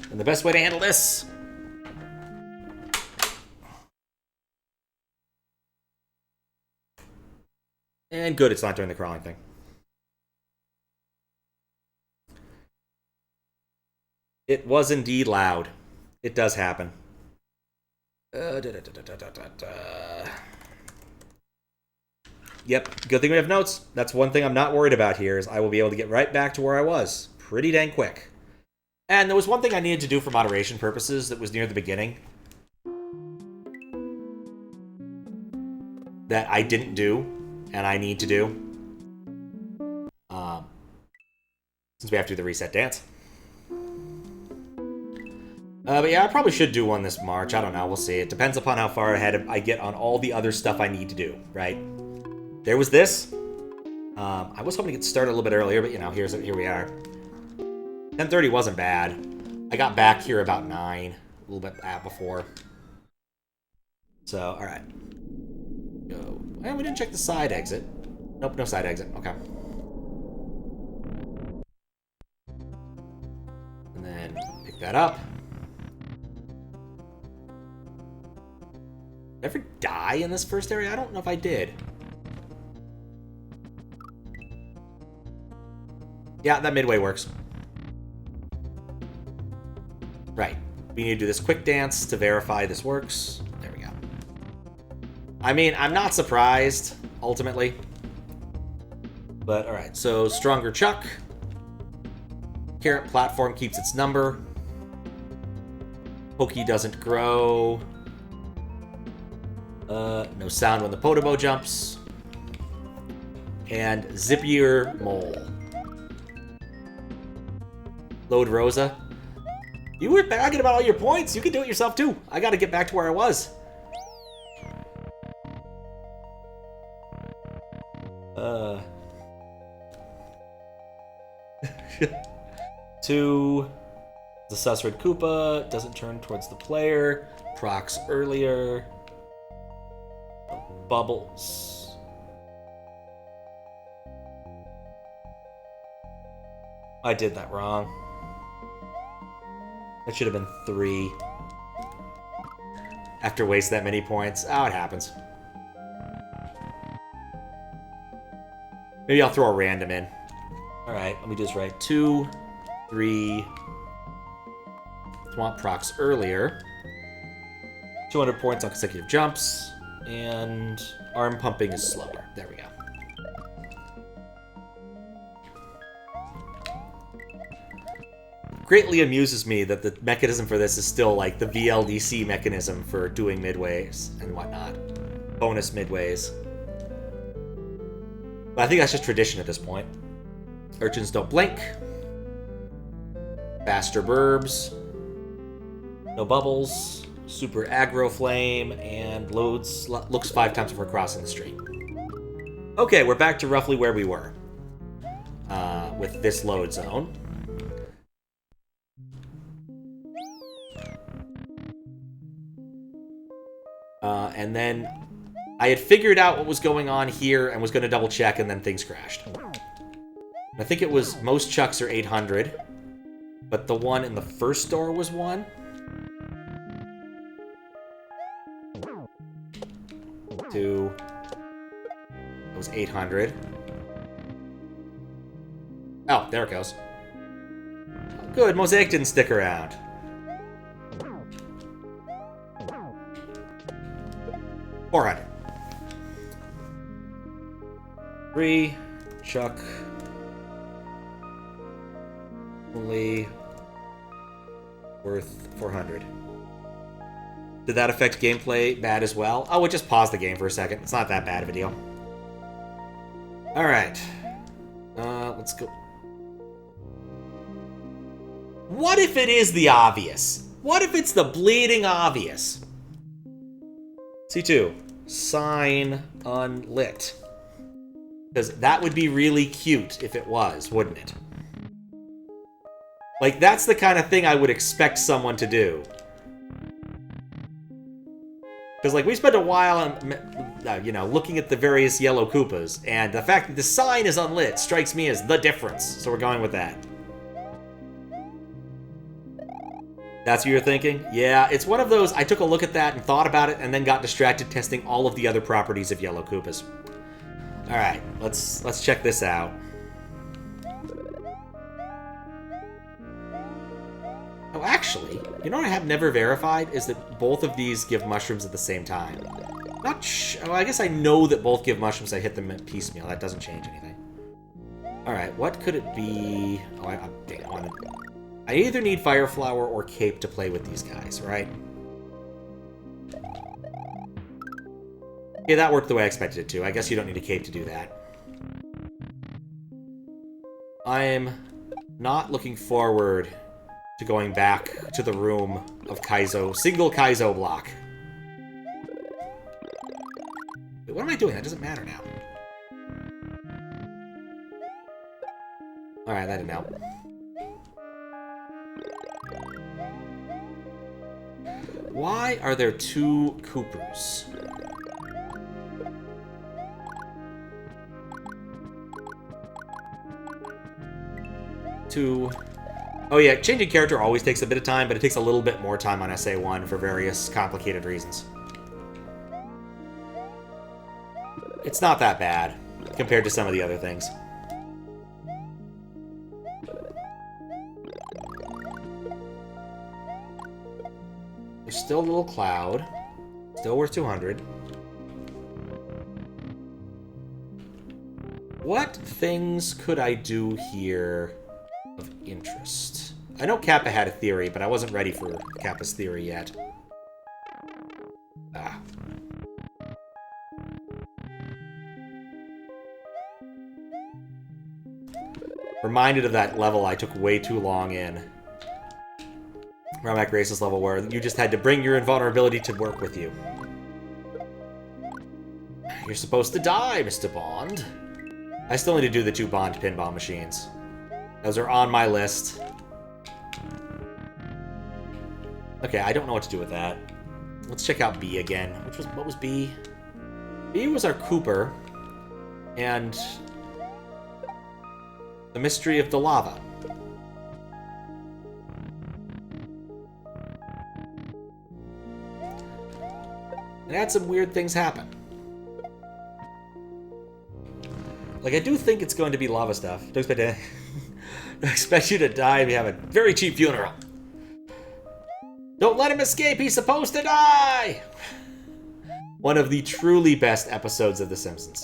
and the best way to handle this... And good, it's not doing the crawling thing. It was indeed loud. It does happen. Yep, good thing we have notes. That's one thing I'm not worried about here, is I will be able to get right back to where I was. Pretty dang quick. And there was one thing I needed to do for moderation purposes that was near the beginning. That I didn't do, and I need to do. Since we have to do the reset dance. But yeah, I probably should do one this March. I don't know. We'll see. It depends upon how far ahead I get on all the other stuff I need to do, right? There was this. I was hoping to get started a little bit earlier, but, you know, here we are. 10:30 wasn't bad. I got back here about 9. A little bit before. So, all right. Go. And we didn't check the side exit. Nope, no side exit. Okay. And then pick that up. Ever die in this first area? I don't know if I did. Yeah, that midway works. Right. We need to do this quick dance to verify this works. There we go. I mean, I'm not surprised, ultimately. But, alright, so Stronger Chuck. Carrot platform keeps its number. Pokey doesn't grow. No sound when the Podobo jumps. And Zippier Mole. Load Rosa. You were bagging about all your points. You can do it yourself too. I gotta get back to where I was. Two. The Susred Koopa doesn't turn towards the player. Procs earlier. Bubbles. I did that wrong. That should have been 3. After wasting that many points. Oh, it happens. Maybe I'll throw a random in. Alright, let me just write 2, 3. Swamp procs earlier. 200 points on consecutive jumps. And arm pumping is slower. There we go. Greatly amuses me that the mechanism for this is still like the VLDC mechanism for doing midways and whatnot. Bonus midways. But I think that's just tradition at this point. Urchins don't blink. Faster burbs. No bubbles. Super aggro flame. And looks 5 times before crossing the street. Okay, we're back to roughly where we were. With this load zone. And then I had figured out what was going on here and was going to double check, and then things crashed. I think it was most chucks are 800, but the one in the first door was 1. 2. It was 800. Oh, there it goes. Good, Mosaic didn't stick around. 400. 3. Chuck. Only worth 400. Did that affect gameplay bad as well? Oh, we'll just pause the game for a second. It's not that bad of a deal. Alright. Let's go. What if it is the obvious? What if it's the bleeding obvious? C2. Sign unlit. Because that would be really cute if it was, wouldn't it? Like, that's the kind of thing I would expect someone to do. Because, like, we spent a while, you know, looking at the various yellow Koopas, and the fact that the sign is unlit strikes me as the difference, so we're going with that. That's what you're thinking? Yeah, it's one of those, I took a look at that and thought about it, and then got distracted testing all of the other properties of yellow Koopas. Alright, let's check this out. Oh, actually, you know what I have never verified? Is that both of these give mushrooms at the same time. Oh, I guess I know that both give mushrooms. I hit them piecemeal. That doesn't change anything. Alright, what could it be? Oh, dang, I either need Fire Flower or Cape to play with these guys, right? Yeah, that worked the way I expected it to. I guess you don't need a Cape to do that. I'm not looking forward to going back to the room of Kaizo. Single Kaizo block. Wait, what am I doing? That doesn't matter now. Alright, that didn't help. Why are there 2 Coopers? Oh yeah, changing character always takes a bit of time, but it takes a little bit more time on SA1 for various complicated reasons. It's not that bad compared to some of the other things. There's still a little cloud. Still worth 200. What things could I do here of interest. I know Kappa had a theory, but I wasn't ready for Kappa's theory yet. Ah. Reminded of that level I took way too long in. Ramak Grace's level where you just had to bring your invulnerability to work with you. You're supposed to die, Mr. Bond. I still need to do the 2 Bond pinball machines. Those are on my list. Okay, I don't know what to do with that. Let's check out B again. What was B? B was our Cooper. And the mystery of the lava. And had some weird things happen. Like, I do think it's going to be lava stuff. Don't expect you to die if you have a very cheap funeral. Don't let him escape, he's supposed to die! One of the truly best episodes of The Simpsons.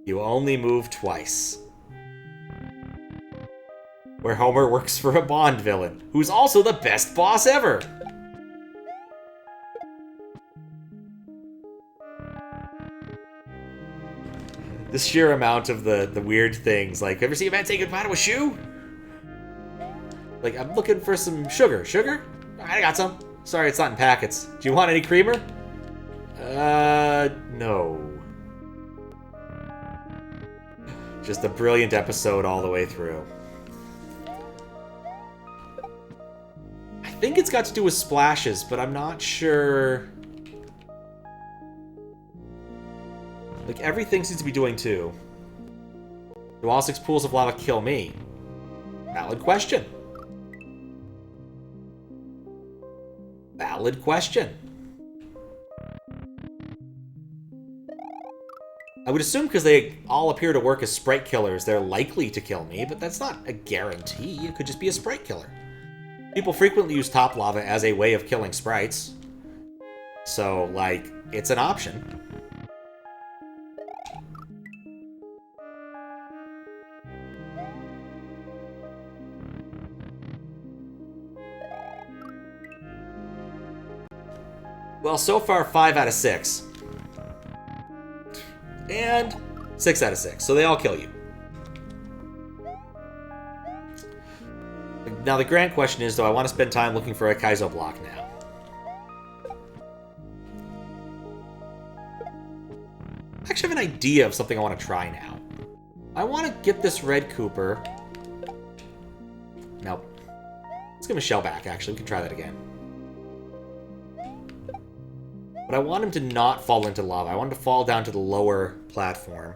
You only move twice. Where Homer works for a Bond villain, who's also the best boss ever! The sheer amount of the weird things, like, ever see a man say goodbye to a shoe? Like, I'm looking for some sugar. Sugar? I got some. Sorry, it's not in packets. Do you want any creamer? No. Just a brilliant episode all the way through. I think it's got to do with splashes, but I'm not sure. Like, everything seems to be doing too. Do all 6 pools of lava kill me? Valid question. Valid question. I would assume because they all appear to work as sprite killers, they're likely to kill me, but that's not a guarantee. It could just be a sprite killer. People frequently use top lava as a way of killing sprites. So, like, it's an option. Well, so far, 5 out of 6. And 6 out of 6, so they all kill you. Now, the grand question is, do I want to spend time looking for a Kaizo block now? I actually have an idea of something I want to try now. I want to get this red Cooper. Nope. Let's give him a shell back, actually. We can try that again. But I want him to not fall into lava. I want him to fall down to the lower platform.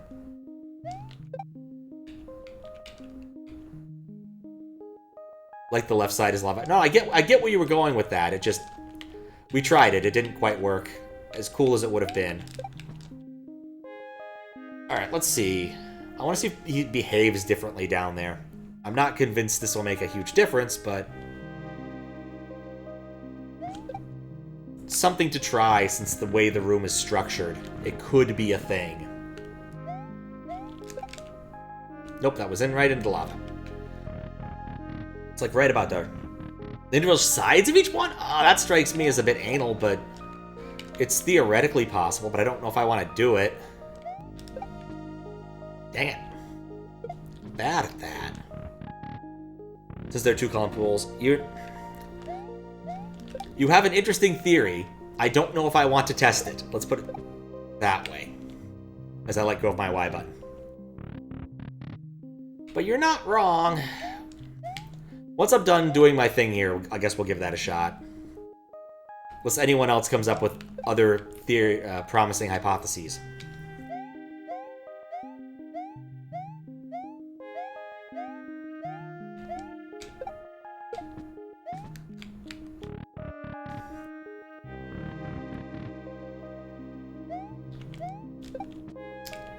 Like the left side is lava. No, I get where you were going with that. It just... We tried it. It didn't quite work. As cool as it would have been. Alright, let's see. I want to see if he behaves differently down there. I'm not convinced this will make a huge difference, but... something to try since the way the room is structured. It could be a thing. Nope, that was in right into lava. It's like right about there. The individual sides of each one? Oh, that strikes me as a bit anal, but it's theoretically possible, but I don't know if I want to do it. Dang it. I'm bad at that. Since they're 2 column pools, you have an interesting theory. I don't know if I want to test it. Let's put it that way. As I let go of my Y button. But you're not wrong. Once I'm done doing my thing here, I guess we'll give that a shot. Unless anyone else comes up with other promising hypotheses.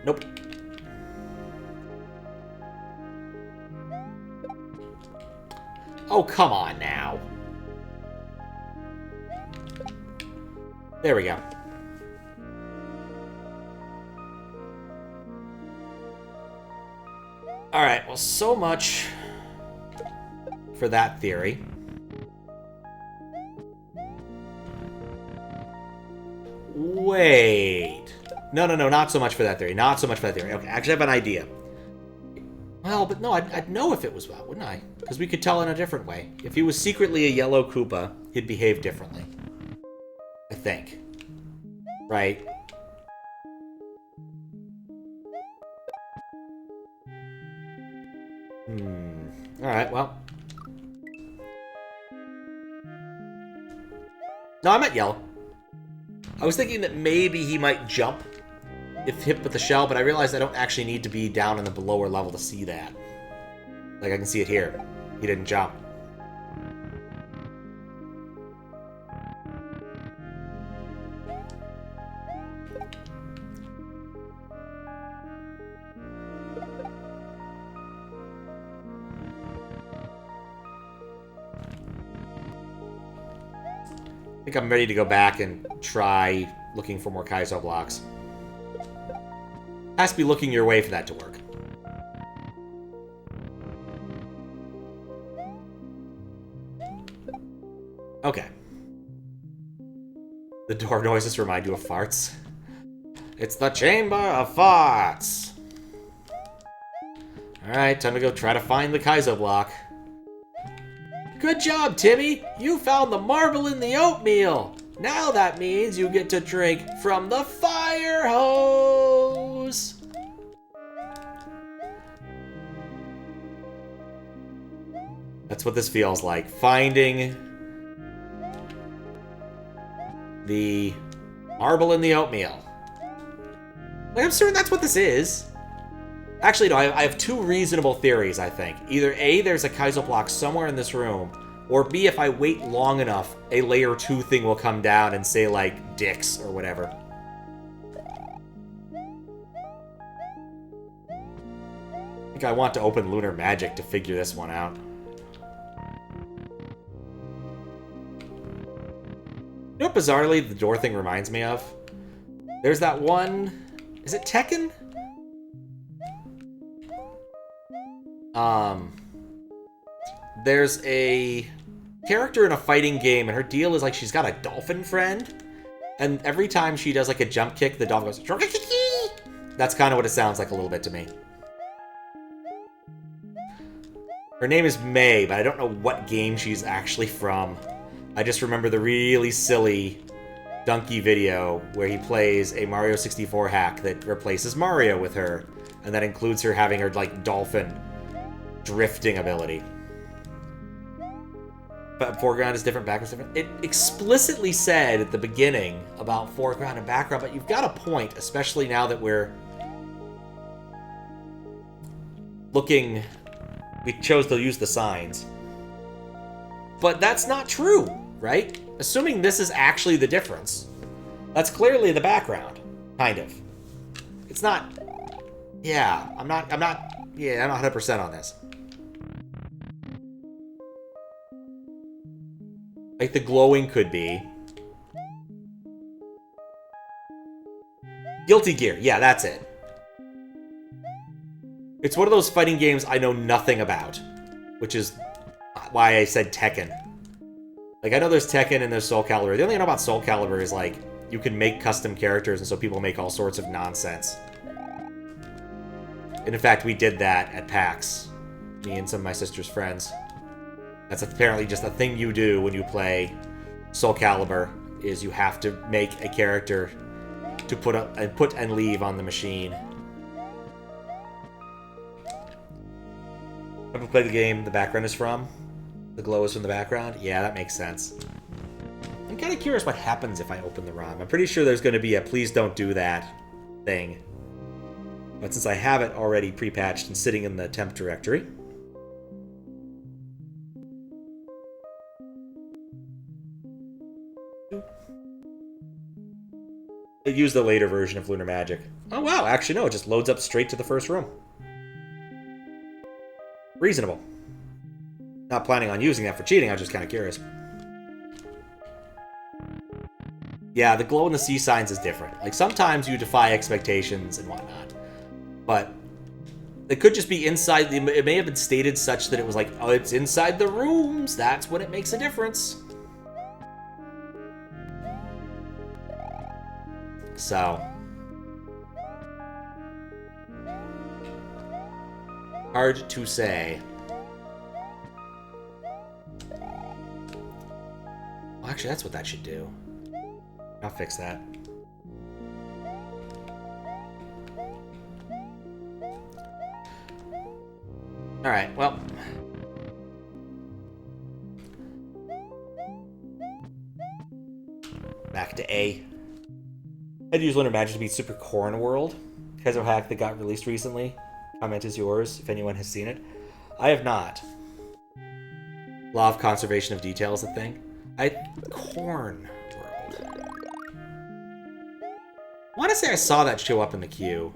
Nope. Oh, come on now. There we go. Alright, well, so much for that theory. Wait. No, not so much for that theory. Not so much for that theory. Okay, actually I have an idea. Well, but no, I'd know if it was well, wouldn't I? Because we could tell in a different way. If he was secretly a yellow Koopa, he'd behave differently. I think. Right? Alright, well. No, I meant yellow. I was thinking that maybe he might jump if hit with the shell, but I realized I don't actually need to be down in the lower level to see that. Like, I can see it here. He didn't jump. I think I'm ready to go back and try looking for more Kaizo blocks. Has to be looking your way for that to work. Okay. The door noises remind you of farts. It's the Chamber of Farts! Alright, time to go try to find the Kaizo block. Good job, Timmy! You found the marble in the oatmeal! Now that means you get to drink from the fire hose! That's what this feels like. Finding the marble in the oatmeal. Like, I'm certain that's what this is. Actually, no, I have two reasonable theories, I think. Either A, there's a Kaizo block somewhere in this room, or B, if I wait long enough, a layer 2 thing will come down and say, like, dicks or whatever. I think I want to open Lunar Magic to figure this one out. You know what bizarrely the door thing reminds me of? There's that one... Is it Tekken? There's a character in a fighting game, and her deal is like she's got a dolphin friend, and every time she does like a jump kick, the dolphin goes. That's kind of what it sounds like a little bit to me. Her name is May, but I don't know what game she's actually from. I just remember the really silly Donkey video where he plays a Mario 64 hack that replaces Mario with her, and that includes her having her like dolphin drifting ability. But foreground is different, background is different. It explicitly said at the beginning about foreground and background, but you've got a point, especially now that we're looking... We chose to use the signs. But that's not true, right? Assuming this is actually the difference. That's clearly the background, kind of. It's not... Yeah, I'm not 100% on this. Like, the glowing could be... Guilty Gear. Yeah, that's it. It's one of those fighting games I know nothing about. Which is why I said Tekken. Like, I know there's Tekken and there's Soul Calibur. The only thing I know about Soul Calibur is, like, you can make custom characters, and so people make all sorts of nonsense. And in fact, we did that at PAX. Me and some of my sister's friends. That's apparently just a thing you do when you play Soul Calibur, is you have to make a character to put and leave on the machine. Ever played the game the background is from? The glow is from the background? Yeah, that makes sense. I'm kind of curious what happens if I open the ROM. I'm pretty sure there's going to be a please don't do that thing. But since I have it already pre-patched and sitting in the temp directory... It used the later version of Lunar Magic. Oh wow, actually no, it just loads up straight to the first room. Reasonable. Not planning on using that for cheating, I was just kind of curious. Yeah, the glow in the sea signs is different. Like, sometimes you defy expectations and whatnot. But It could just be inside. It may have been stated such that it was like, oh, it's inside the rooms. That's when it makes a difference. So. Hard to say. Well, actually, that's what that should do. I'll fix that. Alright, well. Back to A. I'd use Lunar Magic to beat Super Corn World. Because of a hack that got released recently. Comment is yours, if anyone has seen it. I have not. Law of Conservation of Detail is a thing. Corn World. I want to say I saw that show up in the queue.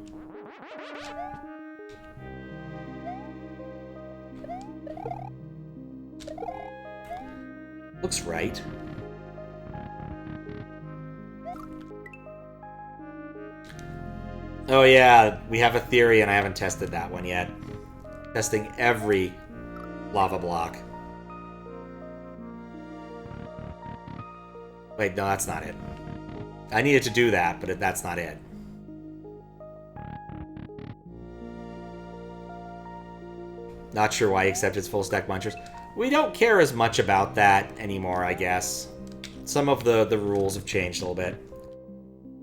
Looks right. Oh yeah, we have a theory and I haven't tested that one yet. Testing every lava block. Wait, no, that's not it. I needed to do that, but that's not it. Not sure why he accepted full stack munchers. We don't care as much about that anymore, I guess. Some of the rules have changed a little bit.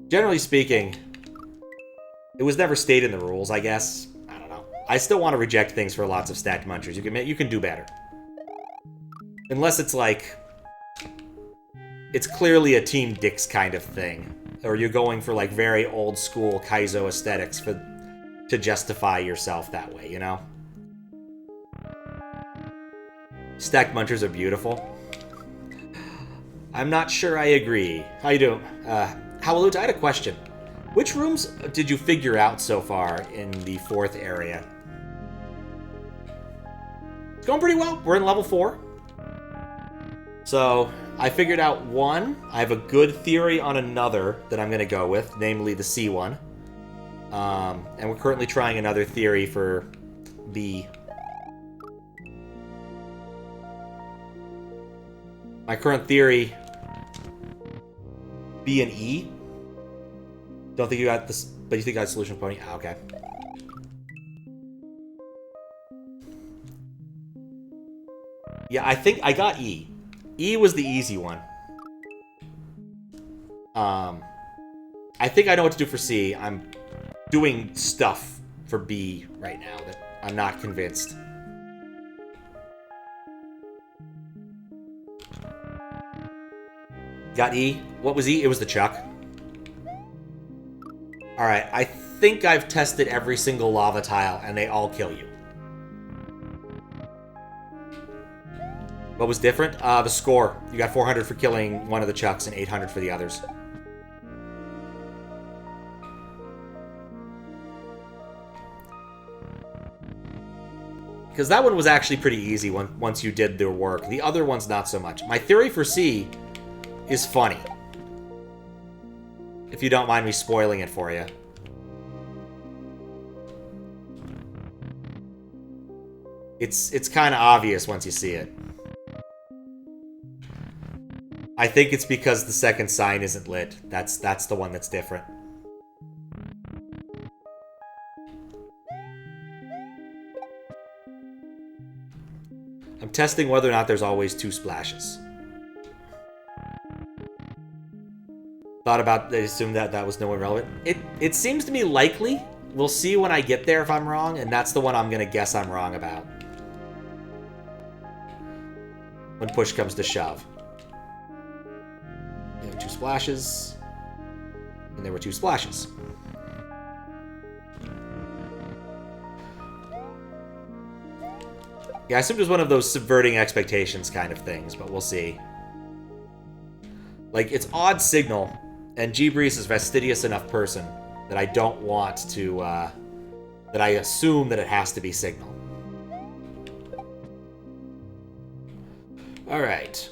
Generally speaking, it was never stated in the rules, I guess. I don't know. I still want to reject things for lots of stacked munchers. You can do better. Unless it's like... It's clearly a Team Dix kind of thing. Or you're going for like very old school Kaizo aesthetics to justify yourself that way, you know? Stacked munchers are beautiful. I'm not sure I agree. How you doing? Howaloot, I had a question. Which rooms did you figure out so far in the 4th area? It's going pretty well. We're in level 4. So, I figured out one. I have a good theory on another that I'm going to go with, namely the C one. And we're currently trying another theory for B. My current theory, B and E. Don't think you got this, but you think you got a solution pony? Ah, okay. Yeah, I think I got E. E was the easy one. I think I know what to do for C. I'm doing stuff for B right now that I'm not convinced. Got E. What was E? It was the Chuck. Alright, I think I've tested every single lava tile, and they all kill you. What was different? The score. You got 400 for killing one of the Chucks and 800 for the others. Because that one was actually pretty easy once you did their work. The other one's not so much. My theory for C is funny. If you don't mind me spoiling it for you. It's kind of obvious once you see it. I think it's because the second sign isn't lit. That's the one that's different. I'm testing whether or not there's always 2 splashes. Thought about, they assumed that was nowhere relevant. It seems to me likely. We'll see when I get there if I'm wrong, and that's the one I'm going to guess I'm wrong about. When push comes to shove. There were 2 splashes. And there were 2 splashes. Yeah, I assumed it was one of those subverting expectations kind of things, but we'll see. Like, it's odd signal, and GbreeZ is a fastidious enough person that I don't want to, that I assume that it has to be signal. Alright.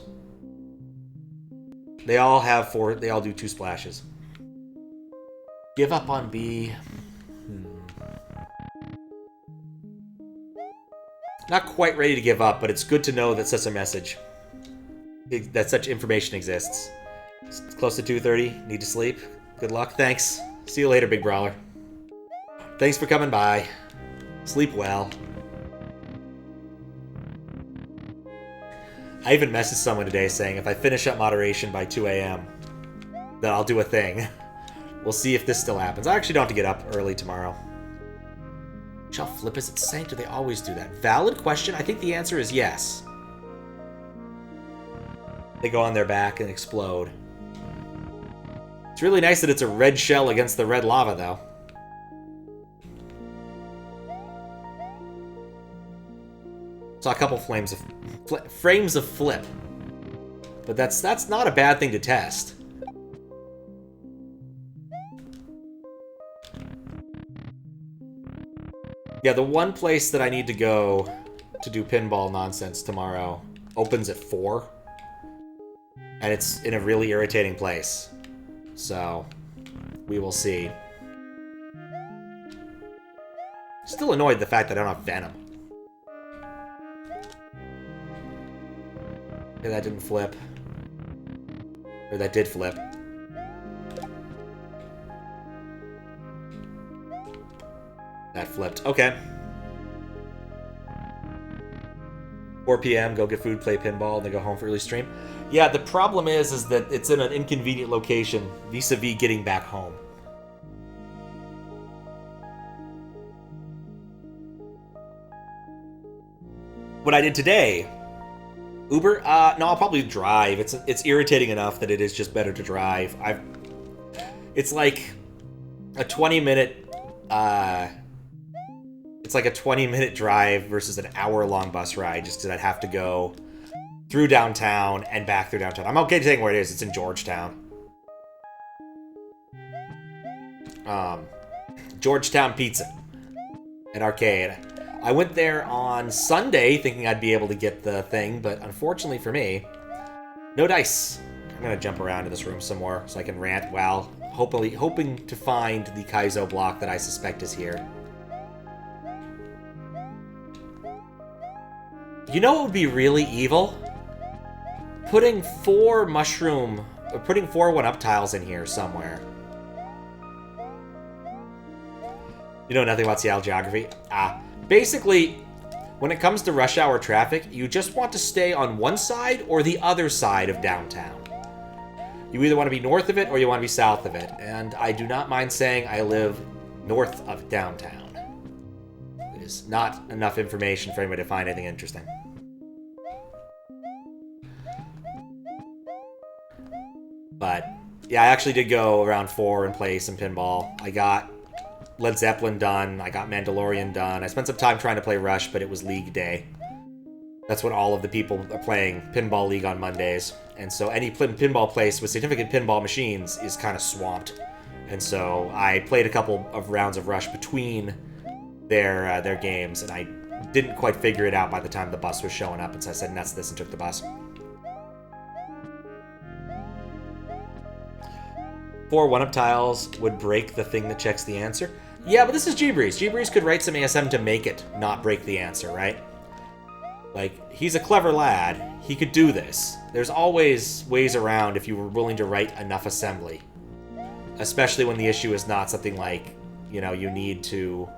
They all have 4, they all do 2 splashes. Give up on B. Not quite ready to give up, but it's good to know that such a message, that such information exists. It's close to 2:30. Need to sleep. Good luck. Thanks. See you later, Big Brawler. Thanks for coming by. Sleep well. I even messaged someone today saying if I finish up moderation by 2 a.m., then I'll do a thing. We'll see if this still happens. I actually don't have to get up early tomorrow. Shall flip as it's sank? Do they always do that? Valid question. I think the answer is yes. They go on their back and explode. It's really nice that it's a red shell against the red lava, though. Saw a couple frames of flip. But that's not a bad thing to test. Yeah, the one place that I need to go to do pinball nonsense tomorrow opens at 4. And it's in a really irritating place. So, we will see. Still annoyed the fact that I don't have Venom. Okay, that didn't flip. Or that did flip. That flipped. Okay. 4 p.m., go get food, play pinball, and then go home for early stream. Yeah, the problem is that it's in an inconvenient location vis-a-vis getting back home. What I did today... Uber? No, I'll probably drive. It's irritating enough that it is just better to drive. It's like a 20-minute... It's like a 20-minute drive versus an hour-long bus ride, just because I'd have to go through downtown and back through downtown. I'm okay saying where it is. It's in Georgetown. Georgetown Pizza. An arcade. I went there on Sunday thinking I'd be able to get the thing, but unfortunately for me, no dice. I'm going to jump around in this room some more so I can rant while hoping to find the Kaizo block that I suspect is here. You know what would be really evil? Putting 4 1-up tiles in here somewhere. You know nothing about Seattle geography? Basically, when it comes to rush hour traffic, you just want to stay on one side or the other side of downtown. You either want to be north of it or you want to be south of it. And I do not mind saying I live north of downtown. It is not enough information for anybody to find anything interesting. But, yeah, I actually did go around 4 and play some pinball. I got Led Zeppelin done. I got Mandalorian done. I spent some time trying to play Rush, but it was League Day. That's when all of the people are playing Pinball League on Mondays. And so any pinball place with significant pinball machines is kind of swamped. And so I played a couple of rounds of Rush between their games, and I didn't quite figure it out by the time the bus was showing up, and so I said, nuts this, and took the bus. 4 1-up tiles would break the thing that checks the answer. Yeah, but this is GBreeze. GBreeze could write some ASM to make it not break the answer, right? Like, he's a clever lad. He could do this. There's always ways around if you were willing to write enough assembly. Especially when the issue is not something like, you know, you need to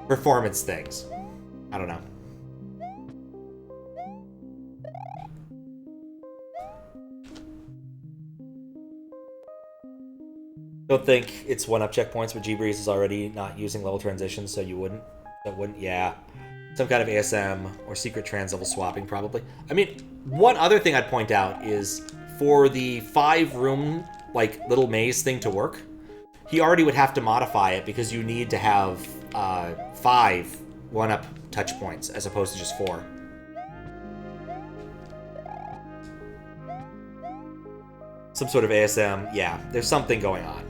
performance things. I don't know. Don't think it's 1-up checkpoints, but GBreeze is already not using level transitions, so you wouldn't. That wouldn't, yeah. Some kind of ASM or secret trans-level swapping, probably. I mean, one other thing I'd point out is for the 5-room, like, little maze thing to work, he already would have to modify it because you need to have 5 1-up touch points as opposed to just 4. Some sort of ASM, yeah, there's something going on.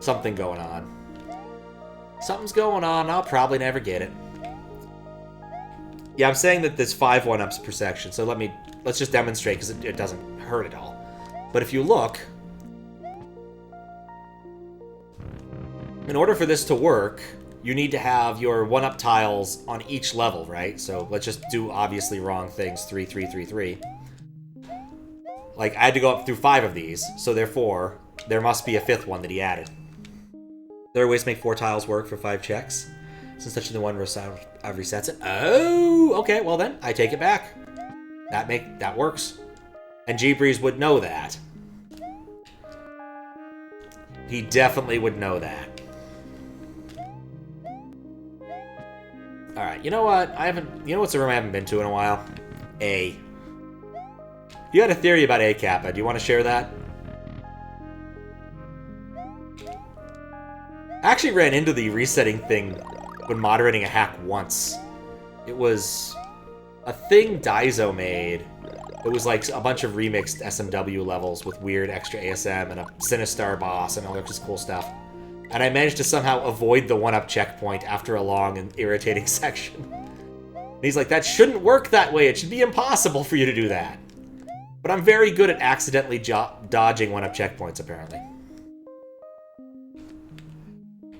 Something going on. Something's going on. I'll probably never get it. Yeah, I'm saying that there's 5 1-ups per section, so let's just demonstrate because it doesn't hurt at all. But if you look, In order for this to work, you need to have your 1-up tiles on each level, right? So let's just do obviously wrong things. 3, 3, 3, 3. Like, I had to go up through 5 of these, so therefore, there must be a 5th one that he added. There are ways to make 4 tiles work for 5 checks. Since touching the one resets it. Oh, okay, well then, I take it back. That works. And GBreeze would know that. He definitely would know that. Alright, you know what? You know what's a room I haven't been to in a while? A. You had a theory about A Kappa. Do you want to share that? I actually ran into the resetting thing when moderating a hack once. It was a thing Daizo made. It was like a bunch of remixed SMW levels with weird extra ASM and a Sinistar boss and all this cool stuff. And I managed to somehow avoid the 1-up checkpoint after a long and irritating section. And he's like, that shouldn't work that way. It should be impossible for you to do that. But I'm very good at accidentally dodging 1-up checkpoints, apparently.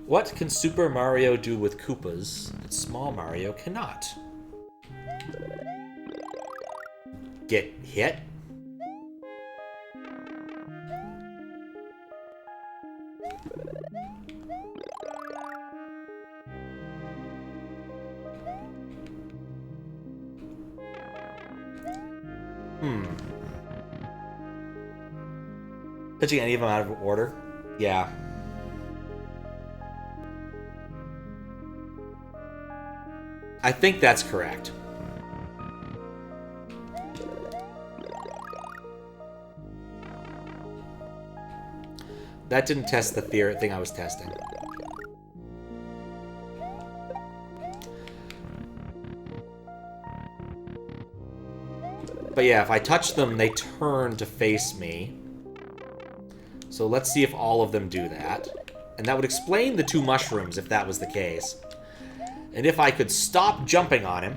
What can Super Mario do with Koopas that Small Mario cannot? Get hit? Touching any of them out of order? Yeah. I think that's correct. That didn't test the theory thing I was testing. But yeah, if I touch them, they turn to face me. So let's see if all of them do that. And that would explain the 2 mushrooms if that was the case. And if I could stop jumping on him...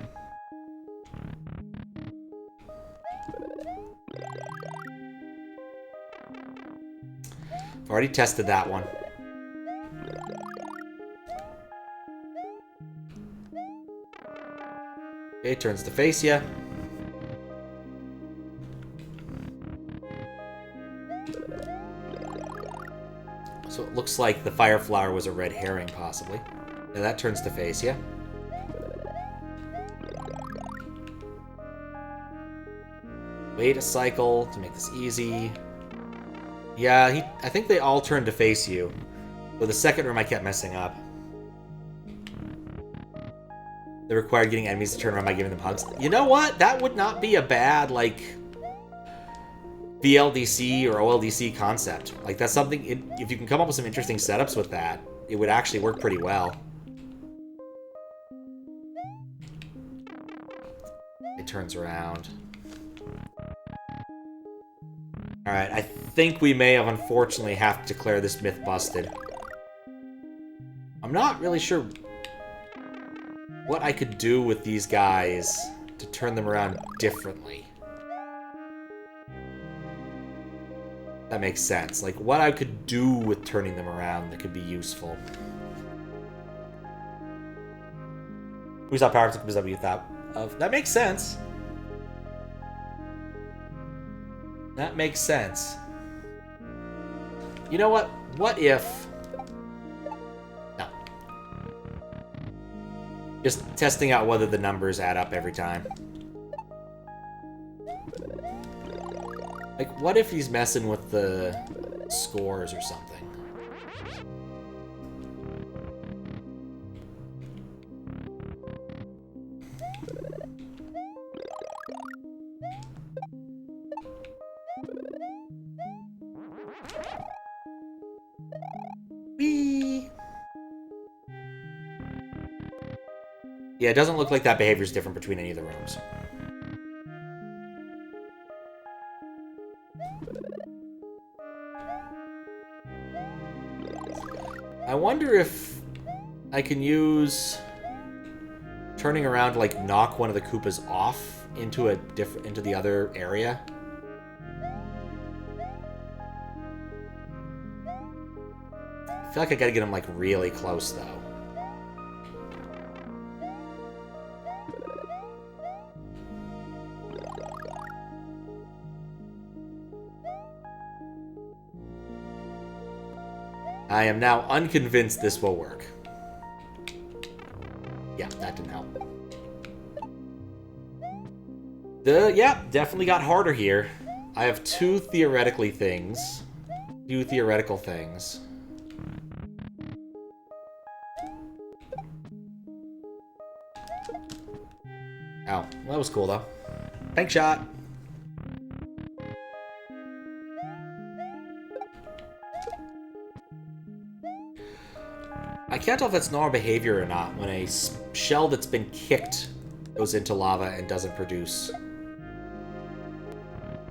I've already tested that one. Okay, turns to face ya. So it looks like the fire flower was a red herring, possibly. Now that turns to face ya. Wait a cycle to make this easy. Yeah, I think they all turned to face you. But the second room I kept messing up. They required getting enemies to turn around by giving them hugs. You know what? That would not be a bad, like, BLDC or OLDC concept. Like, that's something, if you can come up with some interesting setups with that, it would actually work pretty well. It turns around. Alright, I think we may have unfortunately have to declare this myth busted. I'm not really sure what I could do with these guys to turn them around differently. That makes sense. Like, what I could do with turning them around that could be useful. Who's that power up that we thought of? That makes sense. That makes sense. You know what? What if... No. Just testing out whether the numbers add up every time. Like, what if he's messing with the scores or something? Yeah, it doesn't look like that behavior is different between any of the rooms. I wonder if I can use turning around to, like, knock one of the Koopas off into into the other area. I feel like I gotta get him, like, really close, though. I am now unconvinced this will work. Yeah, that didn't help. Yeah, definitely got harder here. I have two theoretical things. Oh, well, that was cool, though. Tank shot. I can't tell if that's normal behavior or not when a shell that's been kicked goes into lava and doesn't produce.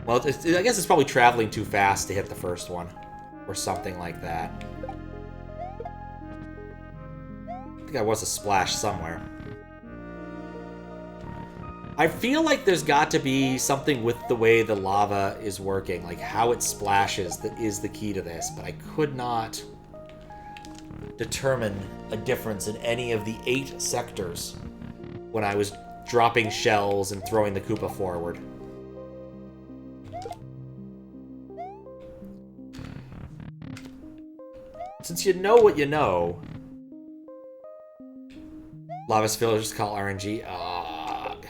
Well, I guess it's probably traveling too fast to hit the first one. Or something like that. I think there was a splash somewhere. I feel like there's got to be something with the way the lava is working. Like how it splashes that is the key to this. But I could not determine a difference in any of the 8 sectors when I was dropping shells and throwing the Koopa forward. Since you know what you know, lava spillers call RNG. Ugh.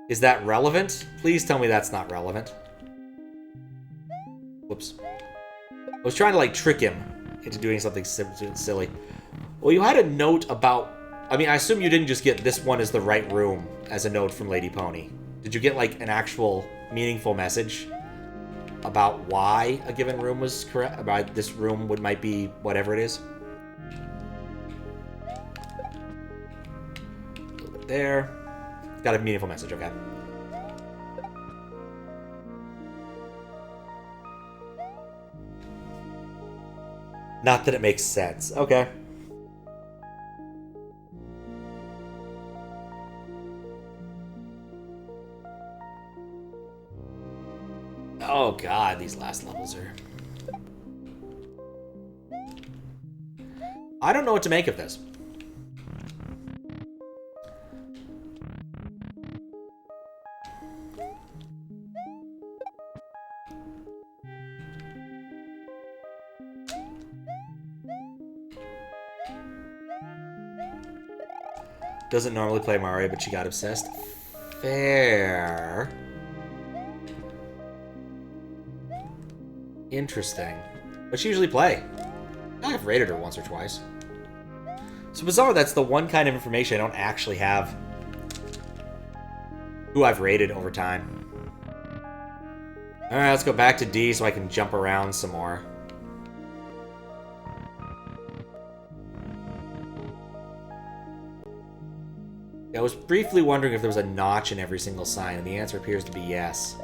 Is that relevant? Please tell me that's not relevant. Whoops. I was trying to, like, trick him into doing something silly. Well, you had a note about... I mean, I assume you didn't just get this one is the right room as a note from Lady Pony. Did you get, like, an actual meaningful message about why a given room was correct? About this room might be whatever it is? A little bit there. Got a meaningful message, okay. Not that it makes sense. Okay. Oh god, these last levels are... I don't know what to make of this. Doesn't normally play Mario, but she got obsessed. Fair. Interesting. What's she usually play? I've rated her once or twice. So bizarre, that's the one kind of information I don't actually have. Who I've rated over time. Alright, let's go back to D so I can jump around some more. I was briefly wondering if there was a notch in every single sign, and the answer appears to be yes.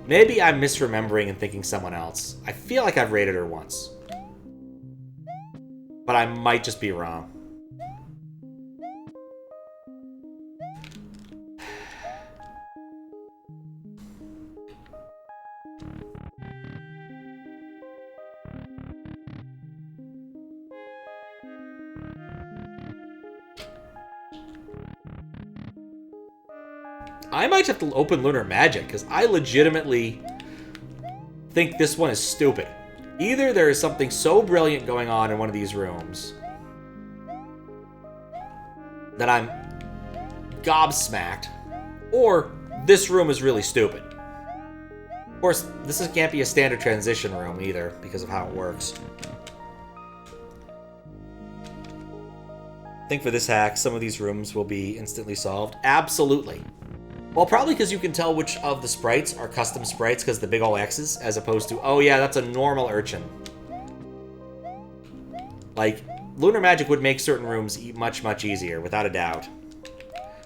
Maybe I'm misremembering and thinking someone else. I feel like I've rated her once. But I might just be wrong. I might have to open Lunar Magic, because I legitimately think this one is stupid. Either there is something so brilliant going on in one of these rooms that I'm gobsmacked, or this room is really stupid. Of course, this can't be a standard transition room either, because of how it works. I think for this hack, some of these rooms will be instantly solved. Absolutely. Well, probably because you can tell which of the sprites are custom sprites because the big ol' X's, as opposed to, oh yeah, that's a normal urchin. Like, Lunar Magic would make certain rooms much, much easier, without a doubt.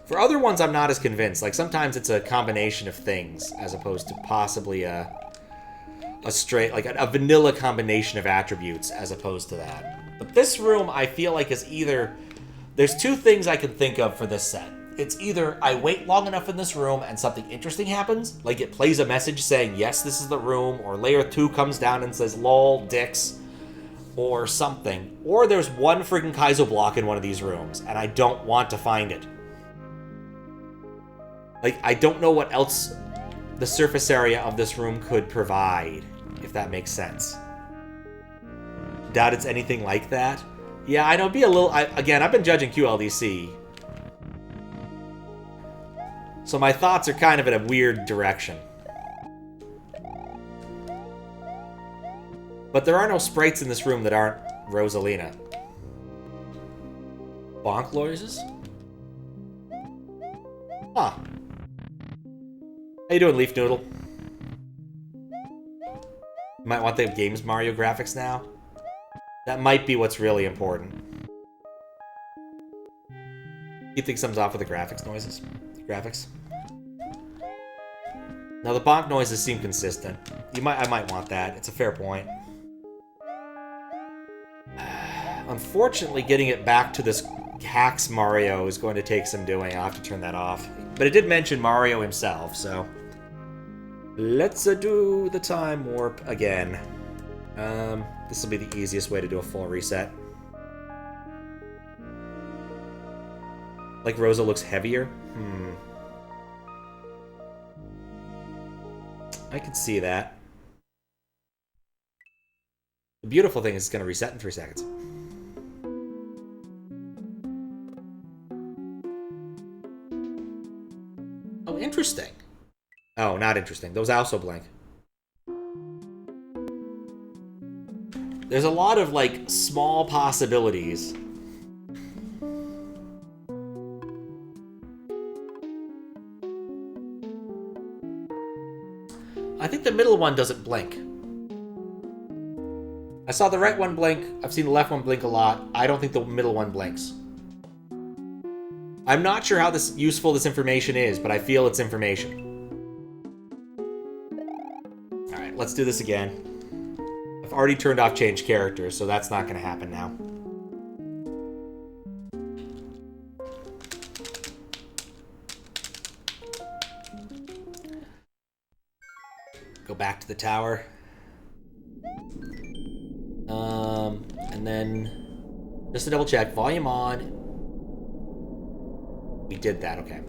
For other ones, I'm not as convinced. Like, sometimes it's a combination of things, as opposed to possibly a straight, like a vanilla combination of attributes, as opposed to that. But this room, I feel like, is either... There's two things I can think of for this set. It's either I wait long enough in this room and something interesting happens, like it plays a message saying, yes, this is the room, or layer 2 comes down and says, lol, dicks, or something. Or there's one freaking Kaizo block in one of these rooms, and I don't want to find it. Like, I don't know what else the surface area of this room could provide, if that makes sense. Doubt it's anything like that. Yeah, I know, be a little... again, I've been judging QLDC. So my thoughts are kind of in a weird direction. But there are no sprites in this room that aren't Rosalina. Bonk noises? Huh. How you doing, Leaf Noodle? You might want the game's Mario graphics now. That might be what's really important. Keep things off with the graphics noises. Graphics. Now the bonk noises seem consistent. I might want that. It's a fair point. Unfortunately, getting it back to this hacks Mario is going to take some doing. I'll have to turn that off. But it did mention Mario himself, so... Let's do the time warp again. This will be the easiest way to do a full reset. Like Rosa looks heavier? I can see that. The beautiful thing is it's going to reset in 3 seconds. Oh, interesting. Oh, not interesting. Those also blink. There's a lot of, like, small possibilities. I think the middle one doesn't blink. I saw the right one blink. I've seen the left one blink a lot. I don't think the middle one blinks. I'm not sure how useful this information is, but I feel it's information. Alright, let's do this again. I've already turned off change characters, so that's not going to happen now. Go back to the tower. And then, just to double check, volume on. We did that, okay.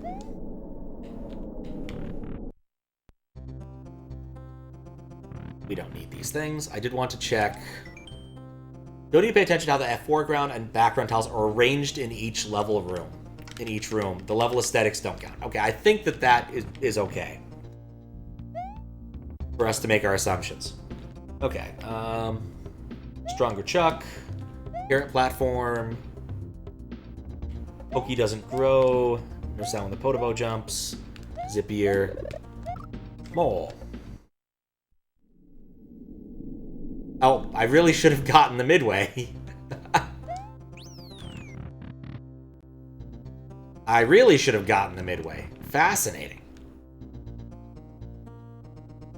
We don't need these things. I did want to check. Don't need to pay attention to how the foreground and background tiles are arranged in each level of room. In each room. The level aesthetics don't count. Okay, I think that is okay. For us to make our assumptions. Okay, Stronger Chuck. Carrot platform. Pokey doesn't grow. No sound when the Podobo jumps. Zippier. Mole. Oh, I really should have gotten the midway. I really should have gotten the midway. Fascinating.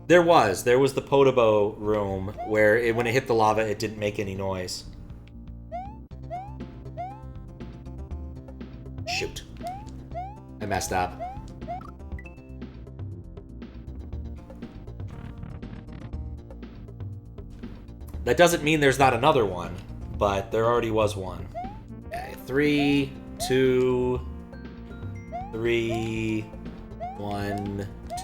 There was the Podobo room where when it hit the lava, it didn't make any noise. Shoot. I messed up. That doesn't mean there's not another one, but there already was one. Okay, 3, 2, 3, 1, 2.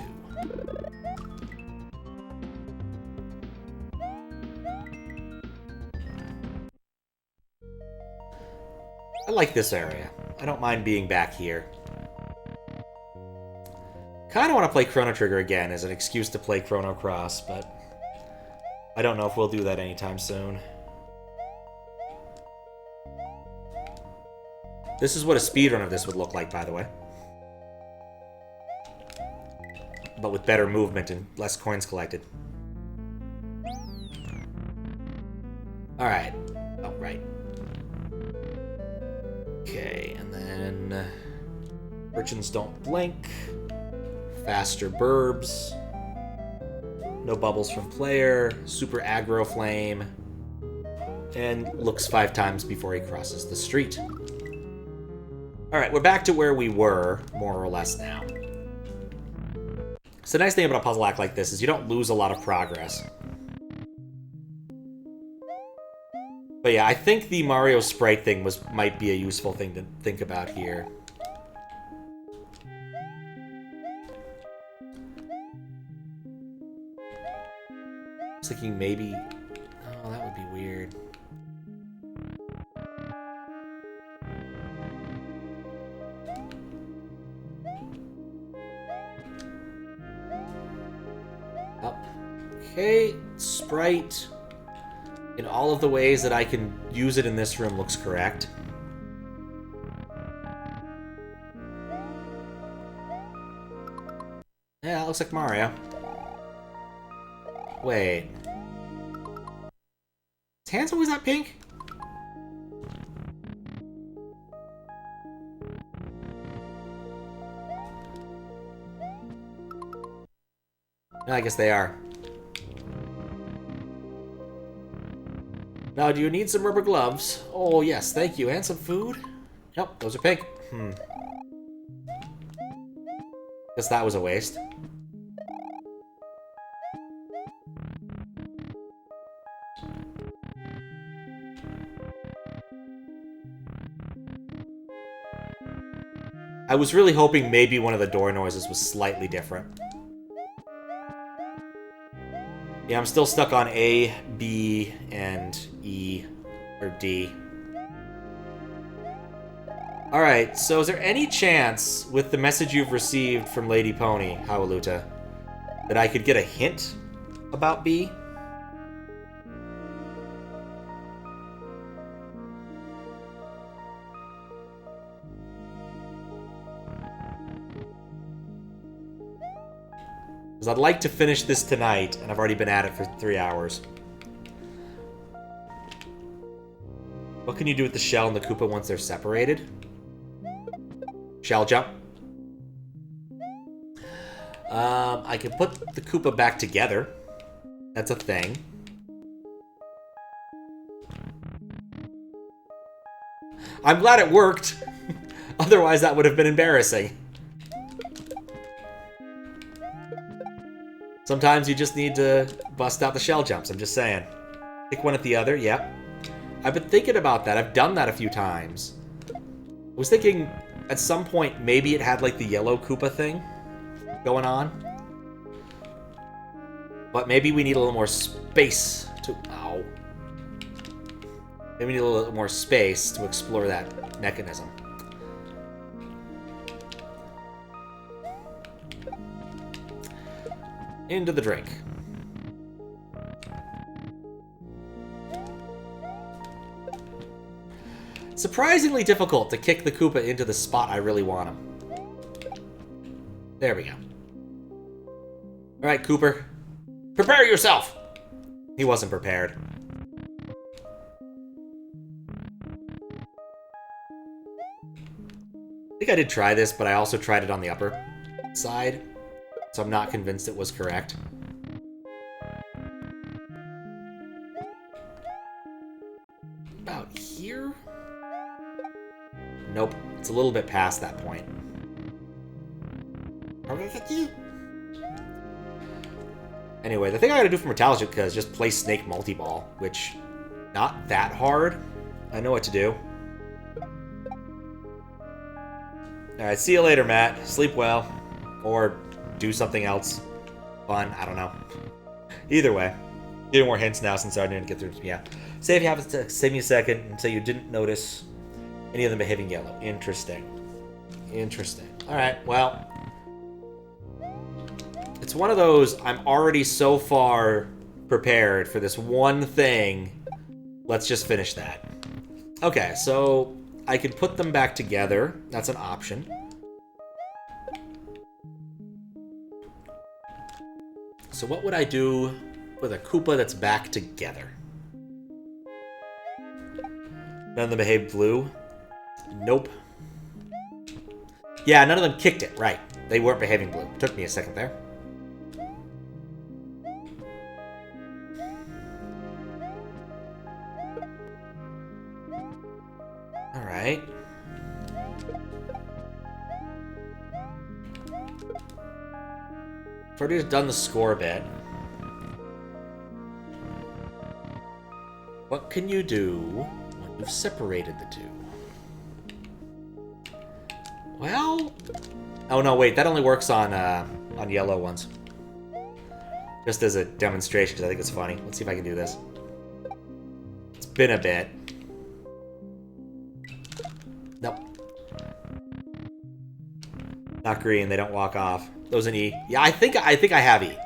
I like this area. I don't mind being back here. Kind of want to play Chrono Trigger again as an excuse to play Chrono Cross, but I don't know if we'll do that anytime soon. This is what a speedrun of this would look like, by the way. But with better movement and less coins collected. Alright. Oh, right. Okay, and then... Urchins don't blink. Faster burbs. No bubbles from player. Super aggro flame. And looks 5 times before he crosses the street. Alright, we're back to where we were, more or less now. So the nice thing about a puzzle act like this is you don't lose a lot of progress. But yeah, I think the Mario sprite thing might be a useful thing to think about here. I was thinking maybe... Oh, that would be weird. Up. Okay, Sprite, in all of the ways that I can use it in this room, looks correct. Yeah, it looks like Mario. Wait. His hand's always that pink? No, I guess they are. Now, do you need some rubber gloves? Oh, yes, thank you. And some food? Nope, those are pink. Guess that was a waste. I was really hoping maybe one of the door noises was slightly different. Yeah, I'm still stuck on A, B, and E, or D. Alright, so is there any chance, with the message you've received from Lady Pony, Howluta, that I could get a hint about B? Because I'd like to finish this tonight, and I've already been at it for 3 hours. What can you do with the shell and the Koopa once they're separated? Shell jump. I can put the Koopa back together. That's a thing. I'm glad it worked. Otherwise, that would have been embarrassing. Sometimes you just need to bust out the shell jumps, I'm just saying. Pick one at the other, yep. I've been thinking about that. I've done that a few times. I was thinking at some point maybe it had like the yellow Koopa thing going on. But maybe we need a little more space to... Ow. Maybe we need a little more space to explore that mechanism. Into the drink. Surprisingly difficult to kick the Koopa into the spot I really want him. There we go. Alright, Cooper. Prepare yourself! He wasn't prepared. I think I did try this, but I also tried it on the upper side. So I'm not convinced it was correct. About here? Nope. It's a little bit past that point. Anyway, the thing I gotta do for Metallica is just play Snake Multi-Ball, which, not that hard. I know what to do. Alright, see you later, Matt. Sleep well. Or do something else fun. I don't know. Either way. Getting more hints now since I didn't get through. Yeah. Say if you have to save me a second and say you didn't notice any of them behaving yellow. Interesting. Interesting. Alright, well. It's one of those, I'm already so far prepared for this one thing. Let's just finish that. Okay, so I could put them back together. That's an option. So what would I do with a Koopa that's back together? None of them behaved blue? Nope. Yeah, none of them kicked it, right. They weren't behaving blue. Took me a second there. Alright. I've already done the score bit. What can you do when you've separated the two? Well... Oh, no, wait. That only works on yellow ones. Just as a demonstration, because I think it's funny. Let's see if I can do this. It's been a bit. Nope. Not green. They don't walk off. Those an E. Yeah, I think I have E.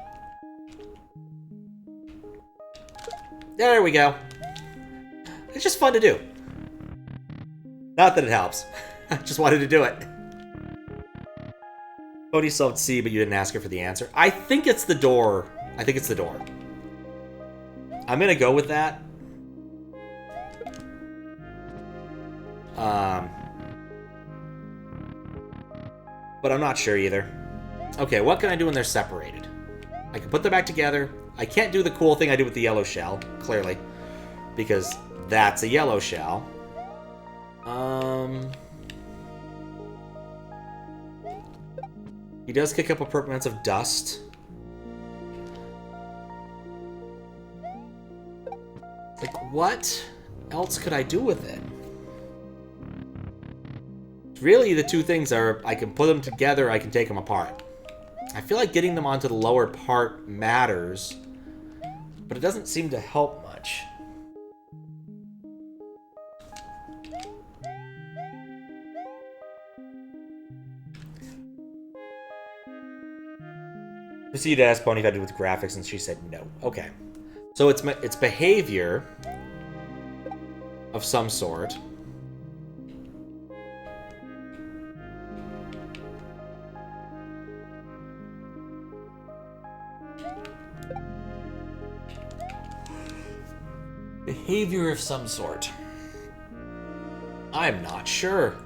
There we go. It's just fun to do. Not that it helps. I just wanted to do it. Cody solved C, but you didn't ask her for the answer. I think it's the door. I think it's the door. I'm gonna go with that. But I'm not sure either. Okay, what can I do when they're separated? I can put them back together. I can't do the cool thing I did with the yellow shell, clearly. Because that's a yellow shell. He does kick up a purple amounts of dust. Like, what else could I do with it? Really, the two things are, I can put them together, I can take them apart. I feel like getting them onto the lower part matters, but it doesn't seem to help much. I see you'd ask Pony if I did with graphics, and she said no. Okay. So it's behavior of some sort. Behavior of some sort. I'm not sure.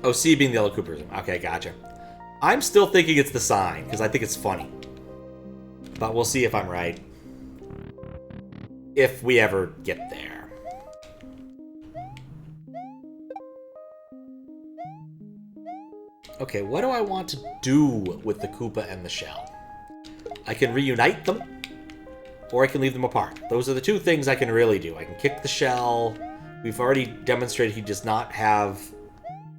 Oh, C being the yellow Cooperism. Okay, gotcha. I'm still thinking it's the sign, because I think it's funny. But we'll see if I'm right. If we ever get there. Okay, what do I want to do with the Koopa and the shell? I can reunite them, or I can leave them apart. Those are the two things I can really do. I can kick the shell. We've already demonstrated he does not have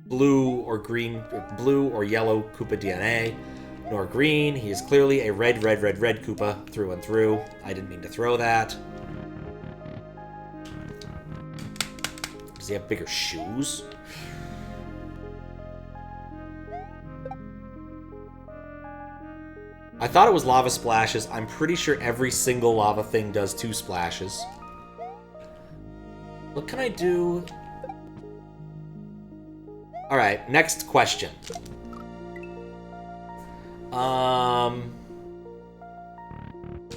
blue or green, or blue or yellow Koopa DNA, nor green. He is clearly a red Koopa through and through. I didn't mean to throw that. Does he have bigger shoes? I thought it was lava splashes. I'm pretty sure every single lava thing does 2 splashes. What can I do? Alright, next question.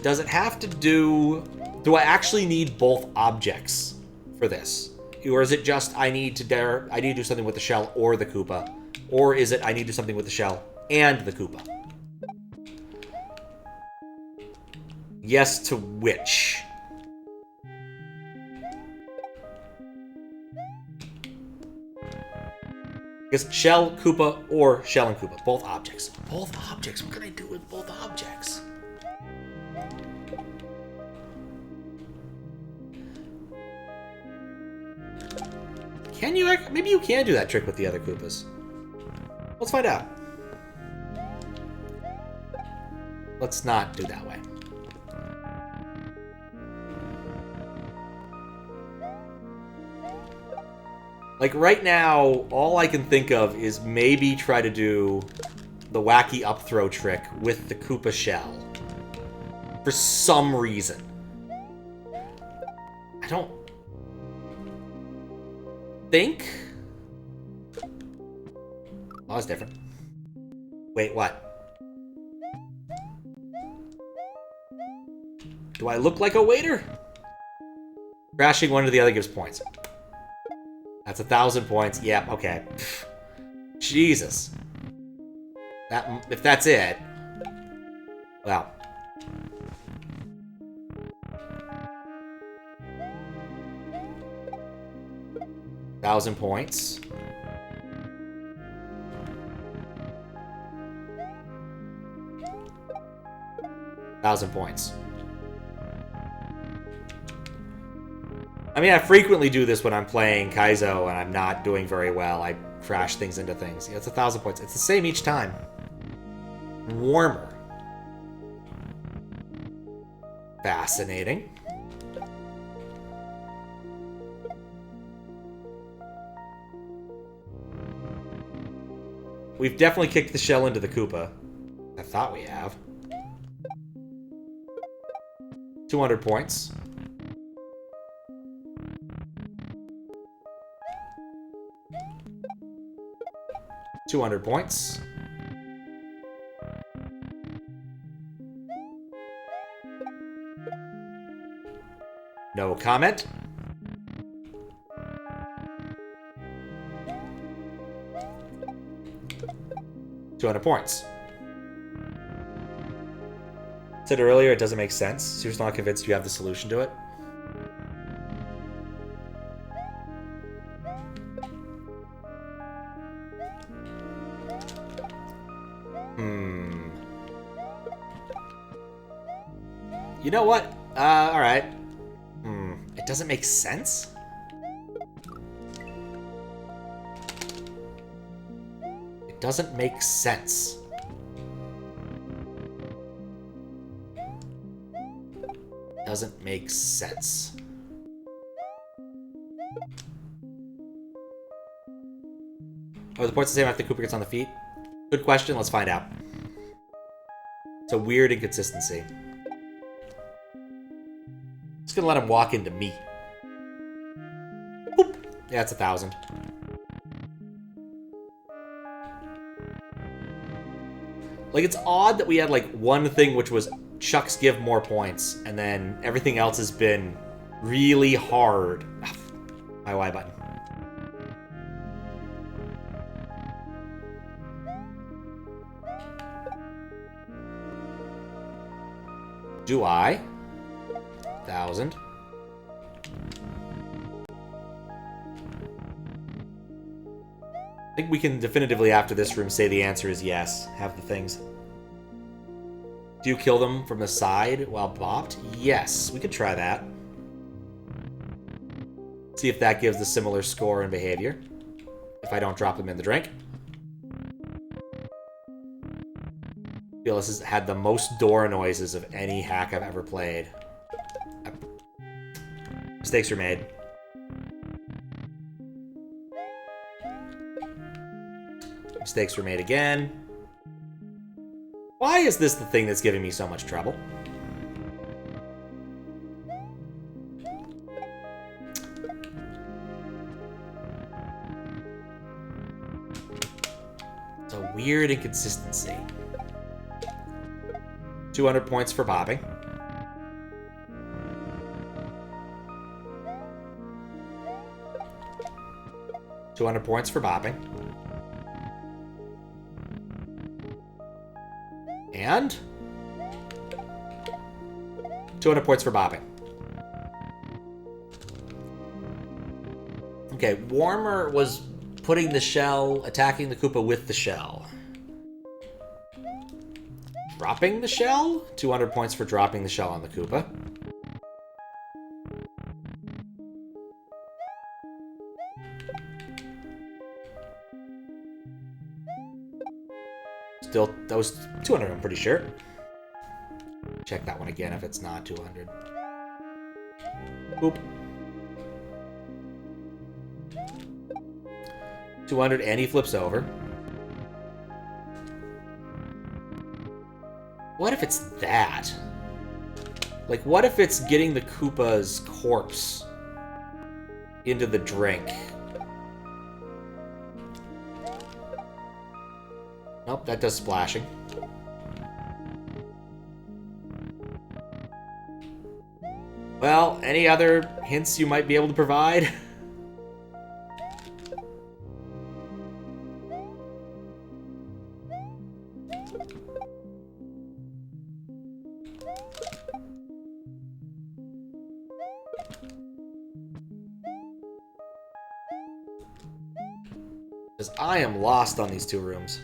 Does it have to do... Do I actually need both objects for this? Or is it just I need to do something with the shell or the Koopa? Or is it I need to do something with the shell and the Koopa? Yes to which? It's shell, Koopa, or shell and Koopa. Both objects. Both objects? What can I do with both objects? Can you... Maybe you can do that trick with the other Koopas. Let's find out. Let's not do that way. Like, right now, all I can think of is maybe try to do the wacky up throw trick with the Koopa shell. For some reason. I don't... think? Oh, that's different. Wait, what? Do I look like a waiter? Crashing one to the other gives points. That's 1,000 points. Yep, okay. Pfft. Jesus. If that's it... Well. 1,000 points. Thousand points. I mean, I frequently do this when I'm playing Kaizo and I'm not doing very well. I crash things into things. Yeah, it's 1,000 points. It's the same each time. Warmer. Fascinating. We've definitely kicked the shell into the Koopa. I thought we have. 200 points. $200 points. No comment. $200 points. Said earlier it doesn't make sense, so you're still not convinced you have the solution to it. You know what? Alright. It doesn't make sense? It doesn't make sense. Doesn't make sense. Are the points the same after the Koopa gets on the feet? Good question, let's find out. It's a weird inconsistency. Just gonna let him walk into me. Boop. Yeah, it's 1,000. Like, it's odd that we had, like, one thing which was Chucks give more points, and then everything else has been really hard. My Y button. Do I? 1,000. I think we can definitively, after this room, say the answer is yes. Have the things. Do you kill them from the side while bopped? Yes, we could try that. See if that gives the similar score and behavior. If I don't drop them in the drink. I feel this has had the most door noises of any hack I've ever played. Mistakes are made. Mistakes were made again. Why is this the thing that's giving me so much trouble? It's a weird inconsistency. 200 points for bobbing. $200 points for bopping. And 200 points for bopping. Okay, Warmer was putting the shell, attacking the Koopa with the shell. Dropping the shell? 200 points for dropping the shell on the Koopa. Still, that was 200, I'm pretty sure. Check that one again if it's not 200. Oop. 200 and he flips over. What if it's that? Like, what if it's getting the Koopa's corpse into the drink? Nope, that does splashing. Well, any other hints you might be able to provide? Because I am lost on these two rooms.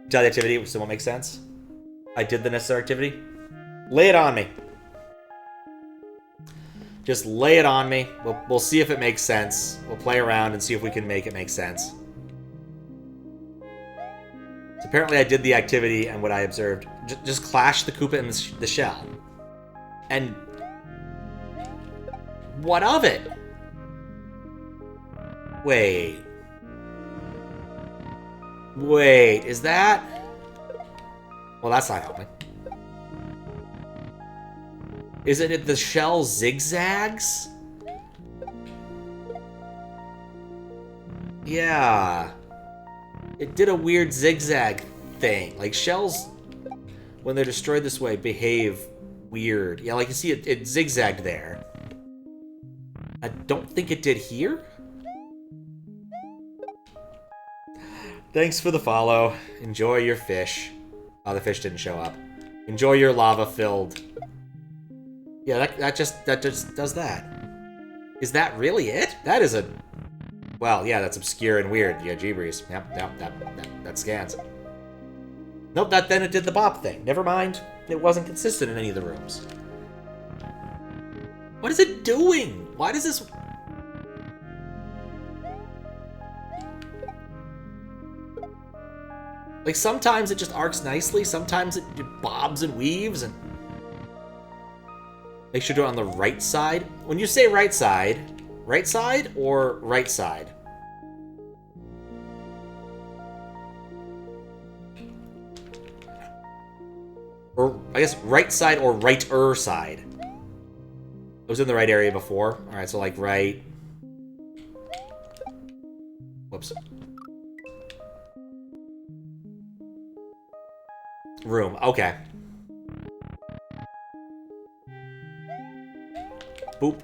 Did the activity, which won't make sense. I did the necessary activity. Lay it on me. Just lay it on me. We'll see if it makes sense. We'll play around and see if we can make it make sense. So apparently I did the activity, and what I observed. Just clash the Koopa in the shell. And what of it? Wait, is that... Well, that's not helping. Is it the shell zigzags? Yeah. It did a weird zigzag thing. Like, shells, when they're destroyed this way, behave weird. Yeah, like you see it zigzagged there. I don't think it did here. Thanks for the follow. Enjoy your fish. Oh, the fish didn't show up. Enjoy your lava-filled. Yeah, that just does that. Is that really it? That is a... Well, yeah, that's obscure and weird. Yeah, GbreezeSunset. Yep, that scans. Nope, then it did the bop thing. Never mind. It wasn't consistent in any of the rooms. What is it doing? Why does this... Like, sometimes it just arcs nicely, sometimes it bobs and weaves, and... Make sure to do it on the right side. When you say right side or right side? Or, I guess, right side or right-er side. I was in the right area before. Alright, so like right... Whoops. Room, okay. Boop.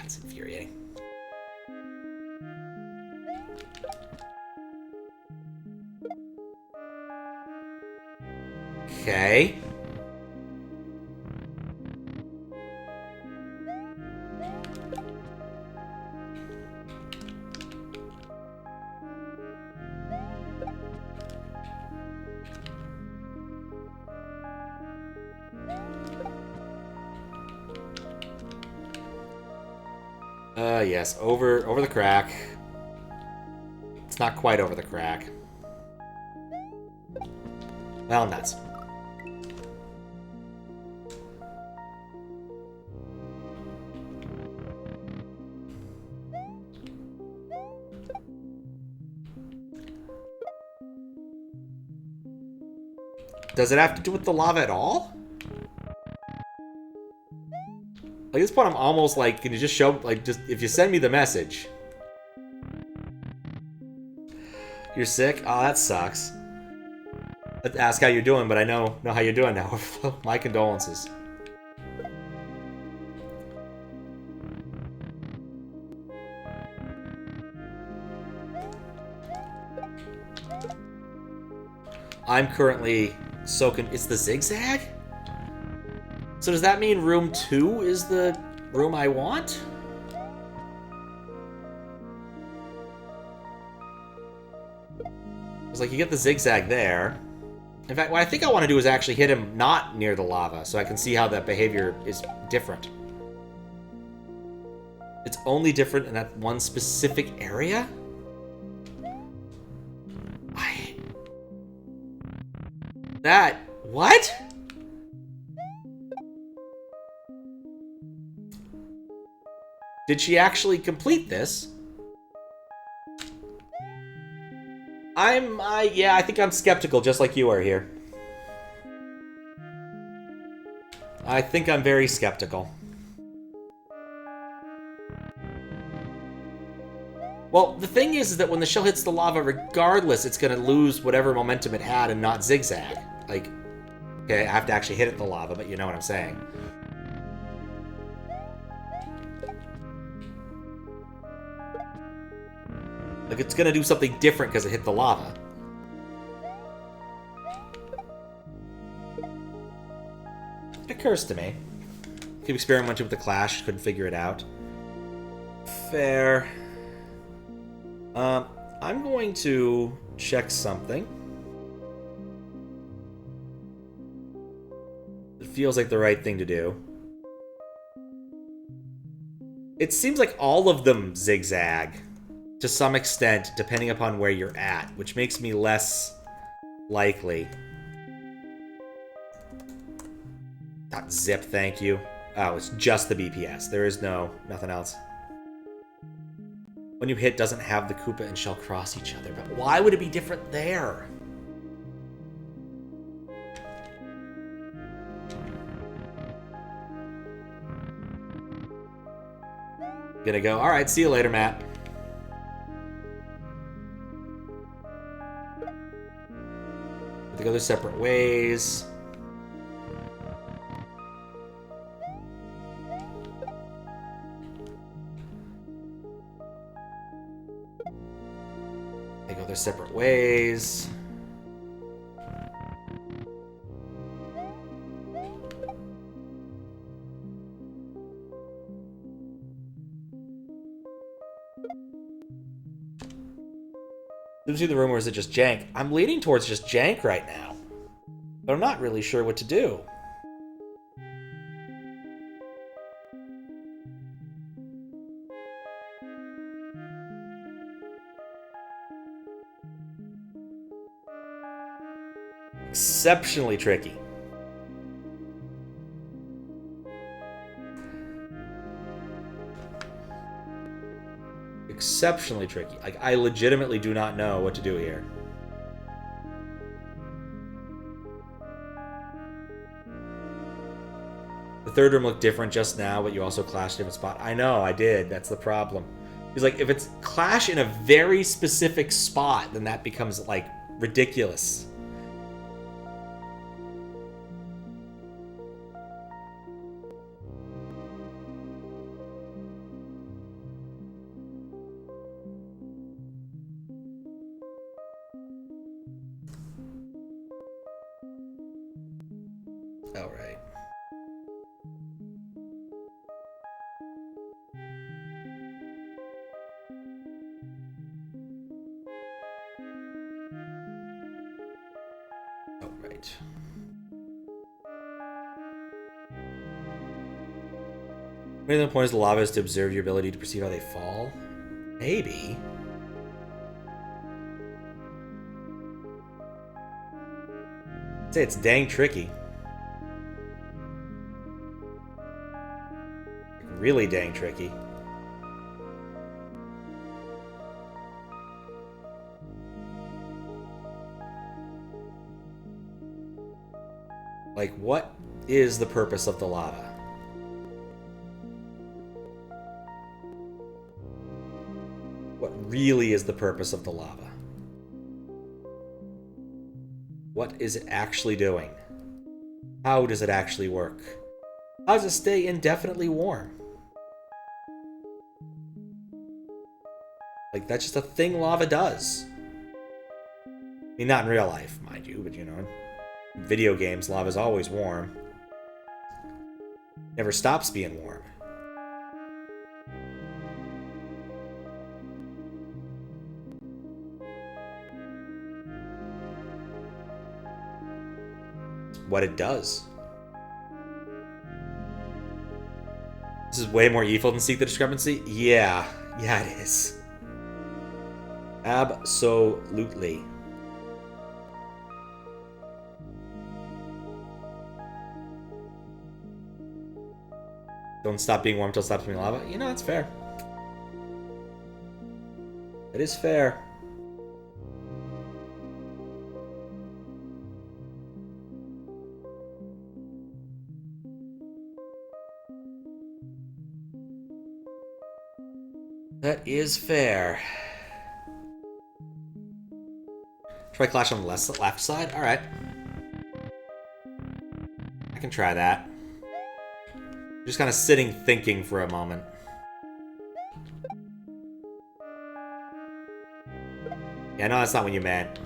That's infuriating. Okay. Yes, over the crack. It's not quite over the crack. Well, nuts. Does it have to do with the lava at all? Like, at this point, I'm almost like, can you just show, like, just, if you send me the message. You're sick? Oh, that sucks. Let's ask how you're doing, but I know how you're doing now. My condolences. I'm currently soaking, it's the zigzag? So does that mean room 2 is the room I want? It's like you get the zigzag there. In fact, what I think I want to do is actually hit him not near the lava, so I can see how that behavior is different. It's only different in that one specific area? What? Did she actually complete this? Yeah, I think I'm skeptical, just like you are here. I think I'm very skeptical. Well, the thing is that when the shell hits the lava, regardless, it's going to lose whatever momentum it had and not zigzag. Like, okay, I have to actually hit it in the lava, but you know what I'm saying. Like, it's going to do something different because it hit the lava. It occurs to me. Keep experimenting with the clash, couldn't figure it out. Fair. I'm going to check something. It feels like the right thing to do. It seems like all of them zigzag to some extent, depending upon where you're at, which makes me less likely. .zip, thank you. Oh, it's just the BPS. There is nothing else. When you hit, doesn't have the Koopa and Shell cross each other, but why would it be different there? Gonna go, alright, see you later, Matt. They go their separate ways. They go their separate ways. Did you see the rumor? Is it just jank? I'm leaning towards just jank right now, but I'm not really sure what to do. Exceptionally tricky. Exceptionally tricky. Like, I legitimately do not know what to do here. The third room looked different just now, but you also clashed a different spot. I know, I did. That's the problem. It's like, if it's clash in a very specific spot, then that becomes, like, ridiculous. All right. All right. Maybe the point of the lava is to observe your ability to perceive how they fall. Maybe. I'd say it's dang tricky. Really dang tricky. Like, what is the purpose of the lava? What really is the purpose of the lava? What is it actually doing? How does it actually work? How does it stay indefinitely warm? Like, that's just a thing lava does. I mean, not in real life, mind you, but, you know, in video games, lava's always warm. Never stops being warm. It's what it does. This is way more evil than Seek the Discrepancy? Yeah. Yeah, it is. Absolutely. Don't stop being warm until it stops being lava? You know, that's fair. It is fair. That is fair. Try clash on the left side? Alright. I can try that. Just kind of sitting thinking for a moment. Yeah, no, that's not what you meant.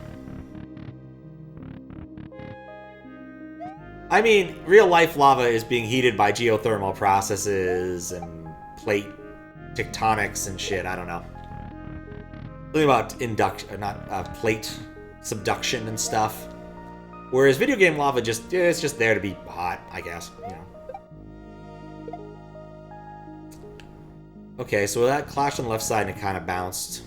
I mean, real life lava is being heated by geothermal processes and plate tectonics and shit, I don't know. Something about induction, not plate subduction and stuff. Whereas video game lava it's just there to be hot, I guess, you know. Okay, so that clashed on the left side and it kind of bounced.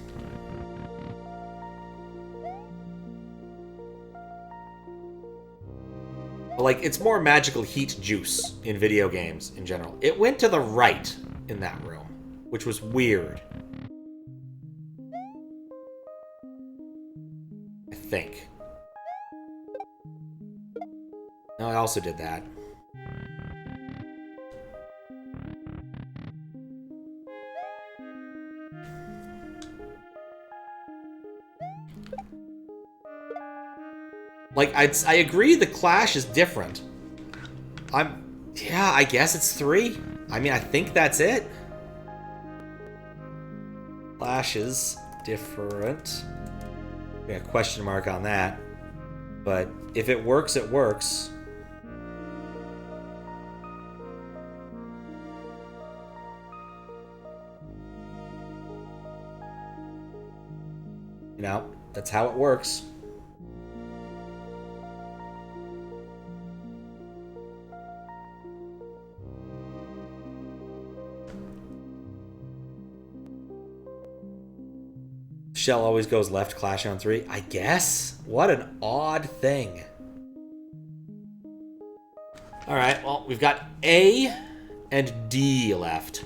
But, like, it's more magical heat juice in video games in general. It went to the right in that room, which was weird. I think. No, I also did that. Like, I agree the clash is different. Yeah, I guess it's 3. I mean, I think that's it. Clash is different. Got a question mark on that. But if it works, it works. You know, that's how it works. Shell always goes left, clash on 3. I guess? What an odd thing. Alright, well, we've got A and D left.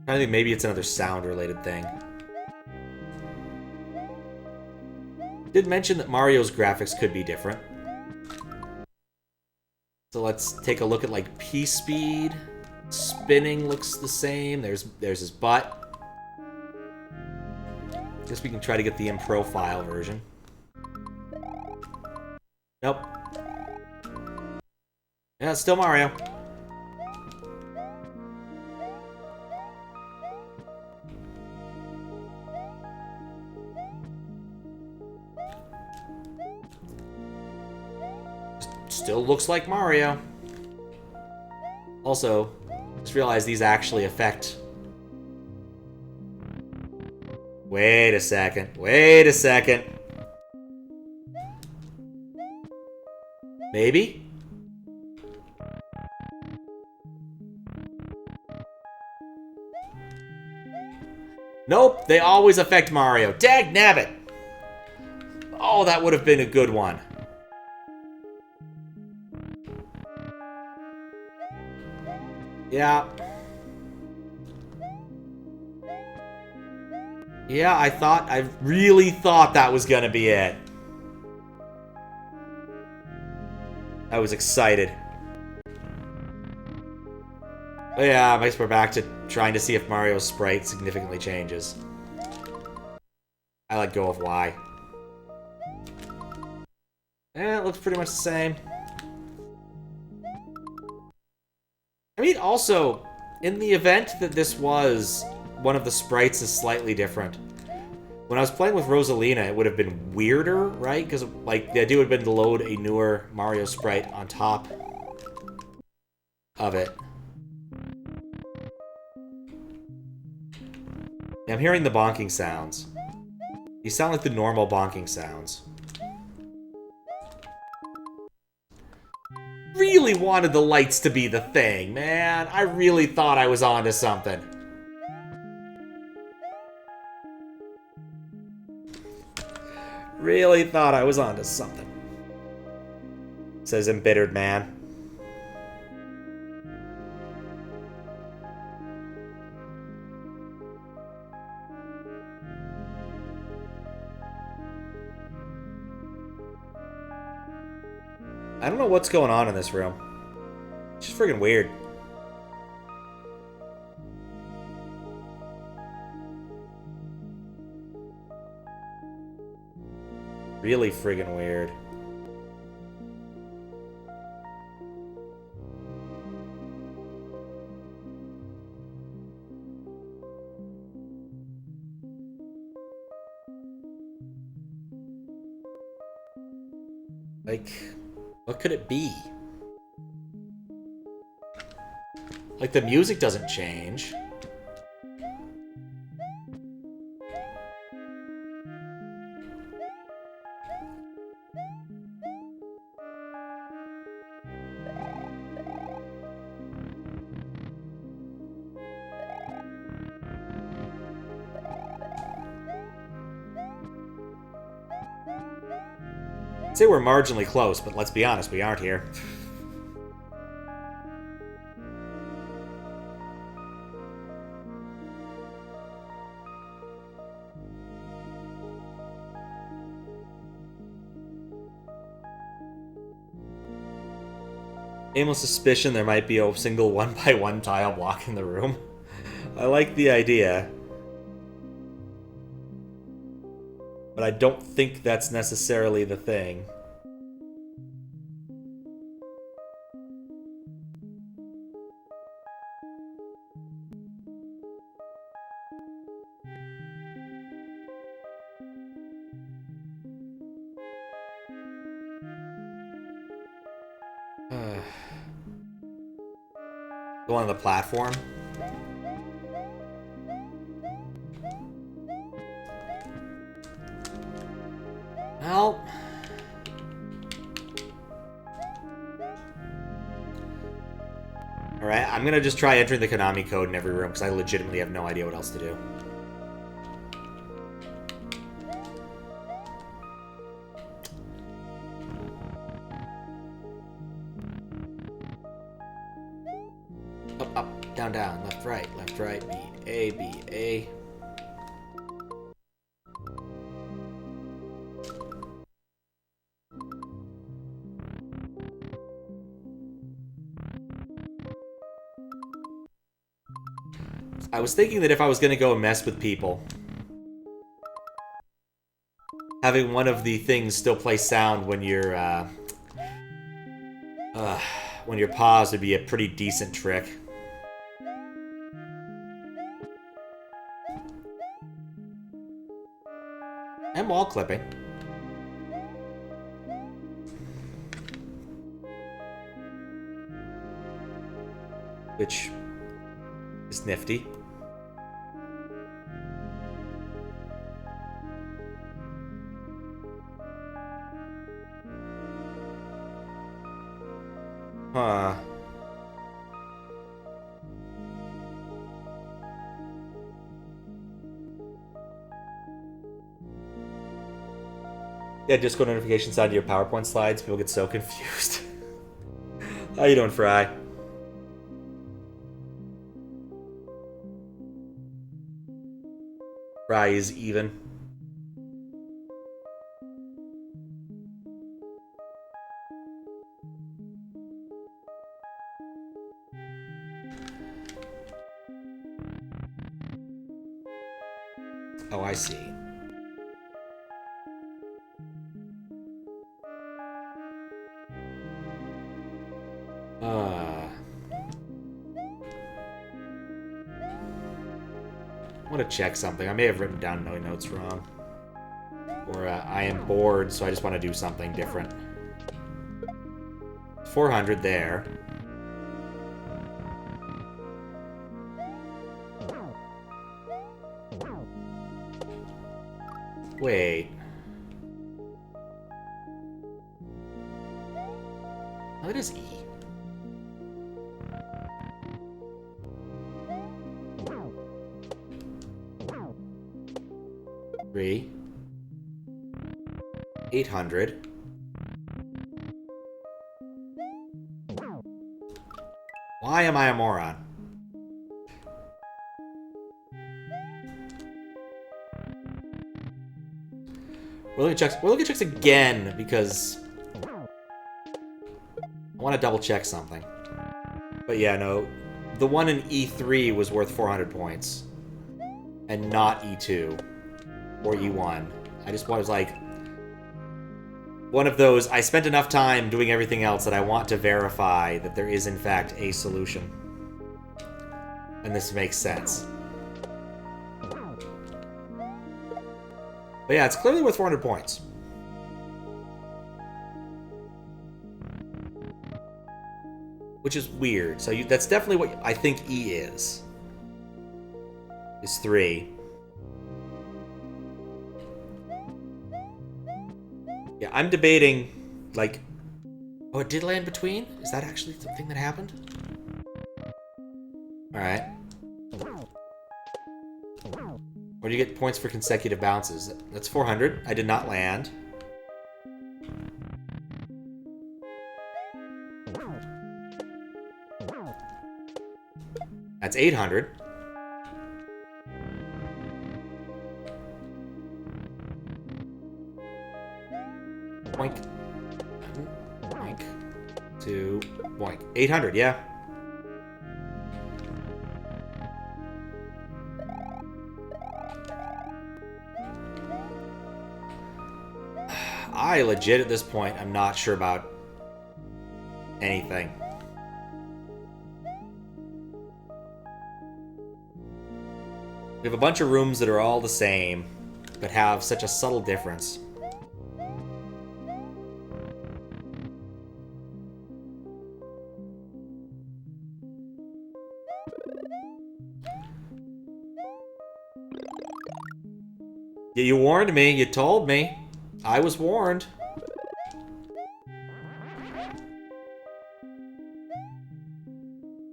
I think maybe it's another sound-related thing. Did mention that Mario's graphics could be different. So let's take a look at, like, P-speed. Spinning looks the same. There's his butt. Guess we can try to get the in-profile version. Nope. Yeah, it's still Mario. Still looks like Mario. Also, just realized these actually affect... Wait a second. Wait a second. Maybe? Nope, they always affect Mario. Dagnabbit! Oh, that would have been a good one. Yeah. Yeah, I really thought that was gonna be it. I was excited. But yeah, I guess we're back to trying to see if Mario's sprite significantly changes. I let go of Y. It looks pretty much the same. I mean, also, in the event that this was one of the sprites is slightly different, when I was playing with Rosalina, it would have been weirder, right? Because, like, the idea would have been to load a newer Mario sprite on top of it. Yeah, I'm hearing the bonking sounds. These sound like the normal bonking sounds. Really wanted the lights to be the thing, man. I really thought I was onto something. Really thought I was onto something. Says embittered man. I don't know what's going on in this room. It's just friggin' weird. Really friggin' weird. Like, what could it be? Like, the music doesn't change. I'd say we're marginally close, but let's be honest, we aren't here. Aimless suspicion there might be a single 1x1 tile block in the room. I like the idea. But I don't think that's necessarily the thing. Go on the platform. Well... Alright, I'm gonna just try entering the Konami code in every room, because I legitimately have no idea what else to do. Up, up, down, down, left, right, B, A. I was thinking that if I was going to go mess with people, having one of the things still play sound when you're paused would be a pretty decent trick. And wall clipping. Which is nifty. Huh. Yeah, Discord notifications on your PowerPoint slides. People get so confused. How you doing, Fry? Fry is even. Oh, I see. I want to check something. I may have written down no notes wrong. Or I am bored, so I just want to do something different. 400 there. Wait. Oh, it is E. Three. 800. Why am I a moron? We're looking at checks again because I want to double check something. But yeah, no, the one in E3 was worth 400 points, and not E2 or E1. I just was like, one of those. I spent enough time doing everything else that I want to verify that there is in fact a solution, and this makes sense. But yeah, it's clearly worth 400 points. which is weird. So that's definitely what I think E is 3. Yeah, I'm debating, like... Oh, it did land between? Is that actually the thing that happened? Alright. Or do you get points for consecutive bounces? That's 400. I did not land. That's 800. Boink. Boink. 2. Boink. 800, yeah. I legit, at this point, I'm not sure about anything. We have a bunch of rooms that are all the same, but have such a subtle difference. Yeah, you warned me. You told me. I was warned.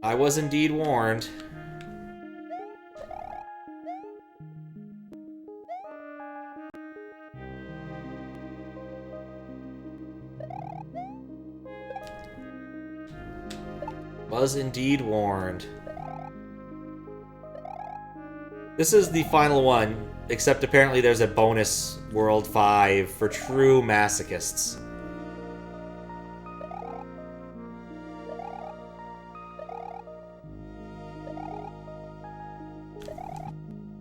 I was indeed warned. Was indeed warned. This is the final one, except apparently there's a bonus World 5 for true masochists.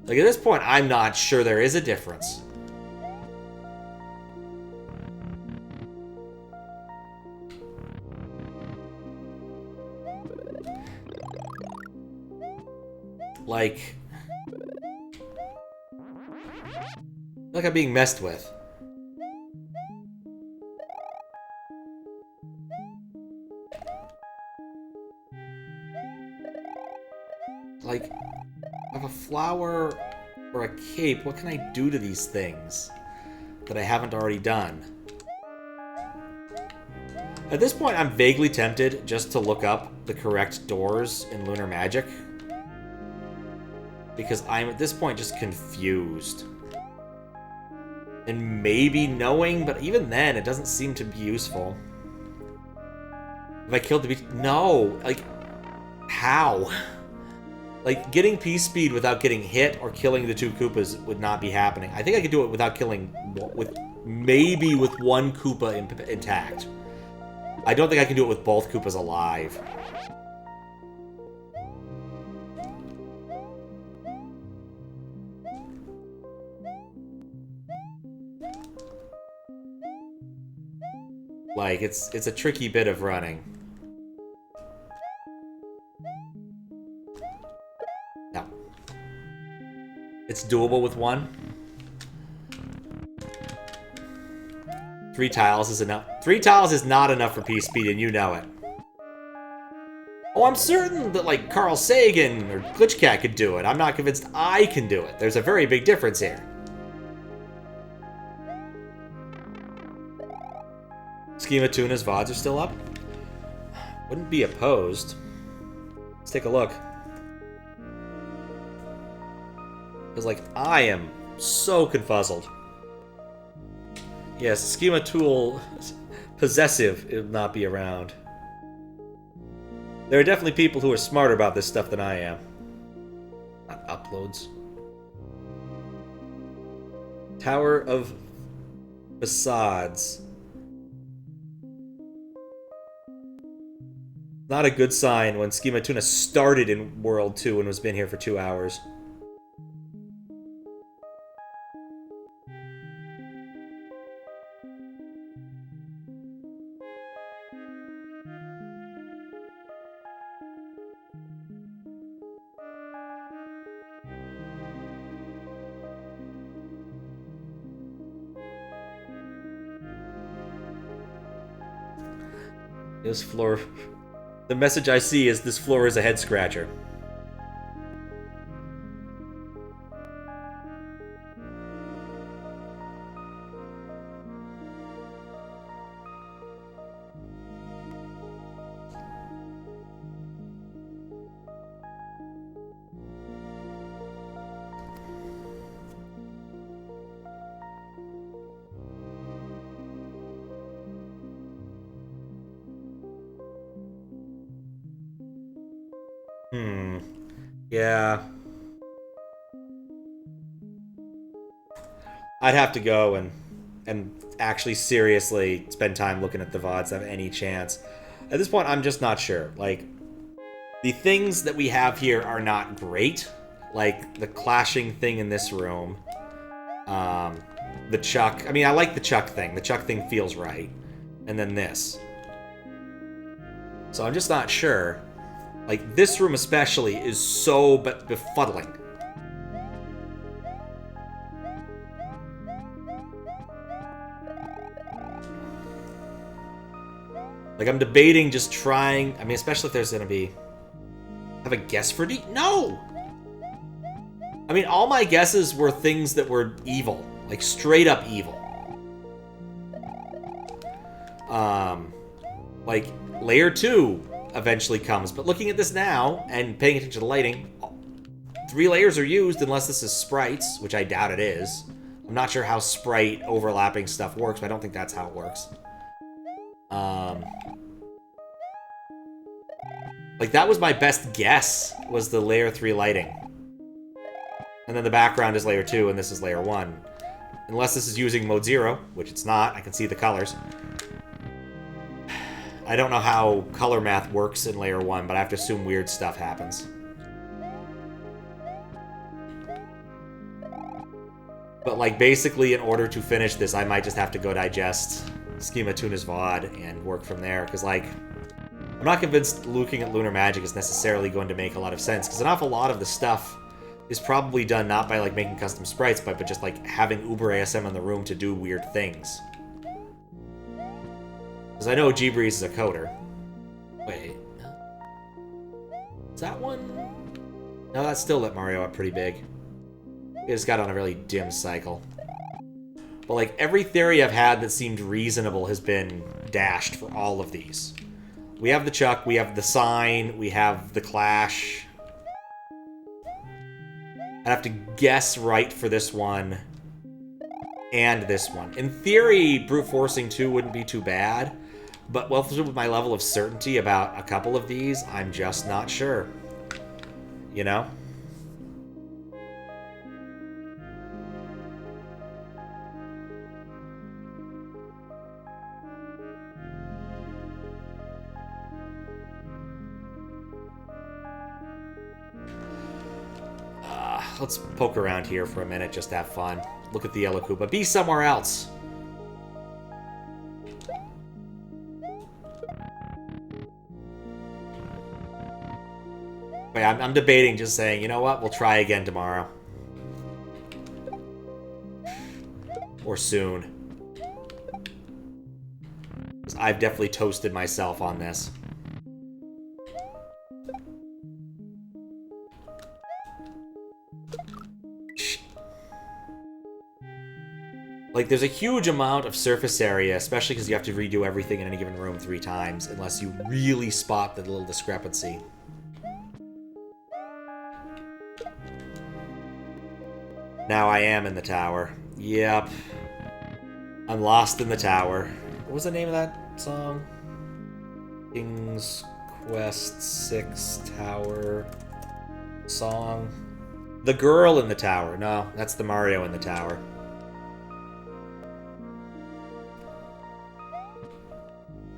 Like, at this point, I'm not sure there is a difference. Like... I'm being messed with. Like, I have a flower or a cape. What can I do to these things that I haven't already done? At this point, I'm vaguely tempted just to look up the correct doors in Lunar Magic. Because I'm, at this point, just confused. And maybe knowing, but even then, it doesn't seem to be useful. If I killed the beast... No! Like, how? Like, getting peace speed without getting hit or killing the 2 Koopas would not be happening. I think I could do it without killing... maybe with 1 Koopa intact. I don't think I can do it with both Koopas alive. Like, it's a tricky bit of running. No. It's doable with 1. 3 tiles is enough. 3 tiles is not enough for peace speed, and you know it. Oh, I'm certain that, like, Carl Sagan or Glitchcat could do it. I'm not convinced I can do it. There's a very big difference here. Schema Tuna's VODs are still up? Wouldn't be opposed. Let's take a look. Because, like, I am so confuzzled. Yes, Schema Tool possessive it will not be around. There are definitely people who are smarter about this stuff than I am. Not uploads. Tower of Facades. Not a good sign when Schema Tuna started in World 2 and was been here for 2 hours. This floor The message I see is this floor is a head scratcher. Yeah. I'd have to go and actually seriously spend time looking at the VODs to have any chance. At this point, I'm just not sure. Like, the things that we have here are not great. Like, the clashing thing in this room. The Chuck. I mean, I like the Chuck thing. The Chuck thing feels right. And then this. So I'm just not sure. Like, this room especially is so befuddling. Like, I'm debating just trying... I mean, especially if there's gonna be... Have a guess for D? No! I mean, all my guesses were things that were evil. Like, straight up evil. Like, Layer 2 eventually comes. But looking at this now, and paying attention to the lighting, 3 layers are used unless this is sprites, which I doubt it is. I'm not sure how sprite overlapping stuff works, but I don't think that's how it works. Like, that was my best guess, was the Layer 3 lighting. And then the background is Layer 2, and this is Layer 1. Unless this is using Mode 0, which it's not. I can see the colors. I don't know how color math works in Layer 1, but I have to assume weird stuff happens. But, like, basically, in order to finish this, I might just have to go digest Schema Tuna's VOD and work from there, because, like, I'm not convinced looking at Lunar Magic is necessarily going to make a lot of sense, because an awful lot of the stuff is probably done not by, like, making custom sprites, but just, like, having Uber ASM in the room to do weird things. Because I know GbreeZ is a coder. Wait. Is that one? No, that still lit Mario up pretty big. It just got on a really dim cycle. But, like, every theory I've had that seemed reasonable has been dashed for all of these. We have the Chuck, we have the Sign, we have the Clash. I'd have to guess right for this one and this one. In theory, Brute Forcing 2 wouldn't be too bad, but with my level of certainty about a couple of these, I'm just not sure. You know? Let's poke around here for a minute, just to have fun. Look at the yellow Koopa. Be somewhere else! Wait, I'm debating just saying, you know what? We'll try again tomorrow. Or soon. 'Cause I've definitely toasted myself on this. Like, there's a huge amount of surface area, especially because you have to redo everything in any given room 3 times, unless you really spot the little discrepancy. Now I am in the tower. Yep. I'm lost in the tower. What was the name of that song? King's Quest 6 Tower song? The Girl in the Tower. No, that's the Mario in the Tower.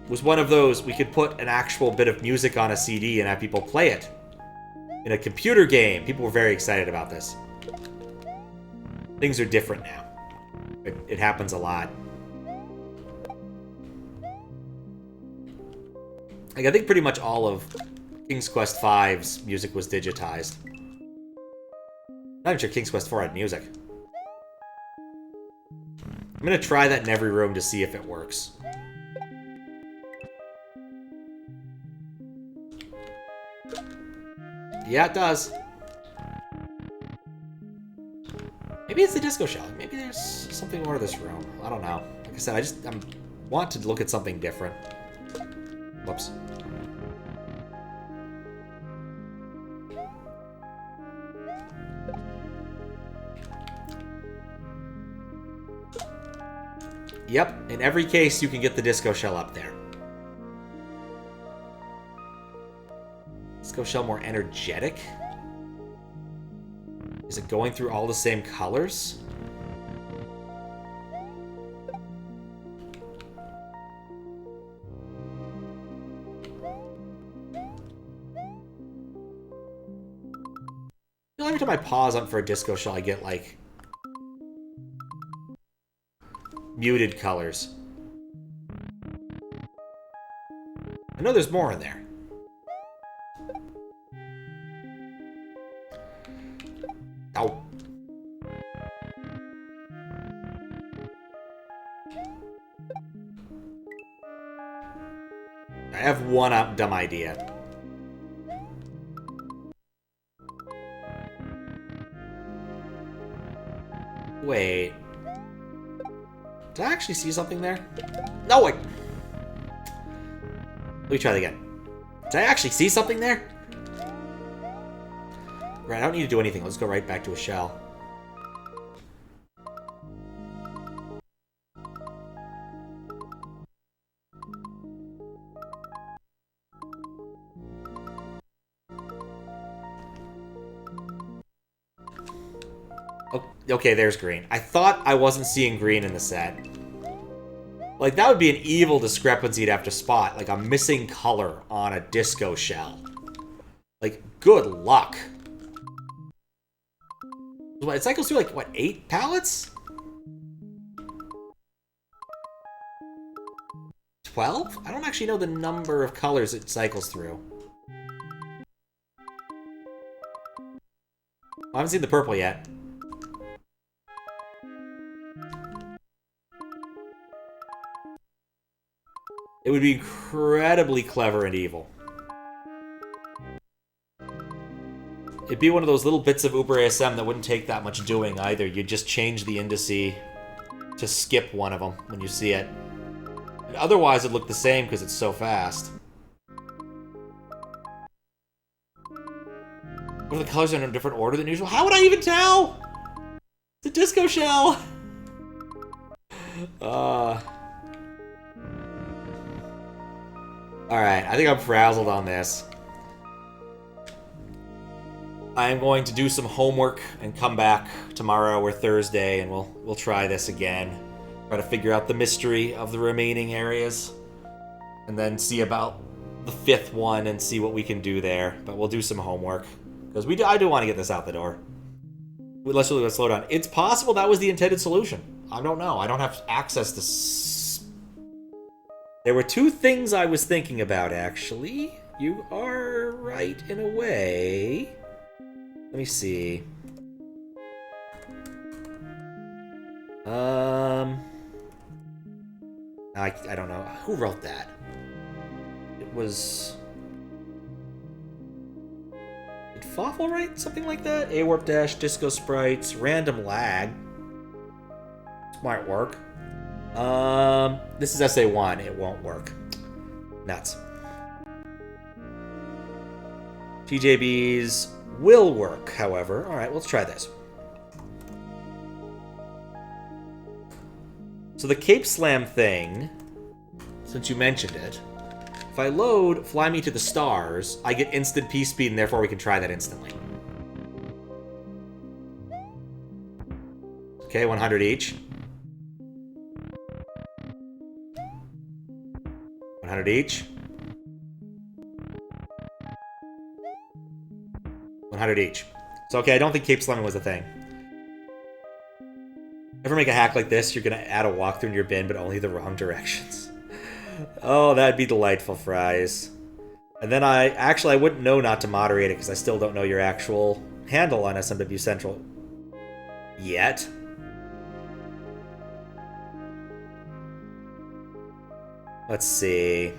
Was one of those, we could put an actual bit of music on a CD and have people play it. In a computer game. People were very excited about this. Things are different now. It happens a lot. Like, I think pretty much all of King's Quest V's music was digitized. Not even sure King's Quest 4 had music. I'm gonna try that in every room to see if it works. Yeah, it does. Maybe it's the disco shell. Maybe there's something more to this room. I don't know. Like I said, I want to look at something different. Whoops. Yep, in every case you can get the disco shell up there. Disco shell more energetic? Is it going through all the same colors? Every time I pause on for a disco shell, I get, like, muted colors. I know there's more in there. Ow. I have one dumb idea. Wait. Did I actually see something there? No, wait. Let me try that again. Did I actually see something there? Right, I don't need to do anything. Let's go right back to a shell. Okay, there's green. I thought I wasn't seeing green in the set. Like, that would be an evil discrepancy to have to spot. Like, a missing color on a disco shell. Like, good luck. It cycles through, like, what, 8 pallets? 12? I don't actually know the number of colors it cycles through. I haven't seen the purple yet. It would be incredibly clever and evil. It'd be one of those little bits of Uber ASM that wouldn't take that much doing either. You'd just change the indice to skip one of them when you see it. And otherwise, it'd look the same because it's so fast. What are the colors in a different order than usual? How would I even tell? It's a disco shell! Alright, I think I'm frazzled on this. I am going to do some homework and come back tomorrow or Thursday, and we'll try this again. Try to figure out the mystery of the remaining areas. And then see about the 5th one and see what we can do there. But we'll do some homework. Because I do want to get this out the door. Let's slow down. It's possible that was the intended solution. I don't know. I don't have access to... There were 2 things I was thinking about, actually. You are right in a way. Let me see. I don't know. Who wrote that? It was... Did Fawful write something like that? A-Warp Dash, Disco Sprites, Random Lag. This might work. This is SA1. It won't work. Nuts. TJB's will work, however. Alright, let's try this. So the Cape Slam thing, since you mentioned it, if I load Fly Me to the Stars, I get instant P speed, and therefore we can try that instantly. Okay, 100 each. 100 each. 100 each. So, okay, I don't think Cape Slamming was a thing. Ever make a hack like this, you're going to add a walkthrough in your bin, but only the wrong directions. Oh, that'd be delightful, Fries. And then I wouldn't know not to moderate it, because I still don't know your actual handle on SMW Central yet. Let's see.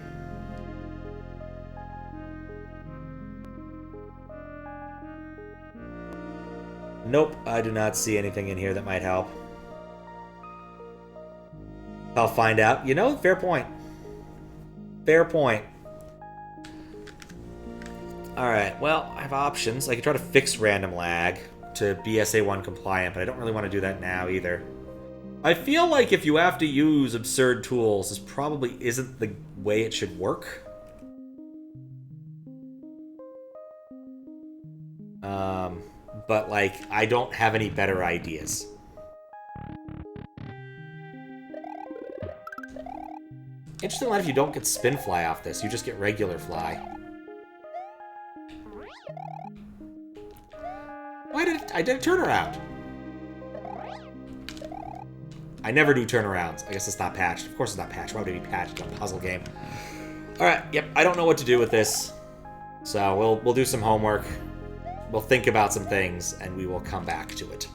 Nope, I do not see anything in here that might help. I'll find out. You know, fair point. Fair point. Alright, well, I have options. I could try to fix random lag to BSA1 compliant, but I don't really want to do that now either. I feel like if you have to use absurd tools, this probably isn't the way it should work. But, like, I don't have any better ideas. Interesting enough, if you don't get spin fly off this, you just get regular fly. Why did I did a turnaround? I never do turnarounds. I guess it's not patched. Of course it's not patched. Why would it be patched on a puzzle game? Alright, yep, I don't know what to do with this. So we'll do some homework. We'll think about some things, and we will come back to it.